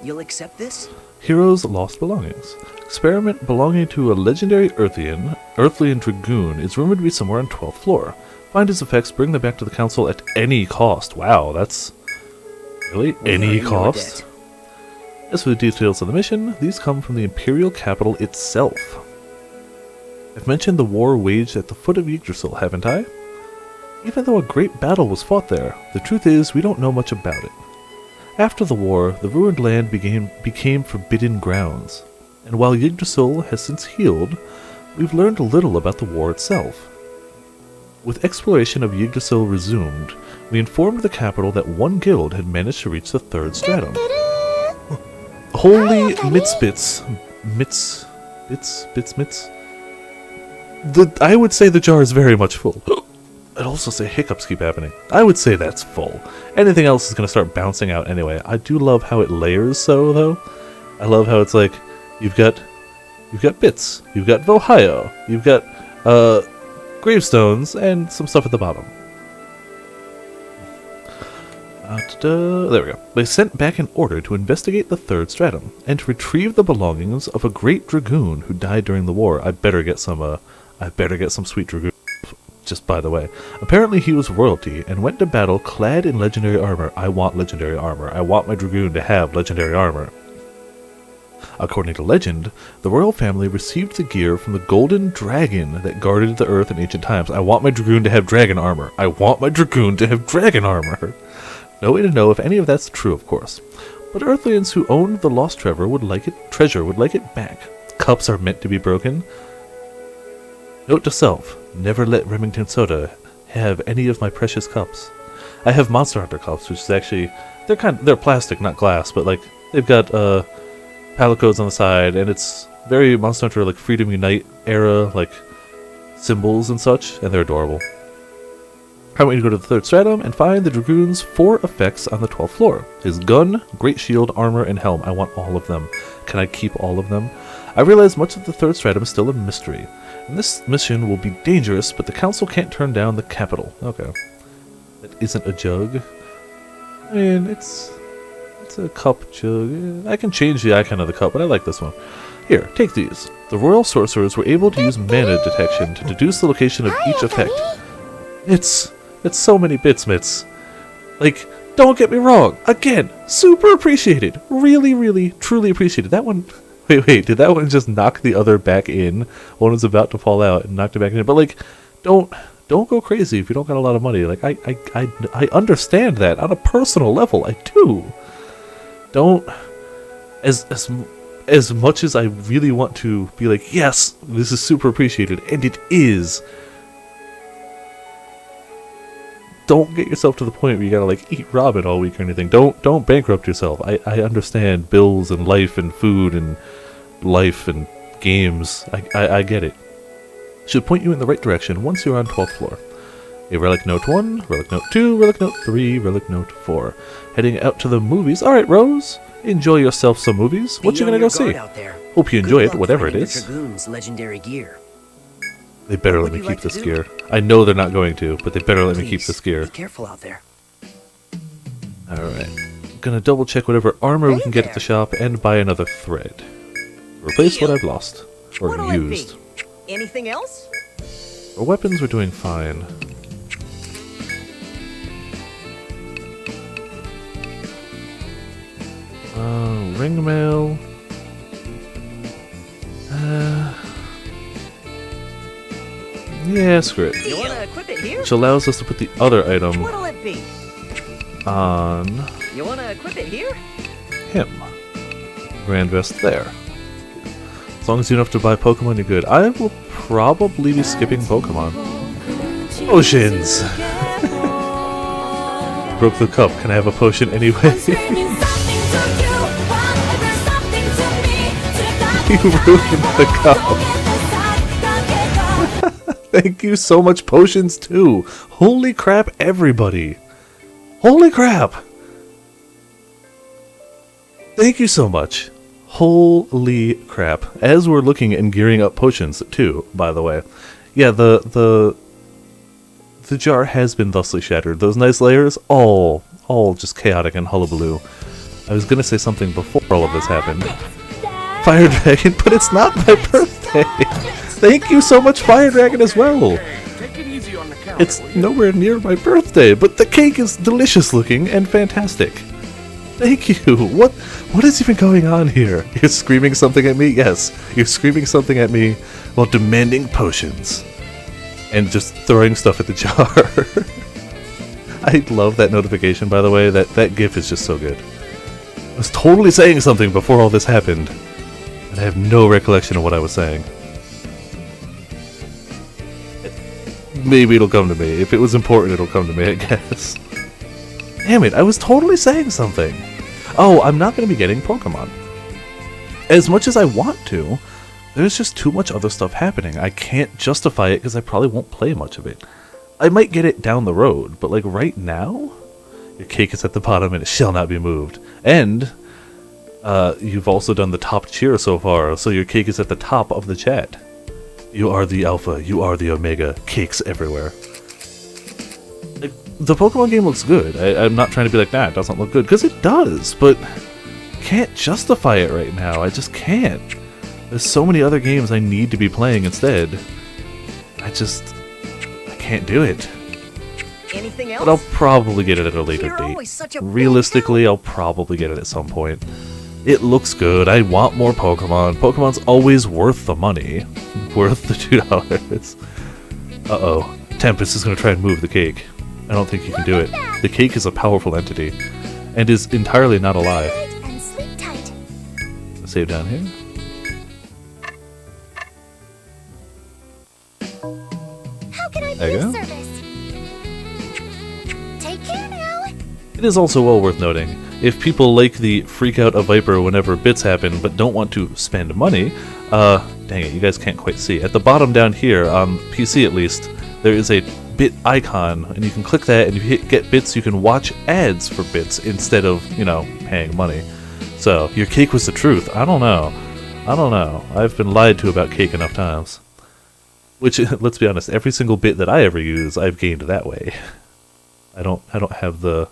You'll accept this? Heroes' Lost Belongings. Experiment belonging to a legendary Earthlian Dragoon is rumored to be somewhere on 12th floor. Find his effects, bring them back to the council at any cost. Wow, that's... Really? Any cost? As for the details of the mission, these come from the Imperial capital itself. I've mentioned the war waged at the foot of Yggdrasil, haven't I? Even though a great battle was fought there, the truth is we don't know much about it. After the war, the ruined land became forbidden grounds, and while Yggdrasil has since healed, we've learned little about the war itself. With exploration of Yggdrasil resumed, we informed the capital that one guild had managed to reach the 3rd stratum. Holy Mitzbits. Mitz. I would say the jar is very much full. I'd also say hiccups keep happening. I would say that's full. Anything else is going to start bouncing out anyway. I do love how it layers so, though. I love how it's like, you've got bits, you've got Vohio, you've got gravestones, and some stuff at the bottom. There we go. They sent back an order to investigate the 3rd stratum, and to retrieve the belongings of a great dragoon who died during the war. I better get some sweet dragoon. Just by the way. Apparently he was royalty, and went to battle clad in legendary armor. I want legendary armor. I want my dragoon to have legendary armor. According to legend, the royal family received the gear from the golden dragon that guarded the earth in ancient times. I want my dragoon to have dragon armor. I want my dragoon to have dragon armor. No way to know if any of that's true, of course. But Earthlians who owned the lost treasure would like it back. Cups are meant to be broken. Note to self, never let Remington Soda have any of my precious cups. I have Monster Hunter cups, which is actually, they're plastic, not glass, but like, they've got palette codes on the side, and it's very Monster Hunter, like Freedom Unite era, like, symbols and such, and they're adorable. I want you to go to the 3rd stratum and find the dragoon's 4 effects on the 12th floor. His gun, great shield, armor, and helm. I want all of them. Can I keep all of them? I realize much of the 3rd stratum is still a mystery, and this mission will be dangerous, but the council can't turn down the capital. Okay. That isn't a jug. I mean, it's a cup jug. I can change the icon of the cup, but I like this one. Here, take these. The royal sorcerers were able to use mana detection to deduce the location of each effect. It's so many bits, Mitz. Like, don't get me wrong. Again, super appreciated. Really, really, truly appreciated. That one... Wait, did that one just knock the other back in? One was about to fall out and knocked it back in. But, like, don't go crazy if you don't got a lot of money. Like, I understand that on a personal level. I do. Don't... As much as I really want to be like, yes, this is super appreciated, and it is... Don't get yourself to the point where you gotta like eat ramen all week or anything. Don't bankrupt yourself. I understand bills and life and food and life and games. I get it. Should point you in the right direction once you're on 12th floor. A Relic Note 1, Relic Note 2, Relic Note 3, Relic Note 4. Heading out to the movies. Alright, Rose. enjoy yourself some movies. What you gonna go see? Hope you enjoy it, whatever it is. Dragoon's legendary gear. They better let me keep this gear. I know they're not going to, but they better let me keep this gear. Be careful out there. Alright. Gonna double check whatever armor we can get at the shop and buy another thread. Replace what I've lost. Or What'll it be? used. Anything else? Our weapons were doing fine. Ring mail. Yeah, screw it. You wanna equip it here? Which allows us to put the other item What'll it be? on You wanna equip it here? him. Grand Vest there. As long as you don't have to buy Pokemon, you're good. I will probably be skipping Pokemon. Potions! Broke the cup. Can I have a potion anyway? You ruined the cup. Thank you so much, potions too. Holy crap, everybody. Holy crap. Thank you so much. Holy crap. As we're looking and gearing up potions too, by the way. Yeah, the jar has been thusly shattered. Those nice layers, all just chaotic and hullabaloo. I was gonna say something before all of this happened. Fire Dragon, but it's not my birthday! Thank you so much, Fire Dragon, as well! Take it easy on the counter. It's nowhere near my birthday, but the cake is delicious looking and fantastic. Thank you! What is even going on here? You're screaming something at me? Yes, you're screaming something at me while demanding potions. And just throwing stuff at the jar. I love that notification, by the way. That GIF is just so good. I was totally saying something before all this happened. And I have no recollection of what I was saying. Maybe it'll come to me. If it was important, it'll come to me, I guess. Damn it, I was totally saying something. Oh, I'm not going to be getting Pokemon. As much as I want to, there's just too much other stuff happening. I can't justify it because I probably won't play much of it. I might get it down the road, but like right now, your cake is at the bottom and it shall not be moved. And you've also done the top cheer so far, so your cake is at the top of the chat. You are the alpha, you are the omega, cakes everywhere. Like, the Pokemon game looks good. I'm not trying to be like, nah, it doesn't look good, because it does, but can't justify it right now. I just can't. There's so many other games I need to be playing instead. I can't do it. Anything else? But I'll probably get it at a later You're date. always such a big Realistically, I'll probably get it at some point. It looks good. I want more Pokemon. Pokemon's always worth the money. Worth the $2. Uh-oh. Tempest is going to try and move the cake. I don't think you can do it. The cake is a powerful entity. And is entirely not alive. And sleep tight. Save down here. How can I There be you of go. service? Take care now. It is also well worth noting, if people like the freak out a Viper whenever bits happen but don't want to spend money, dang it, you guys can't quite see. At the bottom down here, on PC at least, there is a bit icon, and you can click that, and if you hit get bits, you can watch ads for bits instead of, paying money. So, your cake was the truth. I don't know. I've been lied to about cake enough times. Which, let's be honest, every single bit that I ever use, I've gained that way. I don't have the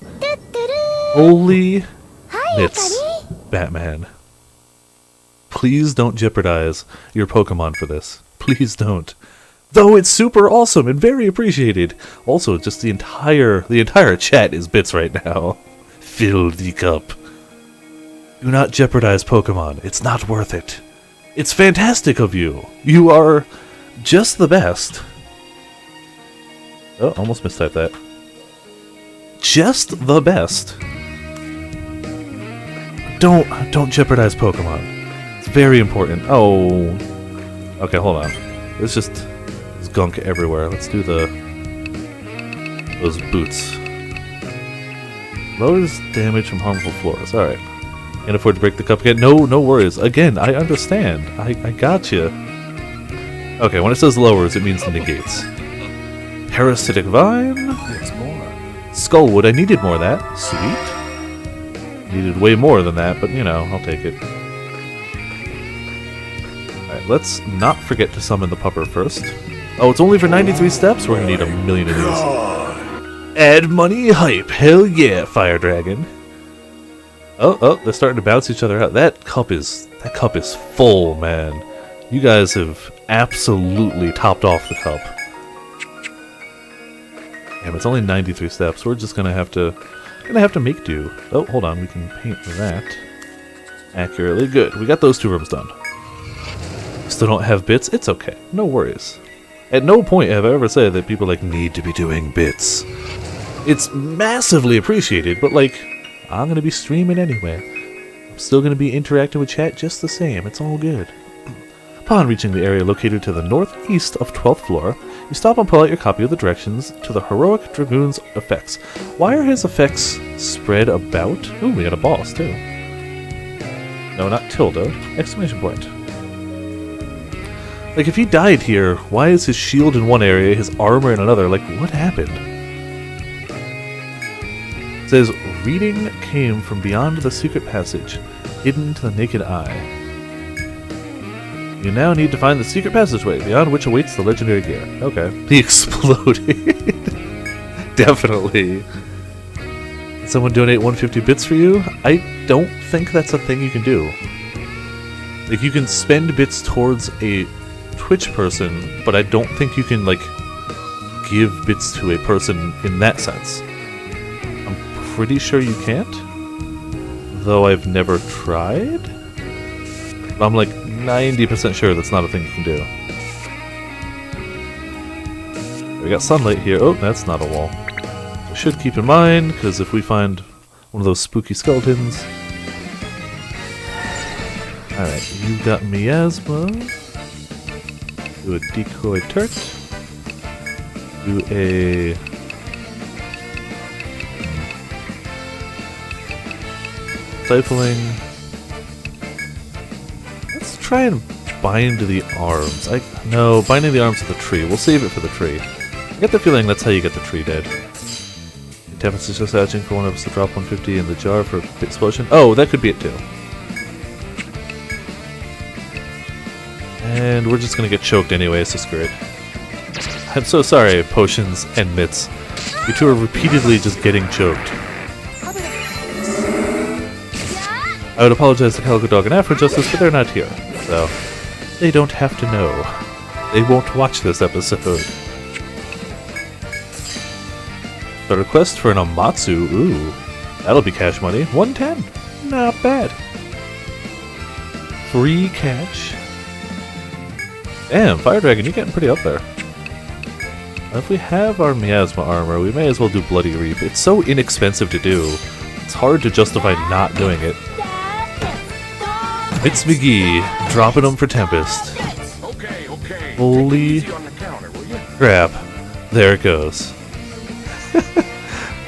holy Hi, bits, buddy. Batman. Please don't jeopardize your Pokemon for this. Please don't. Though it's super awesome and very appreciated. Also, just the entire chat is bits right now. Fill the cup. Do not jeopardize Pokemon. It's not worth it. It's fantastic of you. You are just the best. Oh, almost mistyped that. Just the best. Don't jeopardize Pokemon. It's very important. Oh. Okay, hold on. There's gunk everywhere. Let's do those boots. Lowers damage from harmful floors. Alright. Can't afford to break the cup again. No worries. Again, I understand. I got you. Okay, when it says lowers, it means the negates. Parasitic Vine. There's more. Skullwood, I needed more of that. Sweet. Needed way more than that, but you know, I'll take it. Alright, let's not forget to summon the pupper first. Oh, it's only for 93 steps? We're gonna need a million of these. Add money hype, hell yeah, Fire Dragon. Oh, they're starting to bounce each other out. That cup is full, man. You guys have absolutely topped off the cup. Damn, it's only 93 steps. We're just gonna have to make do. Oh, hold on, we can paint that accurately. Good, we got those 2 rooms done. Still don't have bits? It's okay, no worries. At no point have I ever said that people need to be doing bits. It's massively appreciated, but I'm gonna be streaming anyway. I'm still gonna be interacting with chat just the same. It's all good. Upon reaching the area located to the northeast of 12th floor, you stop and pull out your copy of the directions to the Heroic Dragoon's effects. Why are his effects spread about? Ooh, we got a boss too. No, not tilde. Exclamation point. If he died here, why is his shield in one area, his armor in another? What happened? It says, reading came from beyond the secret passage, hidden to the naked eye. You now need to find the secret passageway, beyond which awaits the legendary gear. Okay. He exploded. Definitely. Did someone donate 150 bits for you? I don't think that's a thing you can do. You can spend bits towards a Twitch person, but I don't think you can, give bits to a person in that sense. I'm pretty sure you can't, though I've never tried. But I'm 90% sure that's not a thing you can do. We got sunlight here. Oh, that's not a wall. I should keep in mind, because if we find one of those spooky skeletons... Alright, you got miasma. Do a decoy turret. Do a... Stifling. Let's try and bind the arms. No, binding the arms to the tree. We'll save it for the tree. I get the feeling that's how you get the tree dead. Tempest is just searching for one of us to drop 150 in the jar for a quick explosion. Oh, that could be it too. And we're just gonna get choked anyway, so screw it. I'm so sorry, Potions and Mitts. You two are repeatedly just getting choked. I would apologize to Calico Dog and Afro Justice, but they're not here, so they don't have to know. They won't watch this episode. The request for an Amatsu, ooh, that'll be cash money. 110, not bad. Free cash. Damn, Fire Dragon, you're getting pretty up there. If we have our miasma armor, we may as well do Bloody Reap. It's so inexpensive to do. It's hard to justify not doing it. It's McGee, dropping them for Tempest. Okay. Holy Take it easy on the counter, will you? crap. There it goes.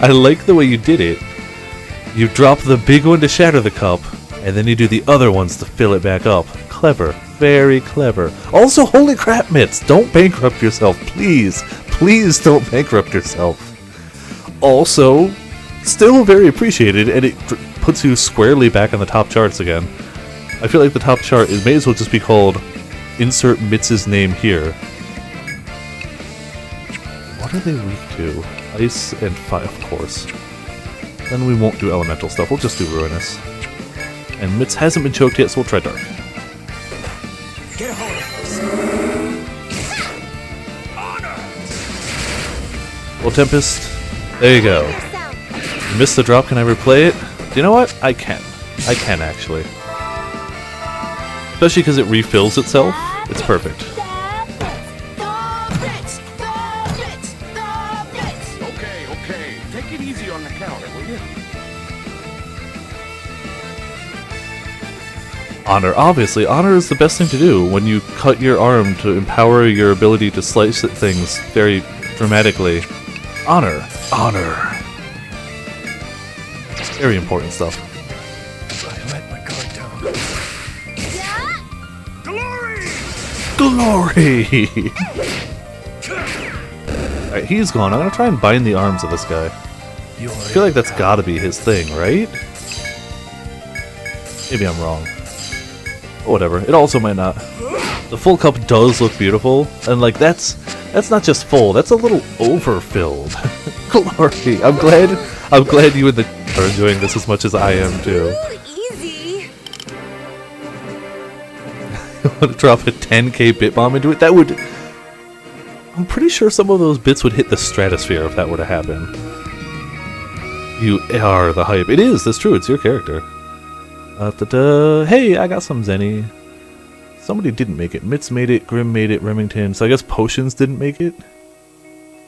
I like the way you did it. You drop the big one to shatter the cup, and then you do the other ones to fill it back up. Clever. Very clever. Also, holy crap, Mitts, don't bankrupt yourself, please. Please don't bankrupt yourself. Also, still very appreciated, and it puts you squarely back on the top charts again. I feel like the top chart, it may as well just be called Insert Mitts' name here. What are they weak to? Ice and fire, of course. Then we won't do elemental stuff, we'll just do Ruinous. And Mitts hasn't been choked yet, so we'll try Dark. Get a hold of this. Honor! Well, Tempest, there you go. You missed the drop, can I replay it? You know what? I can. I can, actually. Especially because it refills itself. It's perfect. Okay. Take it easy on the counter, will you? Honor. Obviously, honor is the best thing to do when you cut your arm to empower your ability to slice at things very dramatically. Honor. Very important stuff. I let my guard down. Glory! Alright, he's gone. I'm gonna try and bind the arms of this guy. I feel like that's gotta be his thing, right? Maybe I'm wrong. But whatever. It also might not. The full cup does look beautiful, and like that's not just full. That's a little overfilled. Glory. I'm glad you and the are enjoying this as much as I am too. Ooh, easy. You want to drop a 10k bit bomb into it? That would. I'm pretty sure some of those bits would hit the stratosphere if that were to happen. You are the hype. It is. That's true. It's your character. Hey, I got some Zenny. Somebody didn't make it. Mitz made it. Grim made it. Remington. So I guess Potions didn't make it.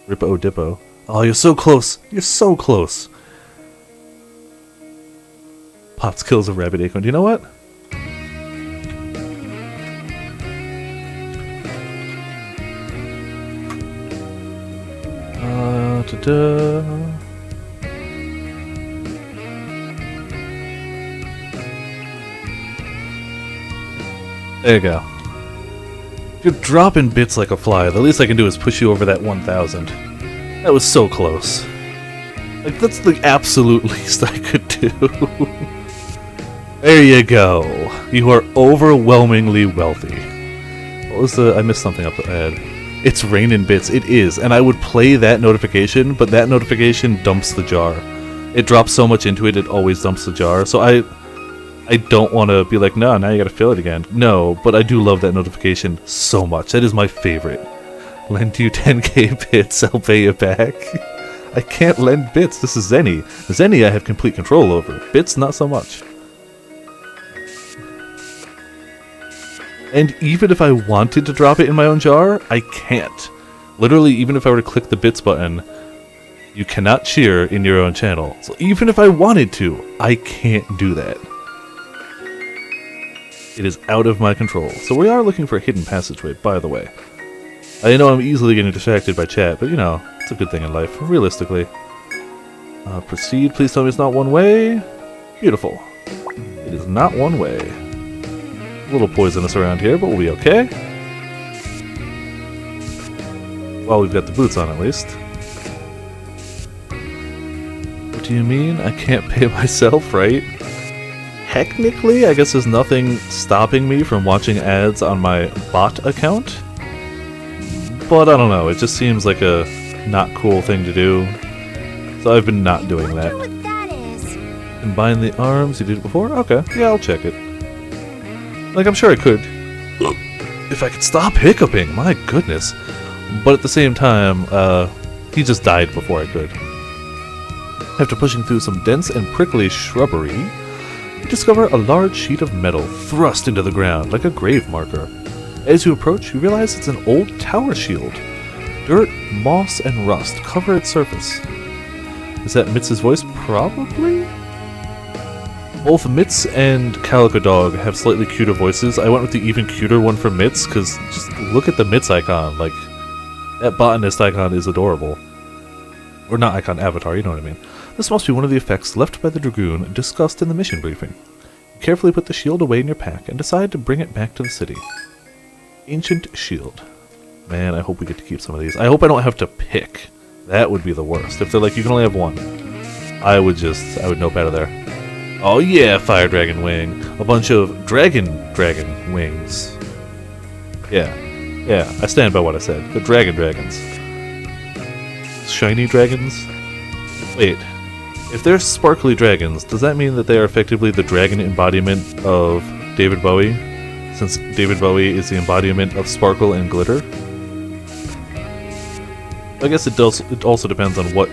Rippo Dippo. Oh, you're so close. You're so close. Pops kills a rabbit acorn. Do you know what? There you go. You're dropping bits like a fly. The least I can do is push you over that 1,000. That was so close. Like, that's the absolute least I could do. There you go. You are overwhelmingly wealthy. What was the... I missed something up ahead. It's raining bits. It is. And I would play that notification, but that notification dumps the jar. It drops so much into it, it always dumps the jar. So I don't want to be like, no, now you gotta fill it again. No, but I do love that notification so much. That is my favorite. Lend you 10k bits, I'll pay you back. I can't lend bits, this is Zenny. Zenny I have complete control over. Bits, not so much. And even if I wanted to drop it in my own jar, I can't. Literally, even if I were to click the bits button, you cannot cheer in your own channel. So even if I wanted to, I can't do that. It is out of my control. So we are looking for a hidden passageway, by the way. I know I'm easily getting distracted by chat, but you know, it's a good thing in life, realistically. Proceed, please tell me it's not one way. Beautiful. It is not one way. A little poisonous around here, but we'll be okay. Well, we've got the boots on at least. What do you mean? I can't pay myself, right? Technically, I guess there's nothing stopping me from watching ads on my bot account. But I don't know, it just seems like a not cool thing to do. So I've been not doing that. I wonder what that is. Combine the arms, you did it before? Okay, yeah, I'll check it. Like, I'm sure I could. If I could stop hiccuping, my goodness. But at the same time, he just died before I could. After pushing through some dense and prickly shrubbery, you discover a large sheet of metal thrust into the ground like a grave marker. As you approach, you realize it's an old tower shield. Dirt, moss, and rust cover its surface. Is that Mitz's voice? Probably? Both Mitz and Calico Dog have slightly cuter voices. I went with the even cuter one for Mitz, because just look at the Mitz icon. Like, that botanist icon is adorable. Or not icon, avatar, you know what I mean. This must be one of the effects left by the Dragoon discussed in the mission briefing. You carefully put the shield away in your pack and decide to bring it back to the city. Ancient shield. Man, I hope we get to keep some of these. I hope I don't have to pick. That would be the worst. If they're like, you can only have one. I would nope out of there. Oh yeah, fire dragon wing. A bunch of dragon wings. Yeah, I stand by what I said. The dragons. Shiny dragons? Wait, if they're sparkly dragons, does that mean that they are effectively the dragon embodiment of David Bowie? Since David Bowie is the embodiment of sparkle and glitter? I guess it also depends on what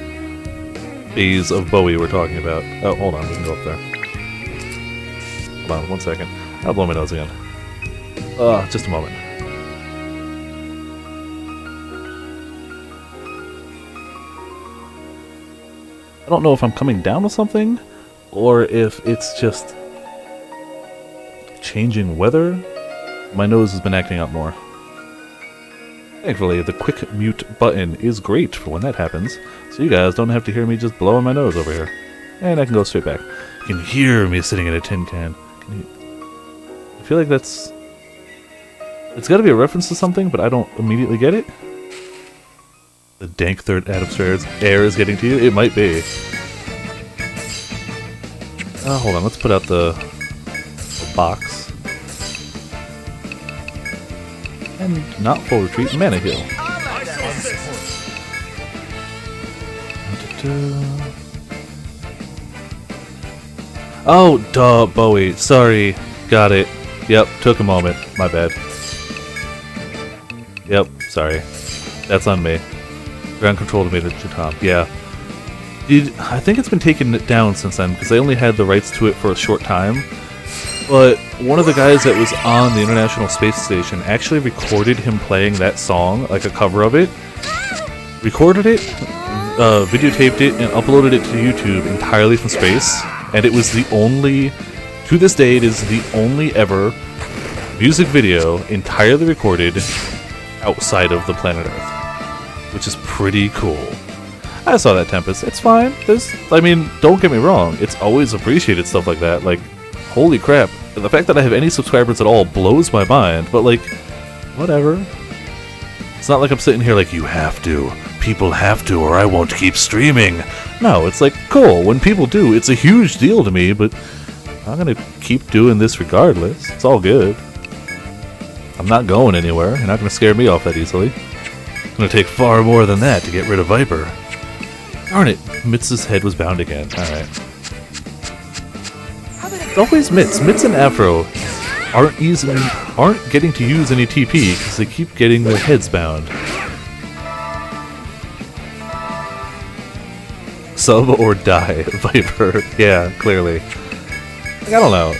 phase of Bowie we're talking about. Oh, hold on, we can go up there. Hold on, 1 second. I'll blow my nose again. Just a moment. I don't know if I'm coming down with something, or if it's just changing weather. My nose has been acting up more. Thankfully, the quick mute button is great for when that happens, so you guys don't have to hear me just blowing my nose over here. And I can go straight back. You can hear me sitting in a tin can. I feel like that's... It's gotta be a reference to something, but I don't immediately get it. The dank third atmosphere air is getting to you? It might be. Hold on, let's put out the box. And not full retreat, mana heal. I shall assist. Oh, duh, Bowie. Sorry. Got it. Yep, took a moment. My bad. Yep, sorry. That's on me. Ground control to made it to top. Yeah. I think it's been taken down since then, because they only had the rights to it for a short time. But one of the guys that was on the International Space Station actually recorded him playing that song, like a cover of it. Recorded it, videotaped it, and uploaded it to YouTube entirely from space. And it was the only, to this day, it is the only ever music video entirely recorded outside of the planet Earth. Which is pretty cool. I saw that, Tempest. It's fine. I mean, don't get me wrong. It's always appreciated stuff like that. Like, holy crap. The fact that I have any subscribers at all blows my mind. But, like, whatever. It's not like I'm sitting here like, you have to. People have to, or I won't keep streaming. No, it's like, cool. When people do, it's a huge deal to me, but I'm gonna keep doing this regardless. It's all good. I'm not going anywhere. You're not gonna scare me off that easily. It's gonna take far more than that to get rid of Viper. Darn it, Mitz's head was bound again. Alright. It's always Mitz. Mitz and Afro aren't getting to use any TP because they keep getting their heads bound. Sub or die, Viper. Yeah, clearly. Like, I don't know.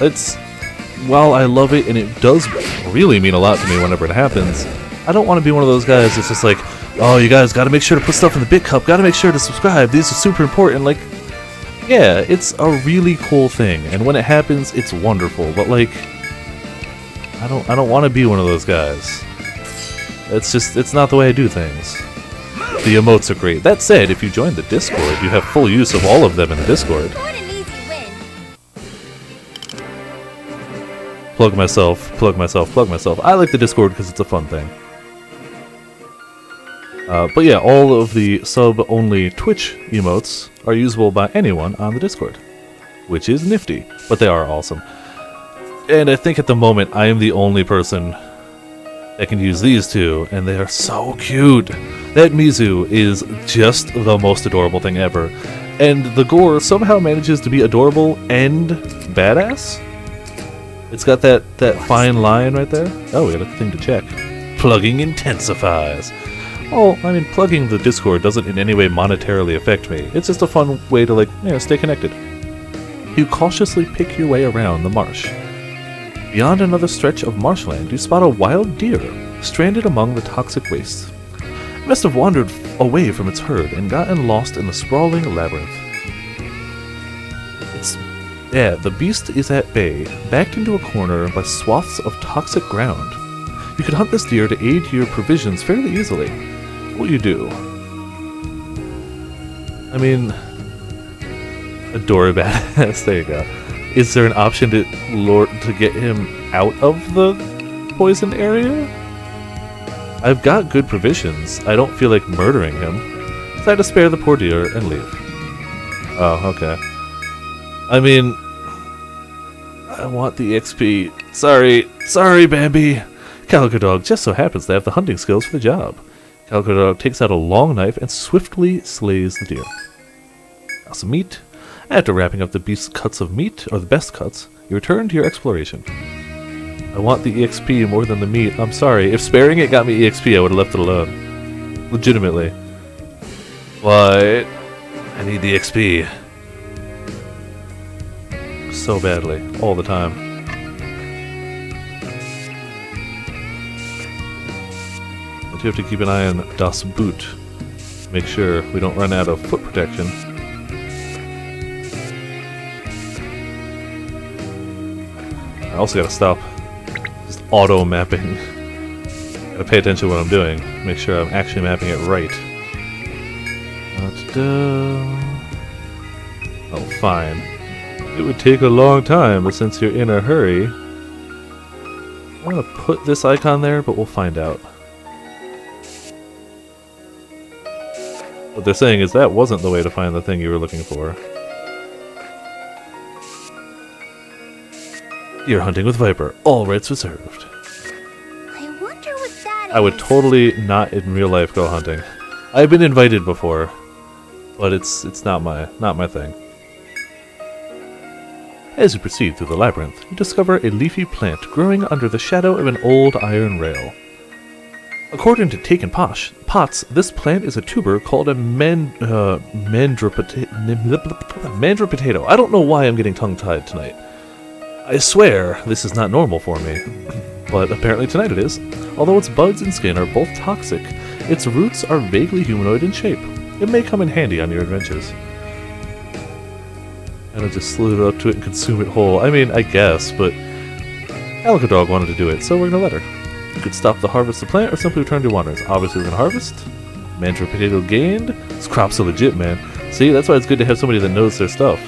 While I love it and it does really mean a lot to me whenever it happens, I don't want to be one of those guys that's just like, oh, you guys gotta make sure to put stuff in the bit cup, gotta make sure to subscribe, these are super important. Like, yeah, it's a really cool thing, and when it happens, it's wonderful, but like, I don't want to be one of those guys. It's not the way I do things. The emotes are great. That said, if you join the Discord, you have full use of all of them in the Discord. What an easy win. Plug myself. I like the Discord because it's a fun thing. But yeah, all of the sub-only Twitch emotes are usable by anyone on the Discord, which is nifty, but they are awesome. And I think at the moment I am the only person that can use these two, and they are so cute. That Mizu is just the most adorable thing ever, and the gore somehow manages to be adorable and badass. It's got that fine line right there. Oh, we got a thing to check. Plugging intensifies. Well, I mean, plugging the Discord doesn't in any way monetarily affect me. It's just a fun way to, like, stay connected. You cautiously pick your way around the marsh. Beyond another stretch of marshland, you spot a wild deer, stranded among the toxic wastes. It must have wandered away from its herd and gotten lost in the sprawling labyrinth. The beast is at bay, backed into a corner by swaths of toxic ground. You could hunt this deer to aid your provisions fairly easily. What will you do? I mean, adore a badass. There you go. Is there an option to get him out of the poisoned area? I've got good provisions. I don't feel like murdering him. Decide to spare the poor deer and leave. Oh, okay. I mean, I want the XP. Sorry, Bambi. Calico Dog just so happens to have the hunting skills for the job. Calico Dog takes out a long knife and swiftly slays the deer. Now some meat. After wrapping up the beast's cuts of meat, or the best cuts, you return to your exploration. I want the EXP more than the meat. I'm sorry. If sparing it got me EXP, I would have left it alone. Legitimately. What? I need the XP. So badly. All the time. But you have to keep an eye on Das Boot. Make sure we don't run out of foot protection. I also gotta stop just auto-mapping. Gotta pay attention to what I'm doing. Make sure I'm actually mapping it right. Oh, fine. It would take a long time, but since you're in a hurry... I'm gonna put this icon there, but we'll find out. What they're saying is that wasn't the way to find the thing you were looking for. Deer hunting with Viper. All rights reserved. I wonder what that is. I would totally not in real life go hunting. I've been invited before, but it's not my thing. As you proceed through the labyrinth, you discover a leafy plant growing under the shadow of an old iron rail. According to Taken Pots, this plant is a tuber called a mandra potato. I don't know why I'm getting tongue-tied tonight. I swear this is not normal for me, but apparently tonight it is. Although its buds and skin are both toxic, its roots are vaguely humanoid in shape. It may come in handy on your adventures. And I'll just slither up to it and consume it whole. I mean, I guess, but Calico Dog wanted to do it, so we're gonna let her. You could stop to harvest the plant or simply return to your wanderings. Obviously we're gonna harvest. Mantra potato gained. This crop's so legit, man. See, that's why it's good to have somebody that knows their stuff.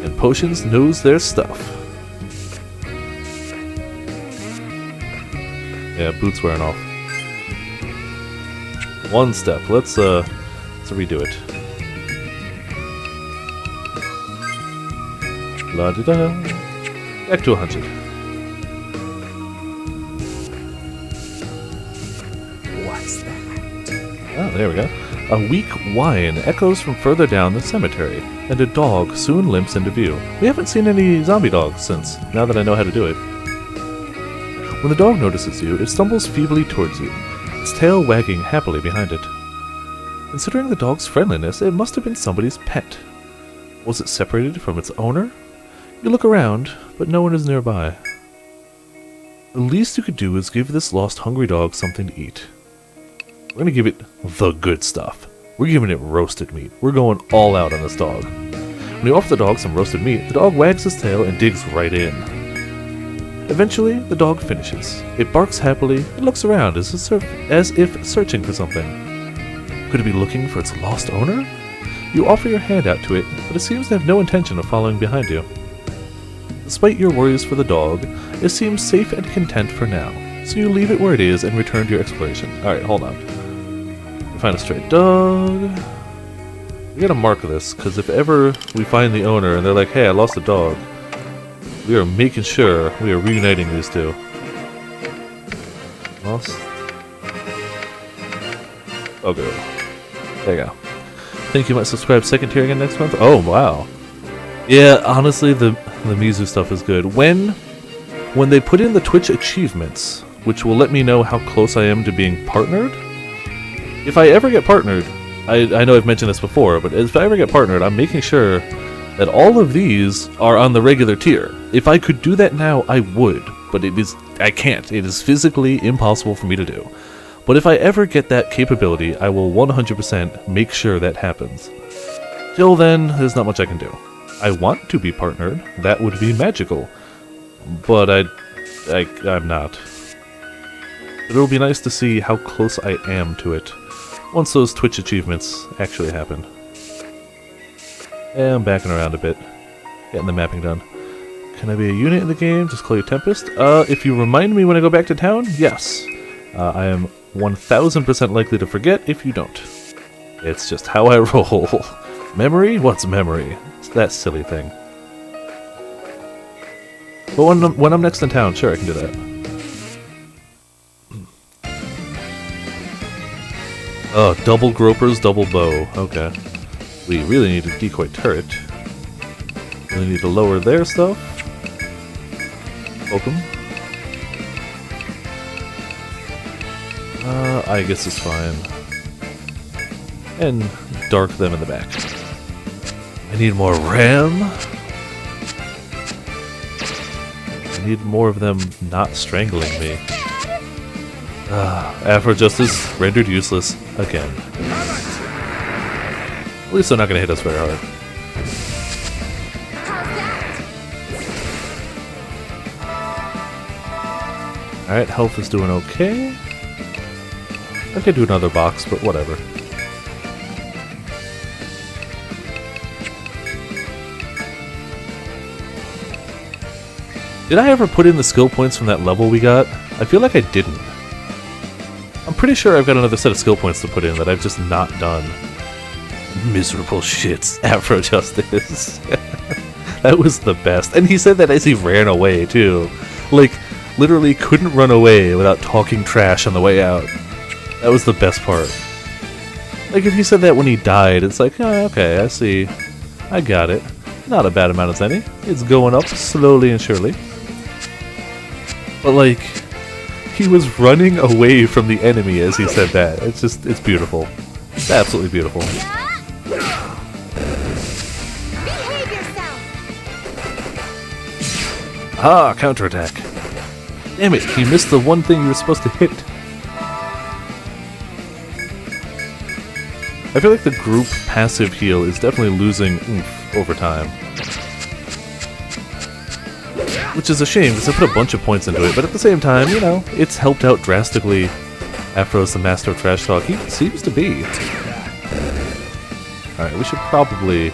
And Potions knows their stuff. Yeah, boots wearing off. One step. Let's redo it. La da da. Back to 100. What's that? Ah, there we go. A weak whine echoes from further down the cemetery, and a dog soon limps into view. We haven't seen any zombie dogs since, now that I know how to do it. When the dog notices you, it stumbles feebly towards you, its tail wagging happily behind it. Considering the dog's friendliness, it must have been somebody's pet. Was it separated from its owner? You look around, but no one is nearby. The least you could do is give this lost hungry dog something to eat. We're gonna give it the good stuff. We're giving it roasted meat. We're going all out on this dog. When you offer the dog some roasted meat, the dog wags his tail and digs right in. Eventually, the dog finishes. It barks happily and looks around as if searching for something. Could it be looking for its lost owner? You offer your hand out to it, but it seems to have no intention of following behind you. Despite your worries for the dog, it seems safe and content for now, so you leave it where it is and return to your exploration. Alright, hold on. Find a stray dog. We gotta mark this, because if ever we find the owner and they're like, hey, I lost a dog, we are making sure we are reuniting these two. Lost. Oh, good. There you go. Think you might subscribe second tier again next month? Oh, wow. Yeah, honestly, the Mizu stuff is good. When they put in the Twitch achievements, which will let me know how close I am to being partnered, if I ever get partnered, I know I've mentioned this before, but if I ever get partnered, I'm making sure that all of these are on the regular tier. If I could do that now, I would, but I can't. It is physically impossible for me to do. But if I ever get that capability, I will 100% make sure that happens. Till then, there's not much I can do. I want to be partnered. That would be magical. But I'm not. It'll be nice to see how close I am to it once those Twitch achievements actually happen. And I'm backing around a bit, getting the mapping done. Can I be a unit in the game? Just call you Tempest? If you remind me when I go back to town, yes. I am 1000% likely to forget if you don't. It's just how I roll. Memory? What's memory? It's that silly thing. But when I'm next in town, sure, I can do that. Oh, double gropers, double bow. Okay. We really need a decoy turret. Really need to lower their stuff. Poke 'em. I guess it's fine. And dark them in the back. I need more RAM. I need more of them not strangling me. Afro Justice rendered useless again. At least they're not going to hit us very hard. Alright, health is doing okay. I could do another box, but whatever. Did I ever put in the skill points from that level we got? I feel like I didn't. I'm pretty sure I've got another set of skill points to put in that I've just not done. Miserable shits, Afro Justice. That was the best. And he said that as he ran away, too. Like, literally couldn't run away without talking trash on the way out. That was the best part. Like, if he said that when he died, it's like, oh, okay, I see. I got it. Not a bad amount of penny. It's going up slowly and surely. But, like, he was running away from the enemy as he said that. It's just, it's beautiful. It's absolutely beautiful. Behave yourself. Ah, counterattack. Damn it, he missed the one thing you were supposed to hit. I feel like the group passive heal is definitely losing oomph over time. Which is a shame, because I put a bunch of points into it, but at the same time, you know, it's helped out drastically. Afro's the master of trash talk. He seems to be. Alright, we should probably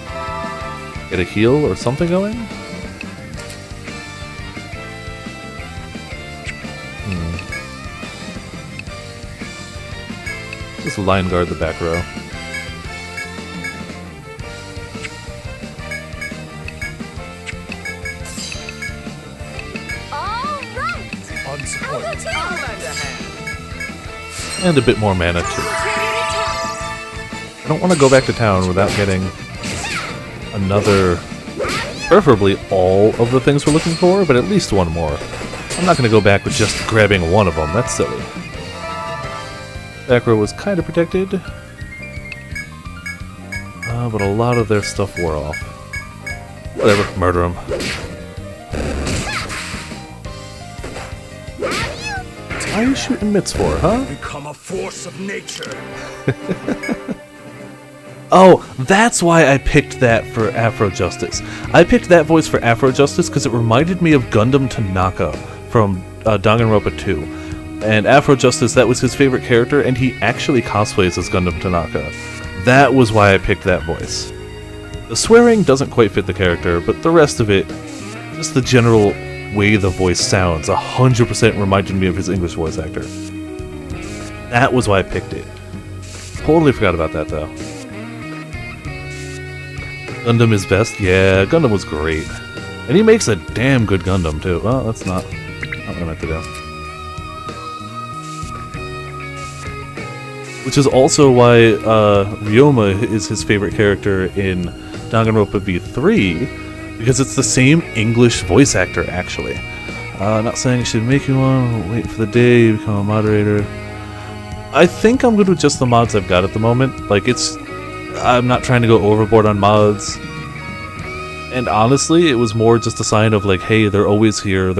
get a heal or something going. Just line guard the back row. All right. On support. I'll lend a hand. And a bit more mana too. I don't want to go back to town without getting another, preferably all of the things we're looking for, but at least one more. I'm not going to go back with just grabbing one of them, that's silly. Back row was kind of protected, but a lot of their stuff wore off. Whatever, murder them. What are you shooting mitts for, huh? Become a force of nature. Oh, that's why I picked that for Afro Justice. I picked that voice for Afro Justice because it reminded me of Gundam Tanaka from Danganronpa 2. And Afro Justice, that was his favorite character, and he actually cosplays as Gundam Tanaka. That was why I picked that voice. The swearing doesn't quite fit the character, but the rest of it, just the general way the voice sounds, 100% reminded me of his English voice actor. That was why I picked it. Totally forgot about that, though. Gundam is best? Yeah, Gundam was great. And he makes a damn good Gundam, too. Well, that's not what I meant to do. Which is also why Ryoma is his favorite character in Danganronpa V3, because it's the same English voice actor, actually. Not saying it should make you want to wait for the day you become a moderator. I think I'm good with just the mods I've got at the moment. Like, I'm not trying to go overboard on mods. And honestly, it was more just a sign of like, hey, they're always here, it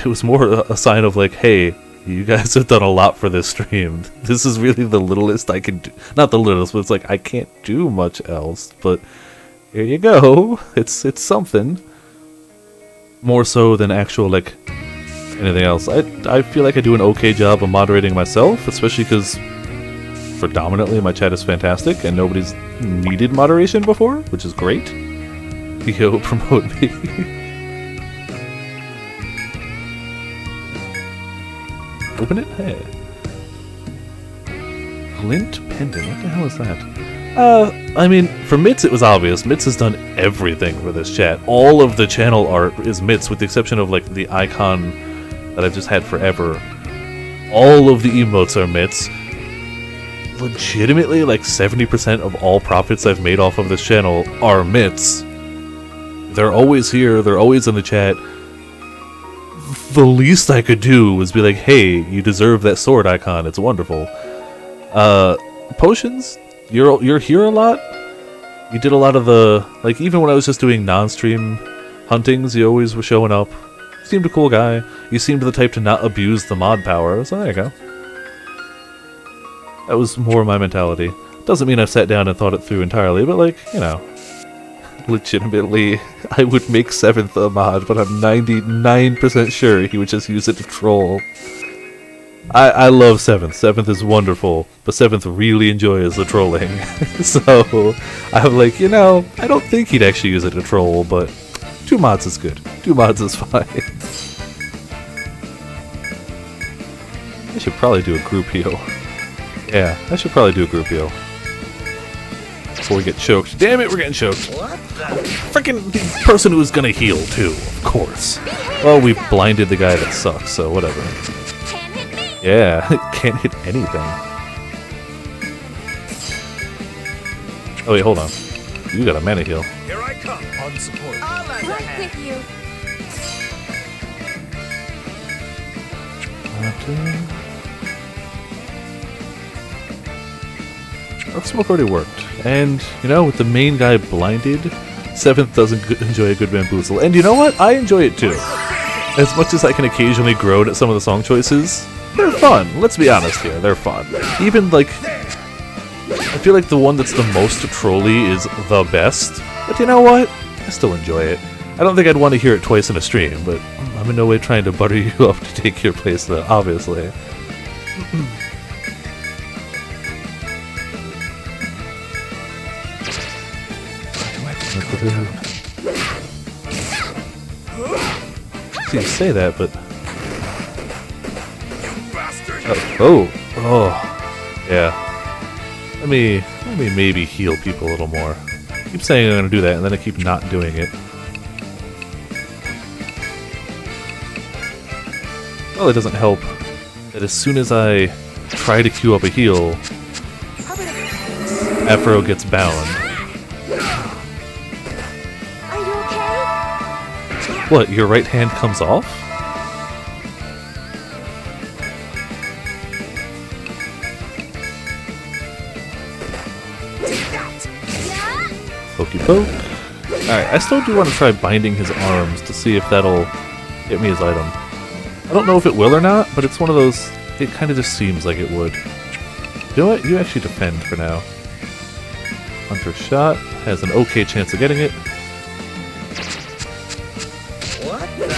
was more a sign of like, hey, you guys have done a lot for this stream. This is really the littlest I can do. Not the littlest, but it's like, I can't do much else, but here you go. It's something. More so than actual, like, anything else. I feel like I do an okay job of moderating myself, especially because predominantly my chat is fantastic and nobody's needed moderation before, which is great. Yo, promote me. Open it? Hey. Glint pendant, what the hell is that? I mean, for Mitz it was obvious. Mitz has done everything for this chat. All of the channel art is Mitz, with the exception of, like, the icon that I've just had forever. All of the emotes are Mitz. Legitimately, like, 70% of all profits I've made off of this channel are Mitz. They're always here, they're always in the chat. The least I could do was be like, hey, you deserve that sword icon, it's wonderful. Potions? You're here a lot? You did a lot of the, like, even when I was just doing non-stream huntings, you always were showing up. You seemed a cool guy. You seemed the type to not abuse the mod power, so there you go. That was more my mentality. Doesn't mean I've sat down and thought it through entirely, but, like, you know, legitimately, I would make 7th a mod, but I'm 99% sure he would just use it to troll. I love 7th. 7th is wonderful, but 7th really enjoys the trolling. So, I'm like, you know, I don't think he'd actually use it to troll, but 2 mods is good. 2 mods is fine. I should probably do a group heal. Yeah, I should probably do a group heal. before we get choked. Damn it, we're getting choked. What the? Freaking the person who's gonna heal, too, of course. Well, we blinded the guy that sucks, so whatever. Can't hit me. Yeah, can't hit anything. Oh, wait, hold on. You got a mana heal. Here I come. On support. I'll lend a Right hand. with you. Dark Smoke already worked. And, you know, with the main guy blinded, 7th doesn't enjoy a good bamboozle. And you know what? I enjoy it too. As much as I can occasionally groan at some of the song choices, they're fun. Let's be honest here, they're fun. Even, like, I feel like the one that's the most trolly is the best. But you know what? I still enjoy it. I don't think I'd want to hear it twice in a stream, but I'm in no way trying to butter you up to take your place, though, obviously. See, you say that, but... Oh, yeah. Let me maybe heal people a little more. I keep saying I'm gonna do that, and then I keep not doing it. Well, it doesn't help that as soon as I try to queue up a heal, Afro gets bound. Are you okay? What, your right hand comes off? Pokey poke. Alright, I still do want to try binding his arms to see if that'll get me his item. I don't know if it will or not, but it's one of those, it kind of just seems like it would. You know what? You actually defend for now. Hunter shot has an okay chance of getting it. What the?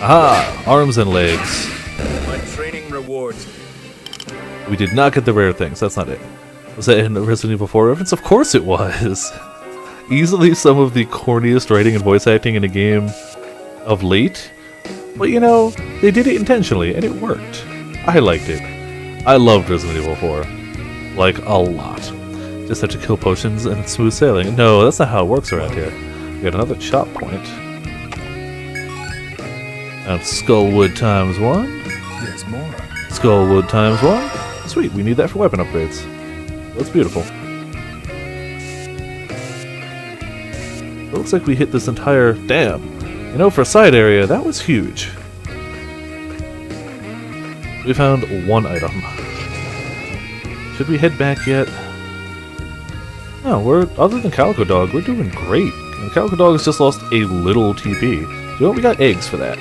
Aha! Arms and legs. My training rewards. We did not get the rare things, that's not it. Was that in the Resident Evil 4 reference? Of course it was! Easily some of the corniest writing and voice acting in a game of late. But you know, they did it intentionally, and it worked. I liked it. I loved Resident Evil 4. Like, a lot. Just have to kill potions and it's smooth sailing. No, that's not how it works around here. We got another chop point. And Skullwood times 1. There's more. Skullwood times 1. Sweet, we need that for weapon upgrades. That's beautiful. It looks like we hit this entire... Damn! You know, for a side area, that was huge. We found one item. Should we head back yet? No, other than Calico Dog, we're doing great. And Calico Dog has just lost a little TP. Do you know what? We got eggs for that.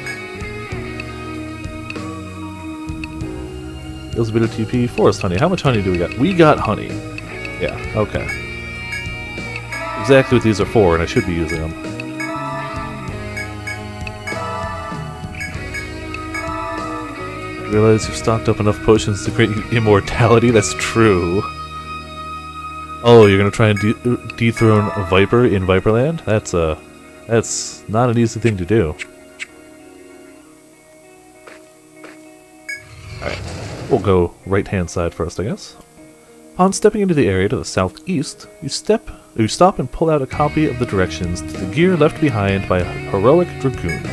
Deals a bit of TP. Forest honey. How much honey do we got? We got honey. Yeah, okay. Exactly what these are for, and I should be using them. Realize you've stocked up enough potions to create immortality? That's true. Oh, you're gonna try and dethrone a Viper in Viperland? That's not an easy thing to do. Alright, we'll go right-hand side first, I guess. Upon stepping into the area to the southeast, you stop and pull out a copy of the directions to the gear left behind by a heroic dragoon.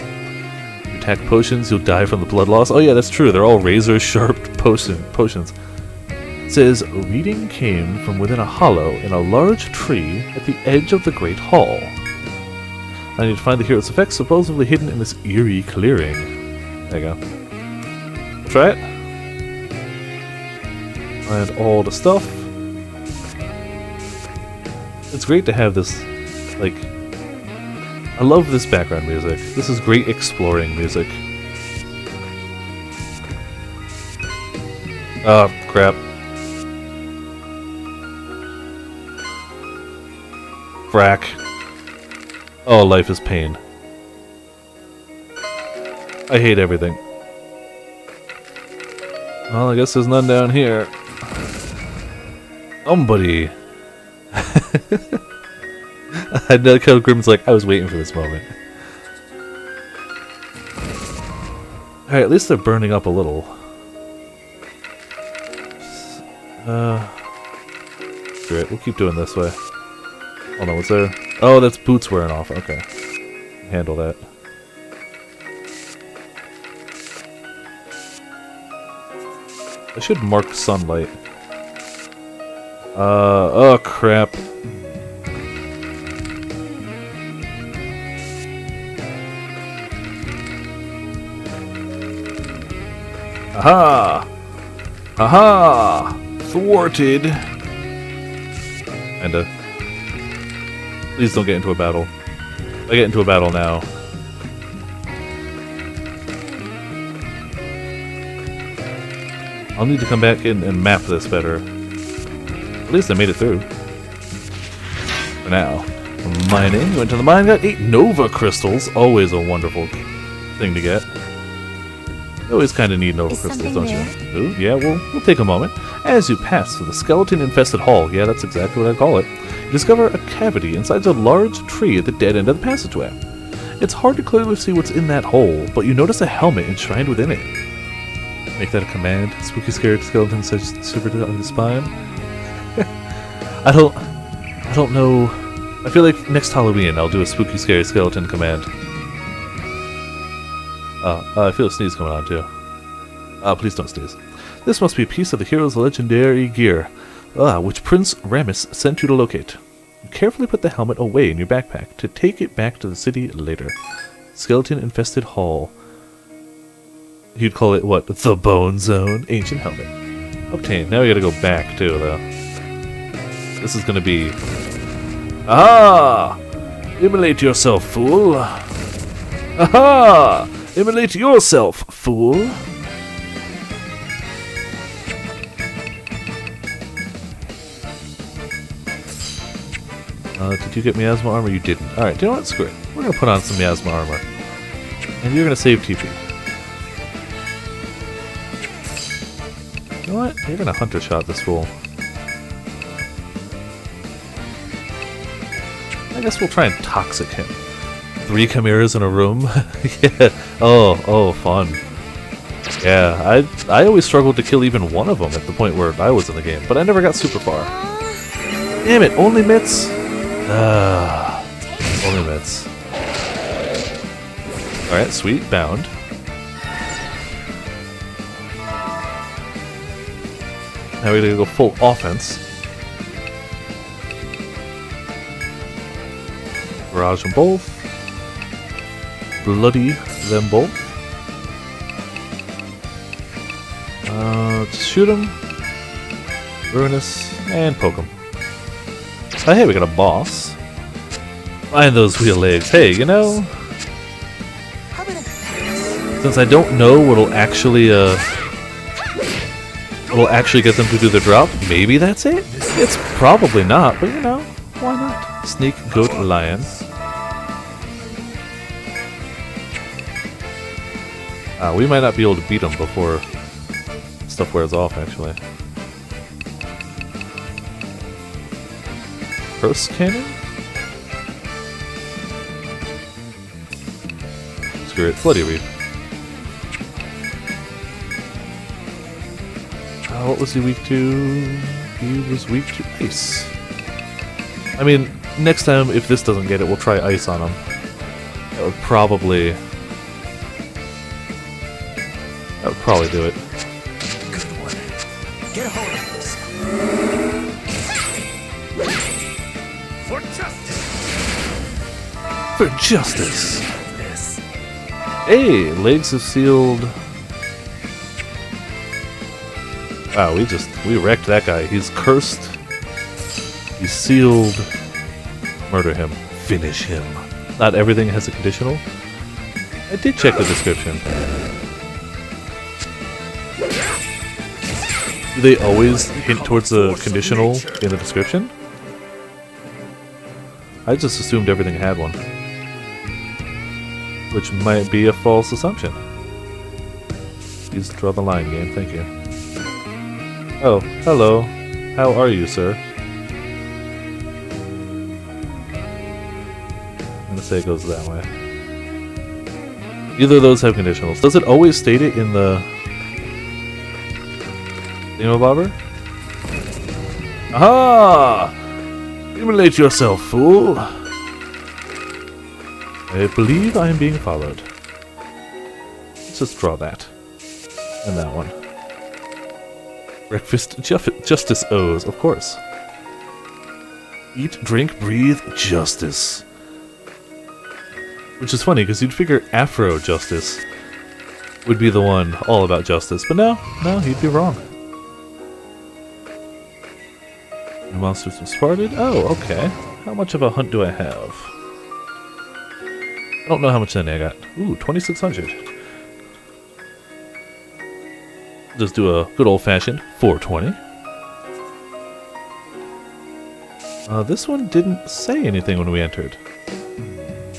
You attack potions, you'll die from the blood loss. Oh yeah, that's true, they're all razor-sharp potions. It says, reading came from within a hollow in a large tree at the edge of the Great Hall. I need to find the hero's effects supposedly hidden in this eerie clearing. There you go. We'll try it. Find all the stuff. It's great to have this, like... I love this background music. This is great exploring music. Oh, crap. Frack. Oh, life is pain. I hate everything. Well, I guess there's none down here. Somebody. I know how Grim's like, I was waiting for this moment. Alright, at least they're burning up a little. Great, we'll keep doing this way. Hold on, what's there? Oh, that's boots wearing off. Okay. Handle that. I should mark sunlight. Oh crap. Aha! Aha! Thwarted! Kinda. Please don't get into a battle. If I get into a battle now. I'll need to come back in and map this better. At least I made it through. For now. Mining. Went to the mine, got 8 Nova crystals. Always a wonderful thing to get. You always kind of need Nova Is crystals, something don't you? Ooh, yeah, we'll take a moment. As you pass through the skeleton-infested hall, yeah, that's exactly what I call it, you discover a cavity inside a large tree at the dead end of the passageway. It's hard to clearly see what's in that hole, but you notice a helmet enshrined within it. Make that a command. Spooky scared skeleton says super on the spine. I don't know. I feel like next Halloween I'll do a spooky scary skeleton command. I feel a sneeze coming on too. Please don't sneeze. This must be a piece of the hero's legendary gear, which Prince Ramus sent you to locate. You carefully put the helmet away in your backpack to take it back to the city later. Skeleton-infested hall. You'd call it, what, the Bone Zone? Ancient helmet. Obtained. Now we gotta go back, too, though. This is gonna be... Aha! Immolate yourself, fool! Aha! Immolate yourself, fool! Did you get miasma armor? You didn't. Alright, do you know what? Screw it. We're gonna put on some miasma armor. And you're gonna save TP. You know what? You're gonna hunter shot this fool. I guess we'll try and toxic him. 3 chimeras in a room? Yeah. Oh, fun. Yeah, I always struggled to kill even one of them at the point where I was in the game, but I never got super far. Damn it, only mitts? Only mitts. Alright, sweet, bound. Now we're gonna go full offense. Barrage them both. Bloody them both. Just shoot them. Ruinous. And poke them. Oh, hey, we got a boss. Find those wheel legs. Hey, you know, since I don't know what'll actually get them to do the drop, maybe that's it? It's probably not, but you know, why not? Sneak, goat, lion. We might not be able to beat them before stuff wears off, actually. Burst cannon? Screw it. Bloody Reef. What was he weak to? He was weak to ice. I mean, next time, if this doesn't get it, we'll try ice on him. That would probably do it. Good one. Get a hold of this. For justice! For justice! This. Hey, legs have sealed. Wow, we wrecked that guy. He's cursed. He's sealed. Murder him. Finish him. Not everything has a conditional. I did check the description. Do they always hint towards a conditional in the description? I just assumed everything had one. Which might be a false assumption. Please draw the line, game. Thank you. Oh, hello. How are you, sir? I'm gonna say it goes that way. Either of those have conditionals. Does it always state it in the thingamabobber? Aha! Immolate yourself, fool! I believe I am being followed. Let's just draw that. And that one. Breakfast justice O's, of course. Eat, drink, breathe, justice. Which is funny, because you'd figure Afro Justice would be the one all about justice, but no, you'd be wrong. New monsters have spotted? Oh, okay. How much of a hunt do I have? I don't know how much money I got. Ooh, 2,600. Just do a good old-fashioned 420. This one didn't say anything when we entered.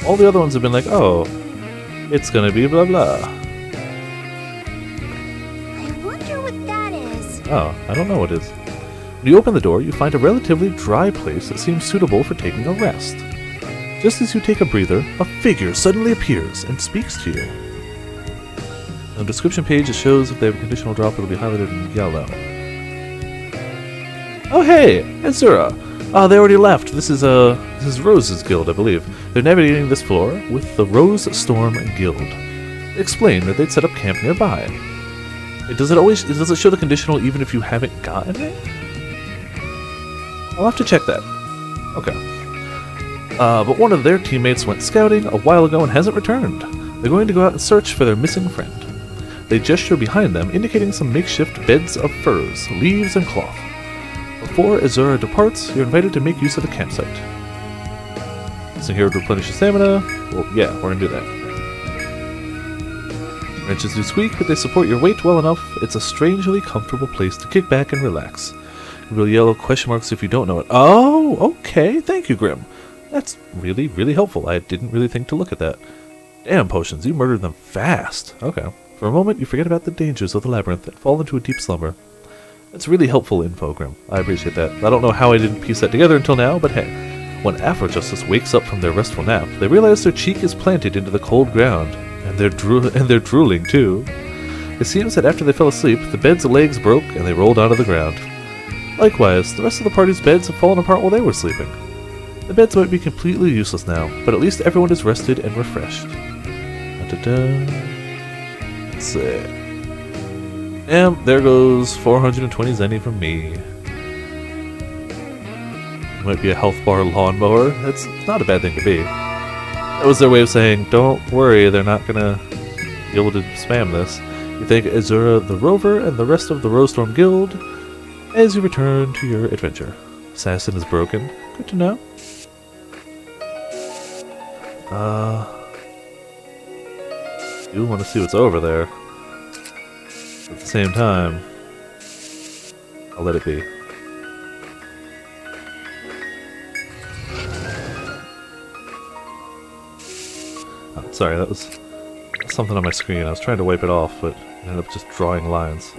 All the other ones have been like, oh, it's gonna be blah blah. I wonder what that is. Oh, I don't know what it is. When you open the door, you find a relatively dry place that seems suitable for taking a rest. Just as you take a breather, a figure suddenly appears and speaks to you. On the description page, it shows if they have a conditional drop, it'll be highlighted in yellow. Oh hey, Azura! They already left. This is Rose's guild, I believe. They're navigating this floor with the Rose Storm Guild. They explain that they'd set up camp nearby. Does it show the conditional even if you haven't gotten it? I'll have to check that. Okay. But one of their teammates went scouting a while ago and hasn't returned. They're going to go out and search for their missing friend. They gesture behind them, indicating some makeshift beds of furs, leaves, and cloth. Before Azura departs, you're invited to make use of the campsite. So here to replenish your stamina. Well, yeah, we're gonna do that. Wrenches do squeak, but they support your weight well enough. It's a strangely comfortable place to kick back and relax. Real yellow question marks if you don't know it. Oh, okay. Thank you, Grim. That's really, really helpful. I didn't really think to look at that. Damn, potions. You murdered them fast. Okay. For a moment, you forget about the dangers of the labyrinth and fall into a deep slumber. That's really helpful info, Grim. I appreciate that. I don't know how I didn't piece that together until now, but hey. When Afro Justice wakes up from their restful nap, they realize their cheek is planted into the cold ground, and they're drooling too. It seems that after they fell asleep, the bed's legs broke and they rolled onto the ground. Likewise, the rest of the party's beds have fallen apart while they were sleeping. The beds might be completely useless now, but at least everyone is rested and refreshed. Da-da-da. Let's see. And there goes 420 zenny from me. Might be a health bar lawnmower. That's not a bad thing to be. That was their way of saying, don't worry, they're not gonna be able to spam this. You thank Azura the Rover and the rest of the Rosestorm Guild as you return to your adventure. Assassin is broken. Good to know. You want to see what's over there. At the same time, I'll let it be. Oh, sorry, that was something on my screen. I was trying to wipe it off, but I ended up just drawing lines.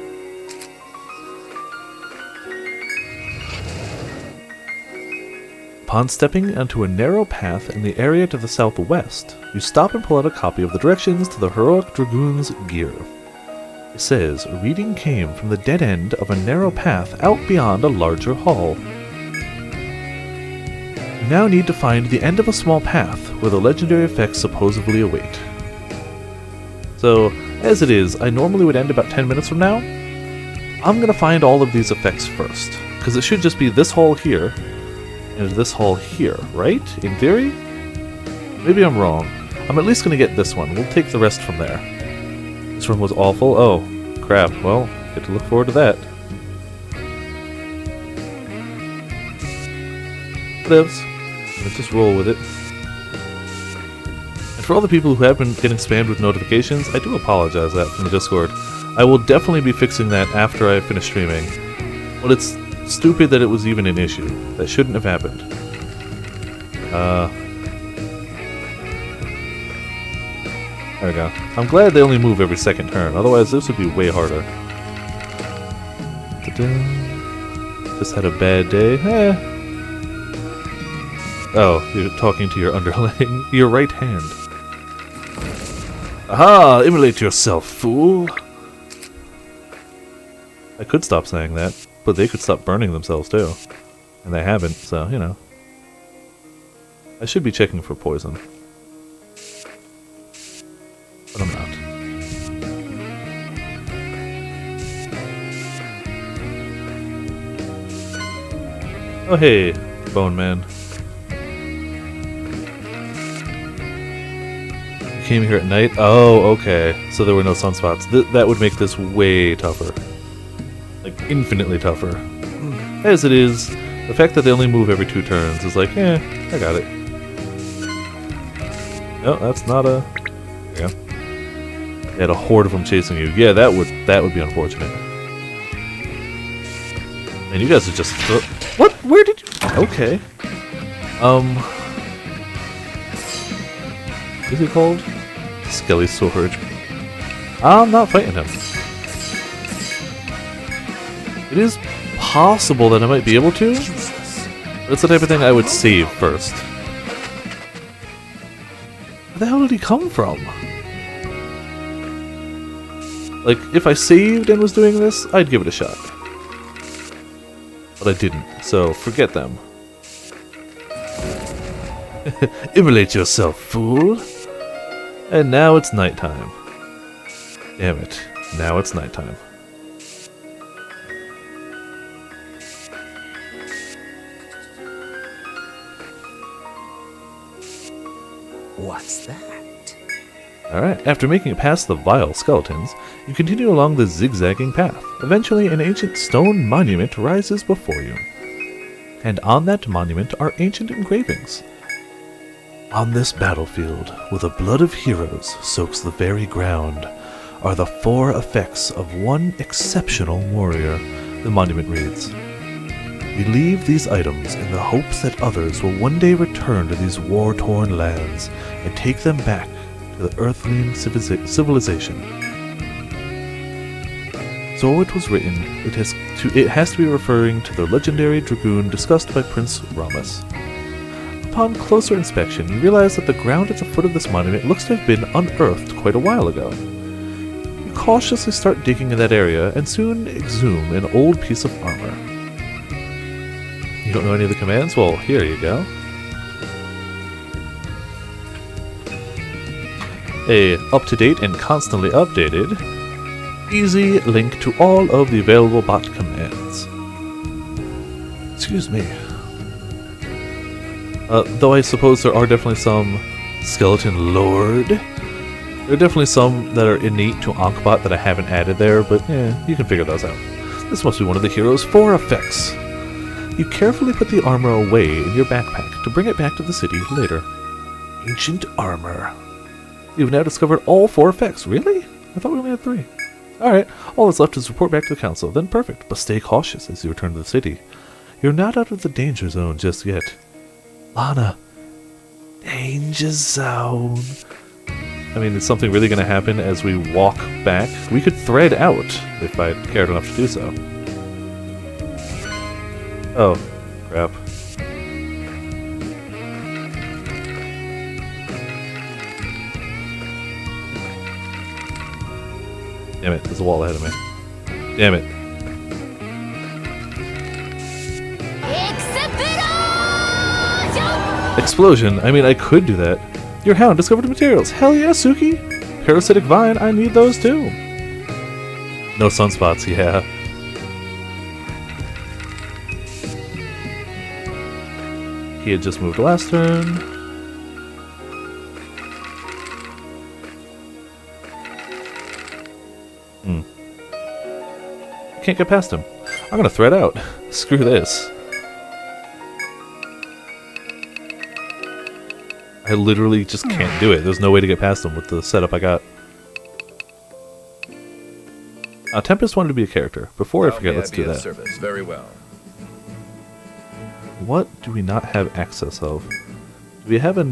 Upon stepping onto a narrow path in the area to the southwest, you stop and pull out a copy of the directions to the Heroic Dragoon's gear. It says, reading came from the dead end of a narrow path out beyond a larger hall. You now need to find the end of a small path where the legendary effects supposedly await. So, as it is, I normally would end about 10 minutes from now. I'm gonna find all of these effects first, because it should just be this hall here, and this hall here, right? In theory? Maybe I'm wrong. I'm at least gonna get this one. We'll take the rest from there. This room was awful. Oh, crap. Well, get to look forward to that. Whatevs. Let's just roll with it. And for all the people who have been getting spammed with notifications, I do apologize that from the Discord. I will definitely be fixing that after I finish streaming. Well, it's stupid that it was even an issue. That shouldn't have happened. There we go. I'm glad they only move every second turn, otherwise this would be way harder. Ta-da. Just had a bad day. Oh, you're talking to your underling. Your right hand. Aha! Immolate yourself, fool! I could stop saying that, but they could stop burning themselves too. And they haven't, so, you know. I should be checking for poison. But I'm not. Oh hey, Bone Man. You came here at night? Oh, okay. So there were no sunspots. That would make this way tougher. Like, infinitely tougher. As it is, the fact that they only move every 2 turns is like, I got it. No, that's not a... There you go. You had a horde of them chasing you. Yeah, that would be unfortunate. And you guys are just... What? Where did you... Okay. What's he called? Skelly Sword. I'm not fighting him. It is possible that I might be able to. But it's the type of thing I would save first. Where the hell did he come from? Like, if I saved and was doing this, I'd give it a shot. But I didn't, so forget them. Immolate yourself, fool! And now it's nighttime. Damn it, now it's nighttime. What's that? Alright, after making it past the vile skeletons, you continue along the zigzagging path. Eventually, an ancient stone monument rises before you. And on that monument are ancient engravings. On this battlefield, where the blood of heroes soaks the very ground, are the 4 effects of one exceptional warrior, the monument reads. We leave these items in the hopes that others will one day return to these war-torn lands and take them back to the Earthling civilization. So it was written, it has to be referring to the legendary dragoon discussed by Prince Ramus. Upon closer inspection, you realize that the ground at the foot of this monument looks to have been unearthed quite a while ago. You cautiously start digging in that area and soon exhume an old piece of armor. You don't know any of the commands? Well, here you go. A up-to-date and constantly updated, easy link to all of the available bot commands. Excuse me. Though I suppose there are definitely some skeleton lord. There are definitely some that are innate to Ankbot that I haven't added there, but you can figure those out. This must be one of the hero's 4 effects. You carefully put the armor away in your backpack to bring it back to the city later. Ancient armor. You've now discovered all 4 effects. Really? I thought we only had 3. Alright, all that's left is report back to the council. Then perfect, but stay cautious as you return to the city. You're not out of the danger zone just yet. Lana. Danger zone. I mean, is something really going to happen as we walk back? We could thread out if I cared enough to do so. Oh, crap. Damn it, there's a wall ahead of me. Damn it. Explosion! I mean, I could do that. Your hound discovered materials! Hell yeah, Suki! Parasitic vine, I need those too! No sunspots, yeah. He had just moved last turn. Can't get past him. I'm gonna thread out. Screw this. I literally just can't do it. There's no way to get past him with the setup I got. Tempest wanted to be a character. Before I forget, let's do that. Service. Very well. What do we not have access of? We have a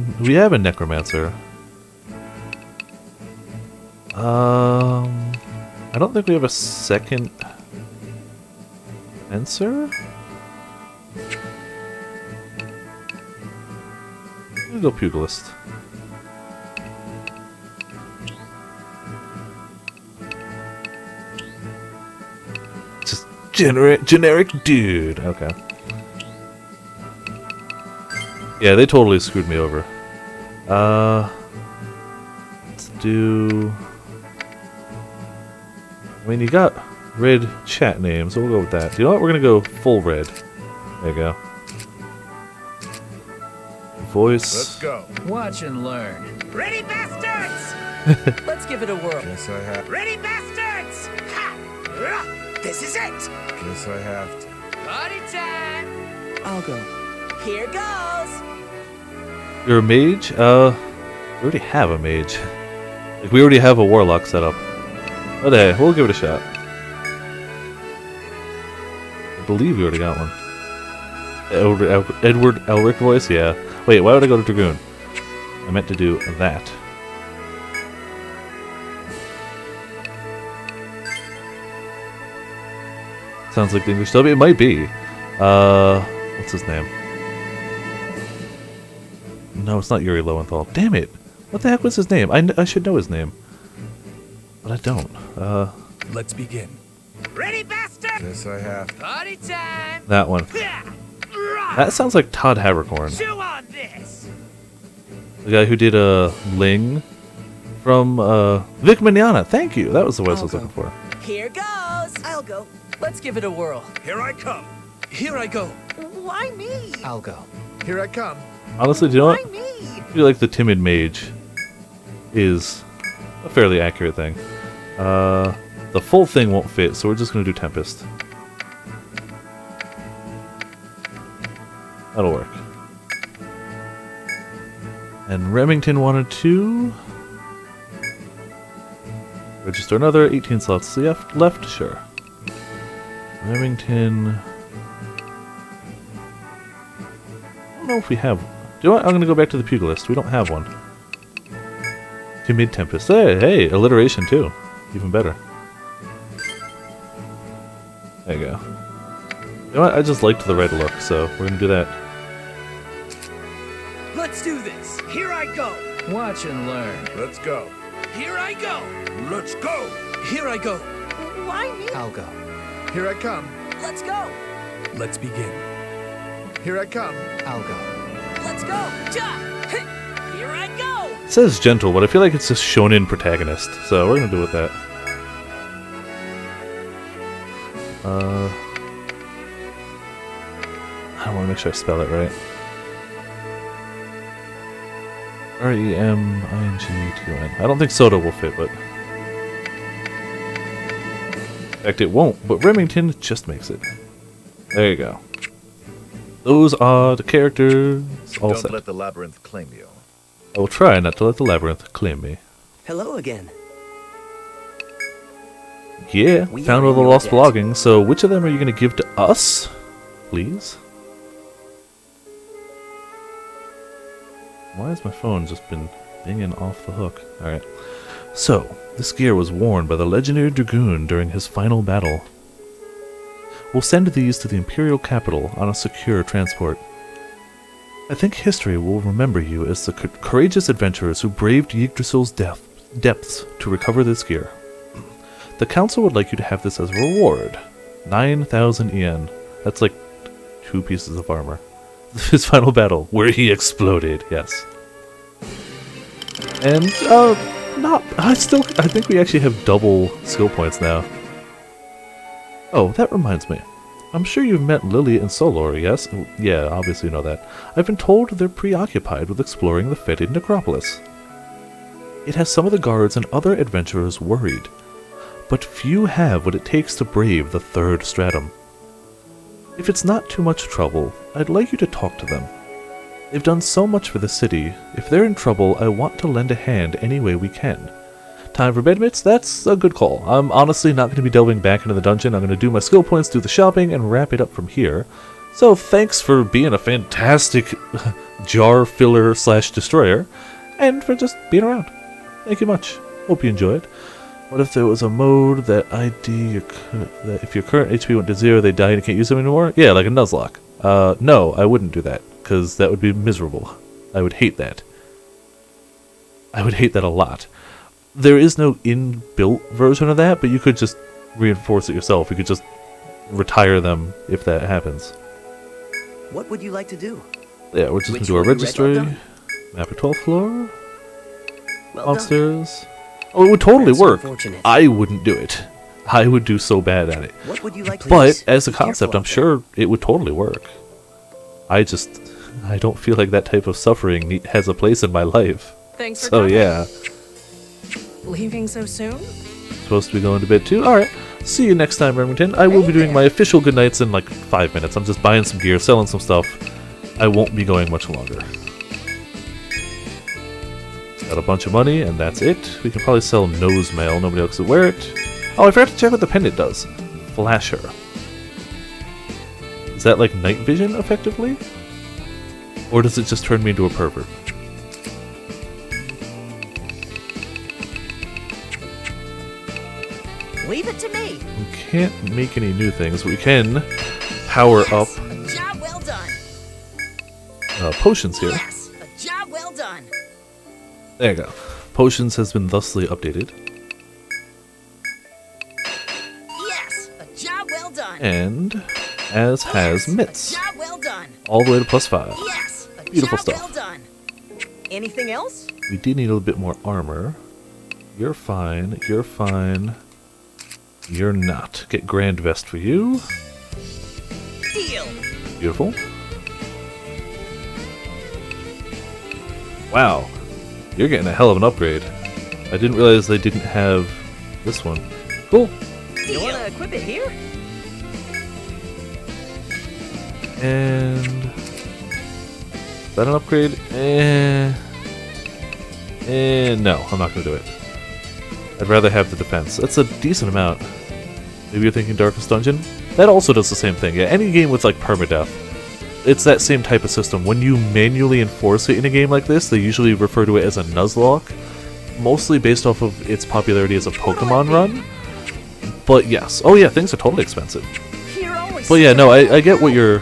necromancer. I don't think we have a second fencer. We'll go pugilist. Just generic dude. Okay. Yeah, they totally screwed me over. Let's do... I mean, you got red chat names, so we'll go with that. You know what? We're gonna go full red. There you go. Voice. Let's go. Watch and learn. Ready, bastards! Let's give it a whirl. Guess I have. Ready, bastards! Ha! This is it! Guess I have to. Party time! I'll go. Here goes! You're a mage? We already have a mage. Like, we already have a warlock set up. But hey, we'll give it a shot. I believe we already got one. Edward Elric voice? Yeah. Wait, why would I go to Dragoon? I meant to do that. Sounds like the English dub. It might be. What's his name? No, it's not Yuri Lowenthal. Damn it! What the heck was his name? I should know his name. But I don't. Let's begin. Ready, bastard! Guess I have. Party time! That one. That sounds like Todd Havercorn. Chew on this! The guy who did Ling from Vic Mignogna. Thank you. That was the voice I was looking for. Here goes! I'll go. Let's give it a whirl. Here I come. Here I go. Why me? I'll go. Here I come. Honestly, do you know Why what? me? I feel like the timid mage is a fairly accurate thing. The full thing won't fit, so we're just going to do Tempest. That'll work. And Remington wanted to register another 18 slots left, sure. Remington. I don't know if we have. Do you know what? I'm going to go back to the Pugilist. We don't have one. Timid Tempest. Hey, alliteration too. Even better. There you go. You know what? I just liked the red look, so we're going to do that. Let's do this! Here I go. Watch and learn. Let's go. Here I go! Let's go. Here I go! Why me? I'll go. Here I come. Let's go! Let's begin. Here I come. I'll go. Let's go! Ja! Hey! Here I go! It says gentle, but I feel like it's a shonen protagonist, so we're going to do with that. I want to make sure I spell it right. Remington. I don't think soda will fit, but... In fact, it won't, but Remington just makes it. There you go. Those are the characters all set. Don't let the labyrinth claim you. I will try not to let the labyrinth claim me. Hello again. Yeah, We found are all the in your lost debt. belongings, so which of them are you going to give to us? Please? Why has my phone just been dinging off the hook? Alright. So, this gear was worn by the legendary Dragoon during his final battle. We'll send these to the Imperial capital on a secure transport. I think history will remember you as the courageous adventurers who braved Yggdrasil's depths to recover this gear. The council would like you to have this as a reward. 9,000 yen. That's like 2 pieces of armor. His final battle, where he exploded, yes. And, I think we actually have double skill points now. Oh, that reminds me. I'm sure you've met Lily and Solor, yes? Yeah, obviously you know that. I've been told they're preoccupied with exploring the fetid necropolis. It has some of the guards and other adventurers worried, but few have what it takes to brave the third stratum. If it's not too much trouble, I'd like you to talk to them. They've done so much for the city. If they're in trouble, I want to lend a hand any way we can. Time for bedmates? That's a good call. I'm honestly not going to be delving back into the dungeon. I'm going to do my skill points, do the shopping, and wrap it up from here. So thanks for being a fantastic jar filler / destroyer, and for just being around. Thank you much. Hope you enjoyed. What if there was a mode that that if your current HP went to 0, they die and you can't use them anymore? Yeah, like a Nuzlocke. No, I wouldn't do that, because that would be miserable. I would hate that. I would hate that a lot. There is no inbuilt version of that, but you could just reinforce it yourself. You could just retire them if that happens. What would you like to do? Yeah, we're just gonna Which do our one you read? registry. Well done. Map of 12th floor. Well done. Upstairs. Oh, it would totally That's work. unfortunate. I wouldn't do it. I would do so bad at it. What would you like to But do? as a Be concept, careful I'm out there. sure it would totally work. I don't feel like that type of suffering has a place in my life. Thanks for So coming. yeah, Leaving so soon? supposed to be going to bed too. All right, see you next time, Remington. I will be doing my official goodnights in like 5 minutes. I'm just buying some gear, selling some stuff. I won't be going much longer. Got a bunch of money, and that's it. We can probably sell nose mail. Nobody else will wear it. Oh, I forgot to check what the pendant does. Flasher. Is that like night vision, effectively? Or does it just turn me into a pervert? Leave it to me. We can't make any new things. We can power up A job well done. potions here. Yes, a job well done. There you go. Potions has been thusly updated. Yes, a job well done. And as has Yes, mitts. A job well done. All the way to +5. Yes, a Beautiful job stuff. well done. Anything else? We did need a little bit more armor. You're fine. You're fine. You're not. Get Grand Vest for you. Deal. Beautiful. Wow. You're getting a hell of an upgrade. I didn't realize they didn't have this one. Cool. You wanna equip it here? And... is that an upgrade? No, I'm not going to do it. I'd rather have the defense. That's a decent amount. Maybe you're thinking Darkest Dungeon? That also does the same thing. Yeah, any game with like permadeath, it's that same type of system. When you manually enforce it in a game like this, they usually refer to it as a Nuzlocke, mostly based off of its popularity as a Pokemon run. But yes, oh yeah, things are totally expensive. You're always But yeah, no, I get what you're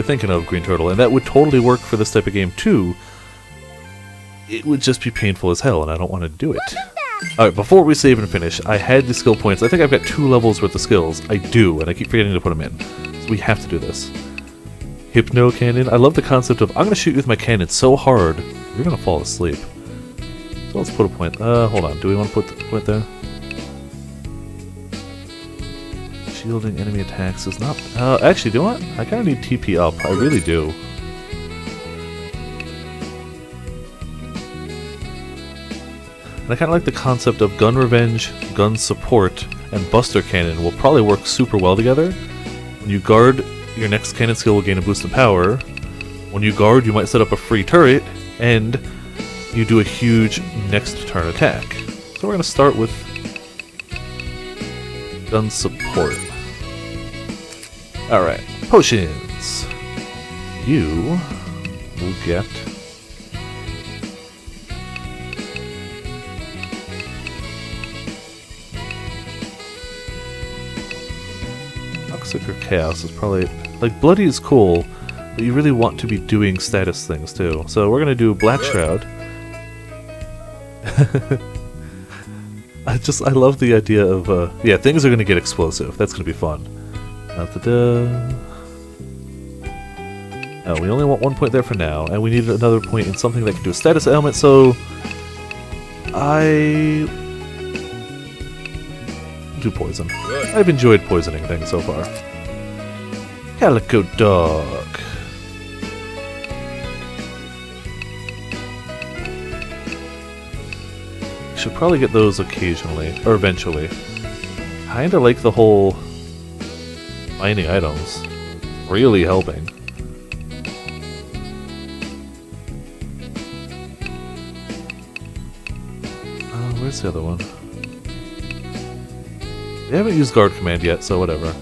thinking of, Green Turtle, and that would totally work for this type of game too. It would just be painful as hell, and I don't want to do it. Alright, before we save and finish, I had the skill points. I think I've got 2 levels worth of skills. I do, and I keep forgetting to put them in. So we have to do this. Hypno Cannon. I love the concept of, I'm going to shoot you with my cannon so hard, you're going to fall asleep. So let's put a point. Hold on. Do we want to put the point there? Shielding enemy attacks is not... actually, do you know what? I kind of need TP up. I really do. And I kind of like the concept of Gun Revenge, Gun Support, and Buster Cannon will probably work super well together. When you guard, your next cannon skill will gain a boost in power. When you guard, you might set up a free turret, and you do a huge next turn attack. So we're going to start with Gun Support. Alright, potions. You will get... Toxic or Chaos is probably... like, Bloody is cool, but you really want to be doing status things too. So we're gonna do Black Shroud. I love the idea of, yeah, things are gonna get explosive. That's gonna be fun. Oh, we only want 1 point there for now, and we need another point in something that can do a status element, so... I... do poison. I've enjoyed poisoning things so far. Calico Dog. Should probably get those occasionally, or eventually. Kinda like the whole mining items. Really helping. Where's the other one? We haven't used Guard Command yet, so whatever.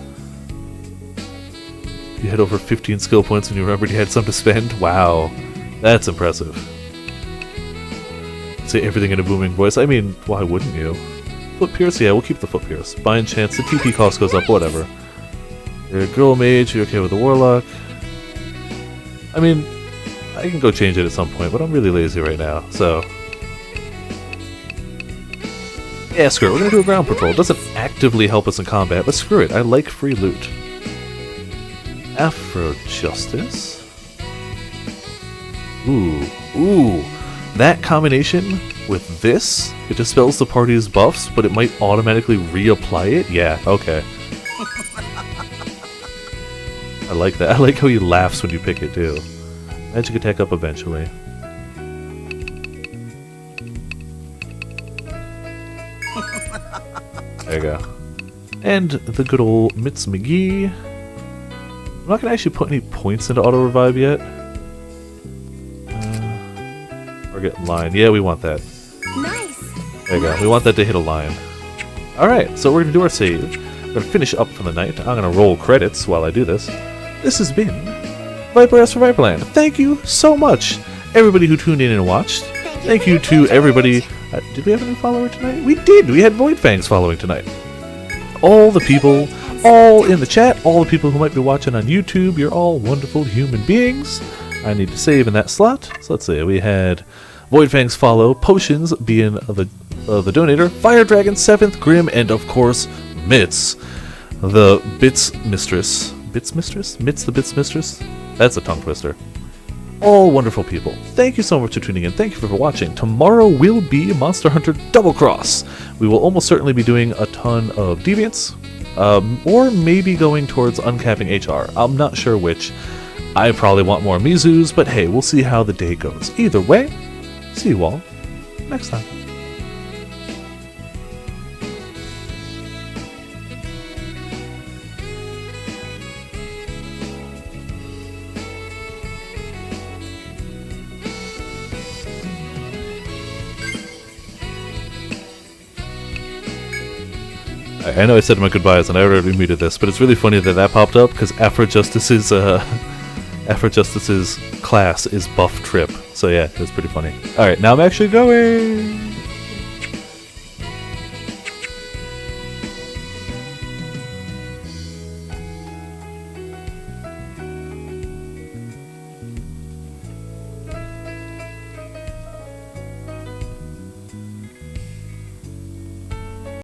You had over 15 skill points and you remembered you had some to spend? Wow. That's impressive. Say everything in a booming voice. I mean, why wouldn't you? Foot Pierce? Yeah, we'll keep the Foot Pierce. Bind Chance, the TP cost goes up, whatever. You're a Girl Mage, you're okay with the Warlock. I mean, I can go change it at some point, but I'm really lazy right now, so... yeah, screw it. We're gonna do a ground patrol. It doesn't actively help us in combat, but screw it. I like free loot. Afro Justice. Ooh. That combination with this, it dispels the party's buffs, but it might automatically reapply it? Yeah, okay. I like that. I like how he laughs when you pick it, too. Magic attack up eventually. There you go. And the good old Mitz McGee. I'm not going to actually put any points into auto-revive yet. Target line. Yeah, we want that. Nice. There you go. We want that to hit a line. Alright, so we're going to do our save. We're going to finish up for the night. I'm going to roll credits while I do this. This has been Viper S for Viperland. Thank you so much, everybody who tuned in and watched. Thank you to everybody. Did we have a new follower tonight? We did. We had Void Fangs following tonight. All the people, all in the chat, all the people who might be watching on YouTube, you're all wonderful human beings. I need to save in that slot. So let's see. We had Void Fangs follow, Potions being the donator, Fire Dragon 7th, Grim, and of course, Mitz, the Bits Mistress. Bits Mistress? Mitz the Bits Mistress? That's a tongue twister. All wonderful people. Thank you so much for tuning in. Thank you for watching. Tomorrow will be Monster Hunter Double Cross. We will almost certainly be doing a ton of Deviants, or maybe going towards uncapping HR. I'm not sure which. I probably want more Mizus, but hey, we'll see how the day goes. Either way, see you all next time. I know I said my goodbyes and I already muted this, but it's really funny that that popped up because Afro Justice's class is Buff Trip. So yeah, it was pretty funny. Alright, now I'm actually going!